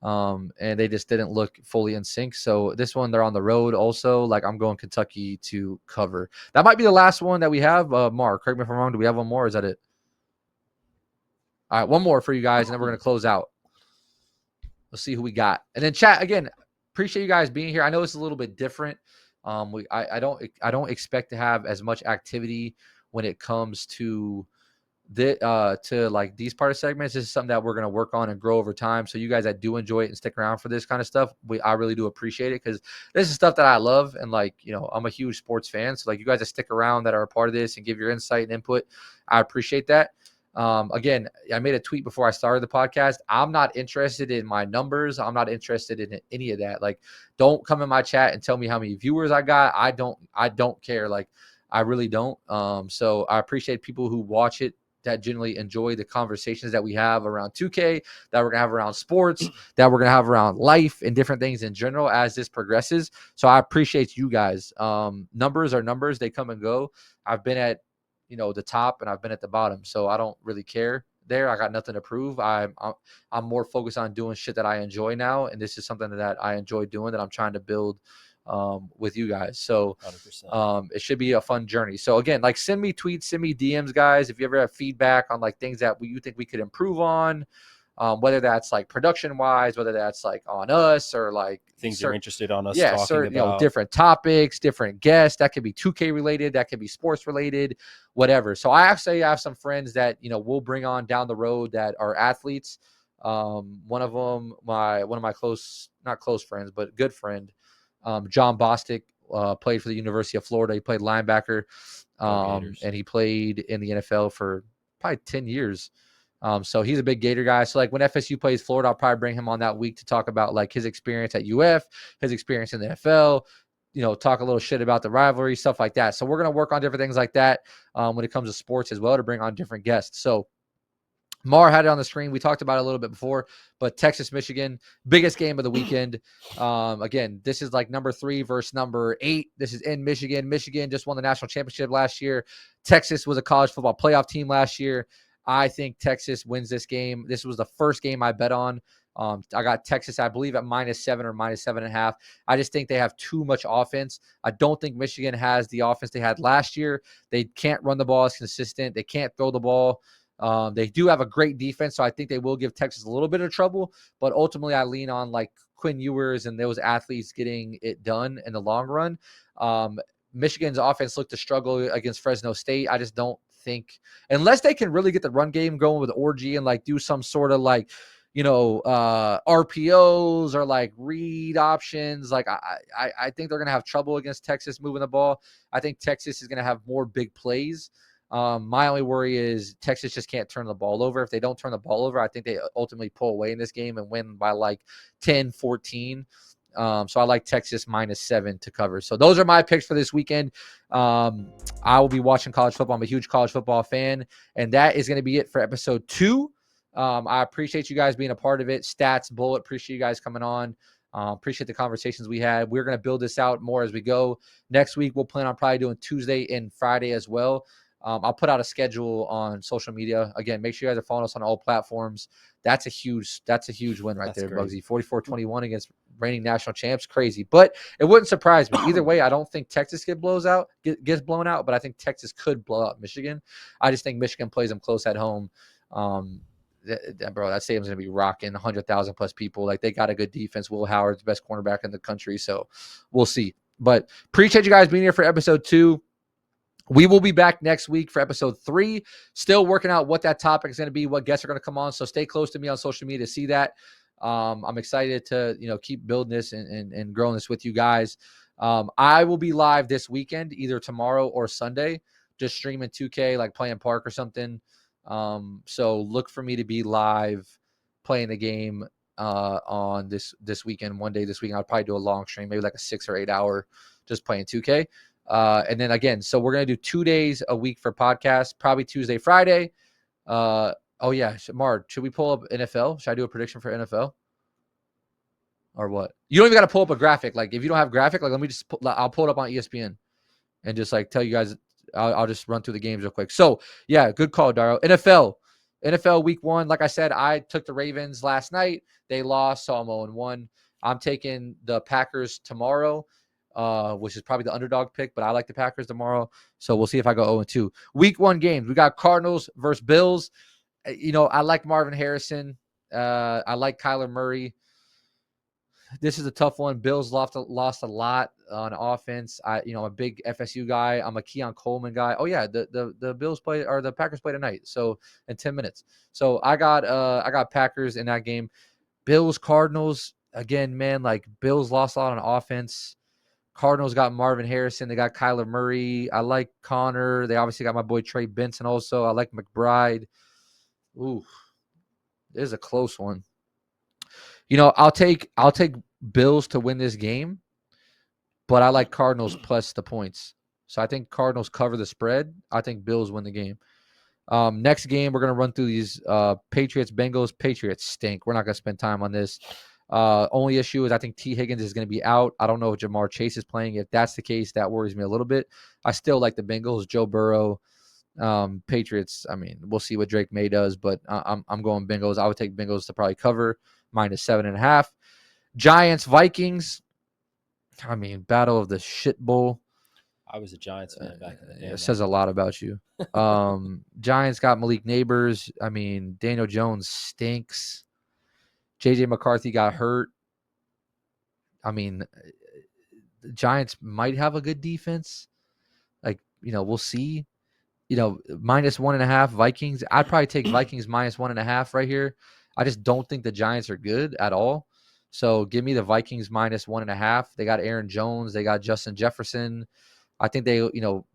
And they just didn't look fully in sync. So this one, they're on the road also. Like, I'm going Kentucky to cover. That might be the last one that we have. Mark, correct me if I'm wrong. Do we have one more? Or is that it? All right, one more for you guys, and then we're going to close out. Let's see who we got. And then chat, again, appreciate you guys being here. I know it's a little bit different. I don't expect to have as much activity when it comes to like these part of segments. This is something that we're going to work on and grow over time. So you guys that do enjoy it and stick around for this kind of stuff, I really do appreciate it because this is stuff that I love. And like, I'm a huge sports fan. So like you guys that stick around that are a part of this and give your insight and input, I appreciate that. Again, I made a tweet before I started the podcast. I'm not interested in my numbers. I'm not interested in any of that. Like, don't come in my chat and tell me how many viewers I got. I don't care. Like, I really don't. So I appreciate people who watch it that generally enjoy the conversations that we have around 2K, that we're gonna have around sports, that we're gonna have around life and different things in general as this progresses. So I appreciate you guys. Numbers are numbers; they come and go. I've been at the top and I've been at the bottom, so I don't really care there. I got nothing to prove. I'm more focused on doing shit that I enjoy now, and this is something that I enjoy doing that I'm trying to build with you guys. So 100%. it should be a fun journey. So again, like send me tweets, send me DMs, guys, if you ever have feedback on like things that you think we could improve on, whether that's like production wise, whether that's like on us or like things you're interested on us yeah, talking about. different topics, different guests. That could be 2K related, that could be sports related, whatever. So I actually have some friends that we'll bring on down the road that are athletes. One of them, one of my not close friends, but good friend, John Bostic, played for the University of Florida. He played linebacker, and he played in the NFL for probably 10 years. So he's a big Gator guy. So like when FSU plays Florida, I'll probably bring him on that week to talk about like his experience at UF, his experience in the NFL, talk a little shit about the rivalry, stuff like that. So we're going to work on different things like that when it comes to sports as well, to bring on different guests. So Mar had it on the screen. We talked about it a little bit before, but Texas, Michigan, biggest game of the weekend. Again, this is like number 3 versus number 8. This is in Michigan. Michigan just won the national championship last year. Texas was a college football playoff team last year. I think Texas wins this game. This was the first game I bet on. I got Texas, I believe, at -7 or -7.5. I just think they have too much offense. I don't think Michigan has the offense they had last year. They can't run the ball as consistent. They can't throw the ball. They do have a great defense, so I think they will give Texas a little bit of trouble. But ultimately, I lean on like Quinn Ewers and those athletes getting it done in the long run. Michigan's offense looked to struggle against Fresno State. I just don't think, unless they can really get the run game going with Orgy and like do some sort of like, RPOs or like read options. Like I think they're going to have trouble against Texas moving the ball. I think Texas is going to have more big plays. My only worry is Texas just can't turn the ball over. If they don't turn the ball over, I think they ultimately pull away in this game and win by like 10, 14. So I like Texas -7 to cover. So those are my picks for this weekend. I will be watching college football. I'm a huge college football fan. And that is going to be it for episode 2. I appreciate you guys being a part of it. Stats, Bullet, appreciate you guys coming on. Appreciate the conversations we had. We're going to build this out more as we go. Next week, we'll plan on probably doing Tuesday and Friday as well. I'll put out a schedule on social media. Again, make sure you guys are following us on all platforms. That's a huge win right there, Bugsy. 44-21 against reigning national champs. Crazy. But it wouldn't surprise me. Either way, I don't think Texas gets blown out, but I think Texas could blow out Michigan. I just think Michigan plays them close at home. That stadium's going to be rocking 100,000 plus people. Like, they got a good defense. Will Howard's the best cornerback in the country. So we'll see. But appreciate you guys being here for episode 2. We will be back next week for episode 3. Still working out what that topic is going to be, what guests are going to come on. So stay close to me on social media to see that. I'm excited to keep building this and growing this with you guys. I will be live this weekend, either tomorrow or Sunday, just streaming 2K, like playing Park or something. So look for me to be live playing the game on this weekend. One day this weekend, I'll probably do a long stream, maybe like a 6 or 8 hour, just playing 2K. And then again, so we're going to do 2 days a week for podcasts, probably Tuesday, Friday. Oh yeah. Mar, should we pull up NFL? Should I do a prediction for NFL or what? You don't even got to pull up a graphic. Like, if you don't have graphic, like, I'll pull it up on ESPN and just like tell you guys, I'll just run through the games real quick. So yeah, good call, Dario. NFL week 1. Like I said, I took the Ravens last night. They lost, so I'm 0-1. I'm taking the Packers tomorrow. Which is probably the underdog pick, but I like the Packers tomorrow. So we'll see if I go 0-2. Week 1 games. We got Cardinals versus Bills. I like Marvin Harrison. I like Kyler Murray. This is a tough one. Bills lost a lot on offense. I'm a big FSU guy. I'm a Keon Coleman guy. Oh yeah, the Bills play, or the Packers play tonight. So in 10 minutes. So I got Packers in that game. Bills Cardinals again, man. Like, Bills lost a lot on offense. Cardinals got Marvin Harrison. They got Kyler Murray. I like Connor. They obviously got my boy Trey Benson also. I like McBride. Ooh, this is a close one. I'll take Bills to win this game, but I like Cardinals plus the points. So I think Cardinals cover the spread. I think Bills win the game. Next game, we're going to run through these Patriots, Bengals. Patriots stink. We're not going to spend time on this. Only issue is I think T. Higgins is going to be out. I don't know if Jamar Chase is playing. If that's the case, that worries me a little bit. I still like the Bengals, Joe Burrow. Patriots, I mean, we'll see what Drake May does, but I'm going Bengals. I would take Bengals to probably cover -7.5. Giants, Vikings. I mean, battle of the shit bowl. I was a Giants fan back in the day. It says a lot about you. Giants got Malik Neighbors. I mean, Daniel Jones stinks. JJ McCarthy got hurt. I mean, the Giants might have a good defense. Like, we'll see. -1.5 Vikings. I'd probably take Vikings -1.5 right here. I just don't think the Giants are good at all. So give me the Vikings -1.5. They got Aaron Jones. They got Justin Jefferson. I think they,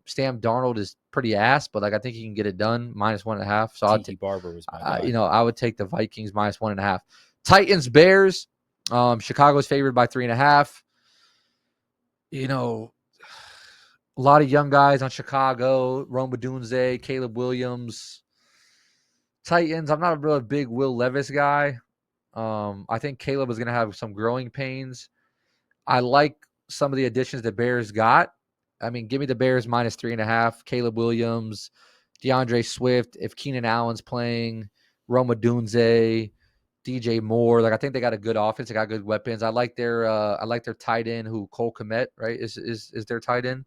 Sam Darnold is pretty ass, but I think he can get it done -1.5. So Tiki Barber was my guy. I would take the Vikings -1.5. Titans, Bears. Chicago's favored by 3.5. A lot of young guys on Chicago. Rome Odunze, Caleb Williams. Titans, I'm not a real big Will Levis guy. I think Caleb is going to have some growing pains. I like some of the additions the Bears got. I mean, give me the Bears -3.5. Caleb Williams, DeAndre Swift. If Keenan Allen's playing, Rome Odunze, DJ Moore. I think they got a good offense. They got good weapons. I like their tight end who Cole Kmet, right? Is their tight end.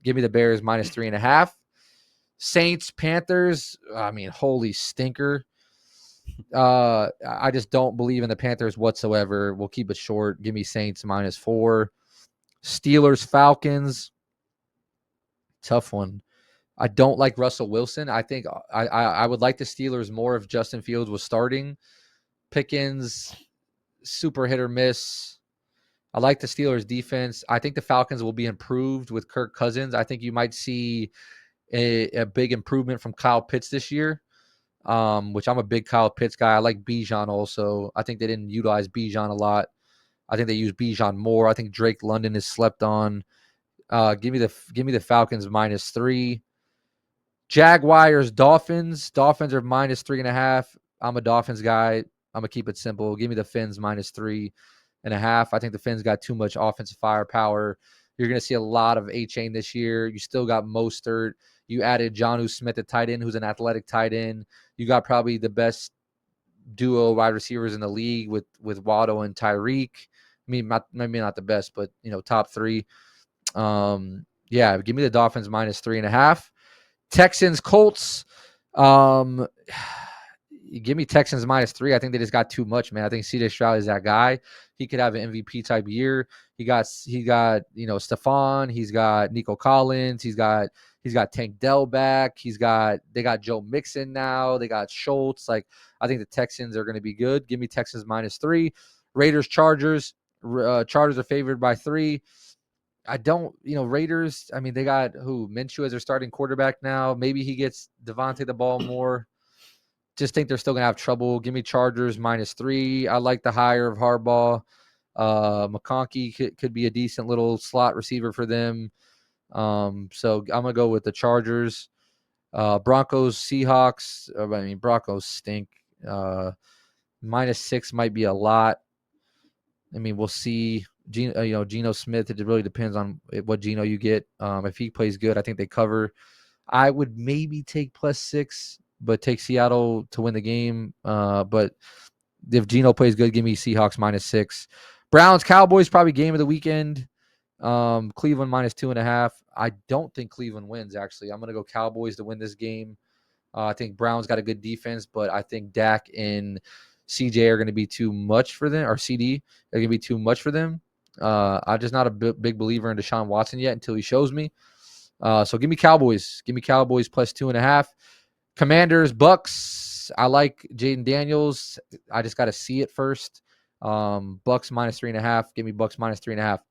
Give me the Bears -3.5. Saints, Panthers. I mean, holy stinker. I just don't believe in the Panthers whatsoever. We'll keep it short. Give me Saints -4. Steelers, Falcons. Tough one. I don't like Russell Wilson. I think I would like the Steelers more if Justin Fields was starting. Pickens, super hit or miss. I like the Steelers defense. I think the Falcons will be improved with Kirk Cousins. I think you might see a big improvement from Kyle Pitts this year, which I'm a big Kyle Pitts guy. I like Bijan also. I think they didn't utilize Bijan a lot. I think they use Bijan more. I think Drake London is slept on. Give me the Falcons -3. Jaguars, Dolphins. Dolphins are -3.5. I'm a Dolphins guy. I'm gonna keep it simple. Give me the Fins -3.5. I think the Fins got too much offensive firepower. You're gonna see a lot of A-Chain this year. You still got Mostert. You added Jonnu Smith, the tight end, who's an athletic tight end. You got probably the best duo wide receivers in the league with Waddle and Tyreek. I mean, maybe not the best, but top 3. Yeah, give me the Dolphins -3.5. Texans, Colts. Give me Texans -3. I think they just got too much, man. I think CJ Stroud is that guy. He could have an MVP type year. He got Stephon. He's got Nico Collins. He's got Tank Dell back. They got Joe Mixon now. They got Schultz. I think the Texans are going to be good. Give me Texans -3. Raiders, Chargers. Chargers are favored by 3. I don't, Raiders, I mean, they got Minshew as their starting quarterback now. Maybe he gets Devontae the ball more. Just think they're still going to have trouble. Give me Chargers -3. I like the hire of Harbaugh. McConkey could be a decent little slot receiver for them. So I'm going to go with the Chargers. Broncos, Seahawks. I mean, Broncos stink. -6 might be a lot. I mean, we'll see. Geno Smith, it really depends on what Geno you get. If he plays good, I think they cover. I would maybe take +6, but take Seattle to win the game. But if Geno plays good, give me Seahawks -6. Browns, Cowboys, probably game of the weekend. Cleveland -2.5. I don't think Cleveland wins, actually. I'm going to go Cowboys to win this game. I think Browns got a good defense, but I think Dak and CJ are going to be too much for them, or CD are going to be too much for them. I'm just not a big believer in Deshaun Watson yet until he shows me. So give me Cowboys. Give me Cowboys +2.5. Commanders, Bucks. I like Jaden Daniels. I just got to see it first. Bucks -3.5. Give me Bucks -3.5.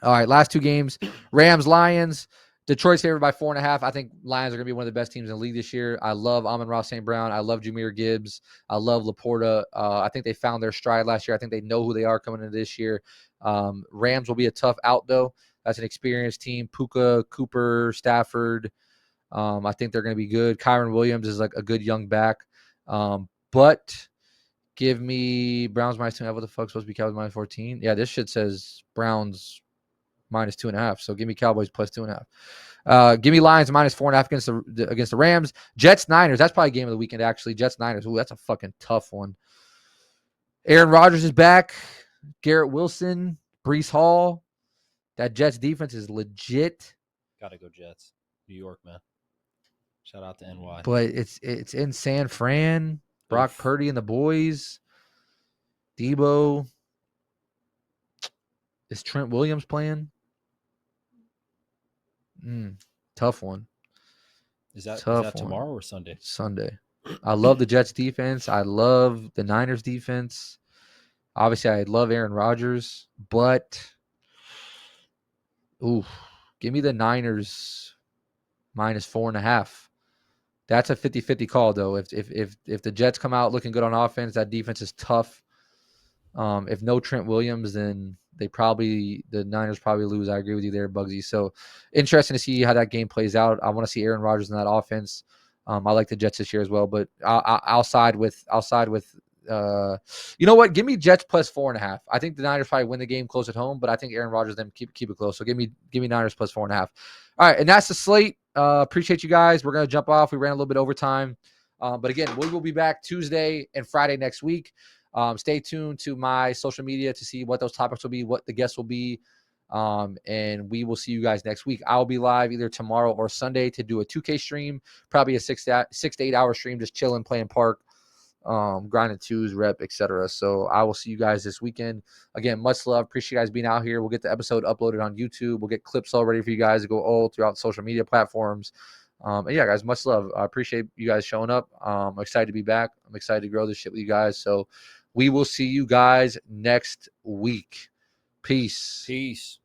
All right, last 2 games. Rams, Lions. Detroit's favored by 4.5. I think Lions are going to be one of the best teams in the league this year. I love Amon-Ra St. Brown. I love Jahmyr Gibbs. I love Laporta. I think they found their stride last year. I think they know who they are coming into this year. Rams will be a tough out, though. That's an experienced team. Puka, Cooper, Stafford. I think they're going to be good. Kyron Williams is like a good young back. But give me Browns -2.5. What the fuck's supposed to be Cowboys -14? Yeah, this shit says Browns -2.5. So give me Cowboys +2.5. Give me Lions -4.5 against the Rams. Jets Niners. That's probably game of the weekend, actually. Jets Niners. Ooh, that's a fucking tough one. Aaron Rodgers is back. Garrett Wilson, Breece Hall. That Jets defense is legit. Gotta go Jets. New York, man. Shout out to NY. But it's in San Fran. Brock Purdy and the boys. Debo. Is Trent Williams playing? Tough one. Is that Tough tomorrow or Sunday? Sunday. I love the Jets defense. I love the Niners defense. Obviously, I love Aaron Rodgers, but give me the Niners -4.5. That's a 50-50 call, though. If the Jets come out looking good on offense, that defense is tough. If no Trent Williams, then the Niners probably lose. I agree with you there, Bugsy. So interesting to see how that game plays out. I want to see Aaron Rodgers in that offense. I like the Jets this year as well, but I'll side with you know what? Give me Jets +4.5. I think the Niners probably win the game close at home, but I think Aaron Rodgers then keep it close. So give me Niners +4.5. All right, and that's the slate. Appreciate you guys. We're gonna jump off. We ran a little bit overtime, but again, we will be back Tuesday and Friday next week. Stay tuned to my social media to see what those topics will be, what the guests will be. And we will see you guys next week. I'll be live either tomorrow or Sunday to do a 2K stream, probably a 6 to 8 hour stream, just chilling, playing park, grinding twos, rep, etc. So I will see you guys this weekend. Again, much love. Appreciate you guys being out here. We'll get the episode uploaded on YouTube. We'll get clips all ready for you guys to go all throughout social media platforms. And yeah, guys, much love. I appreciate you guys showing up. I'm excited to be back. I'm excited to grow this shit with you guys. So we will see you guys next week. Peace. Peace.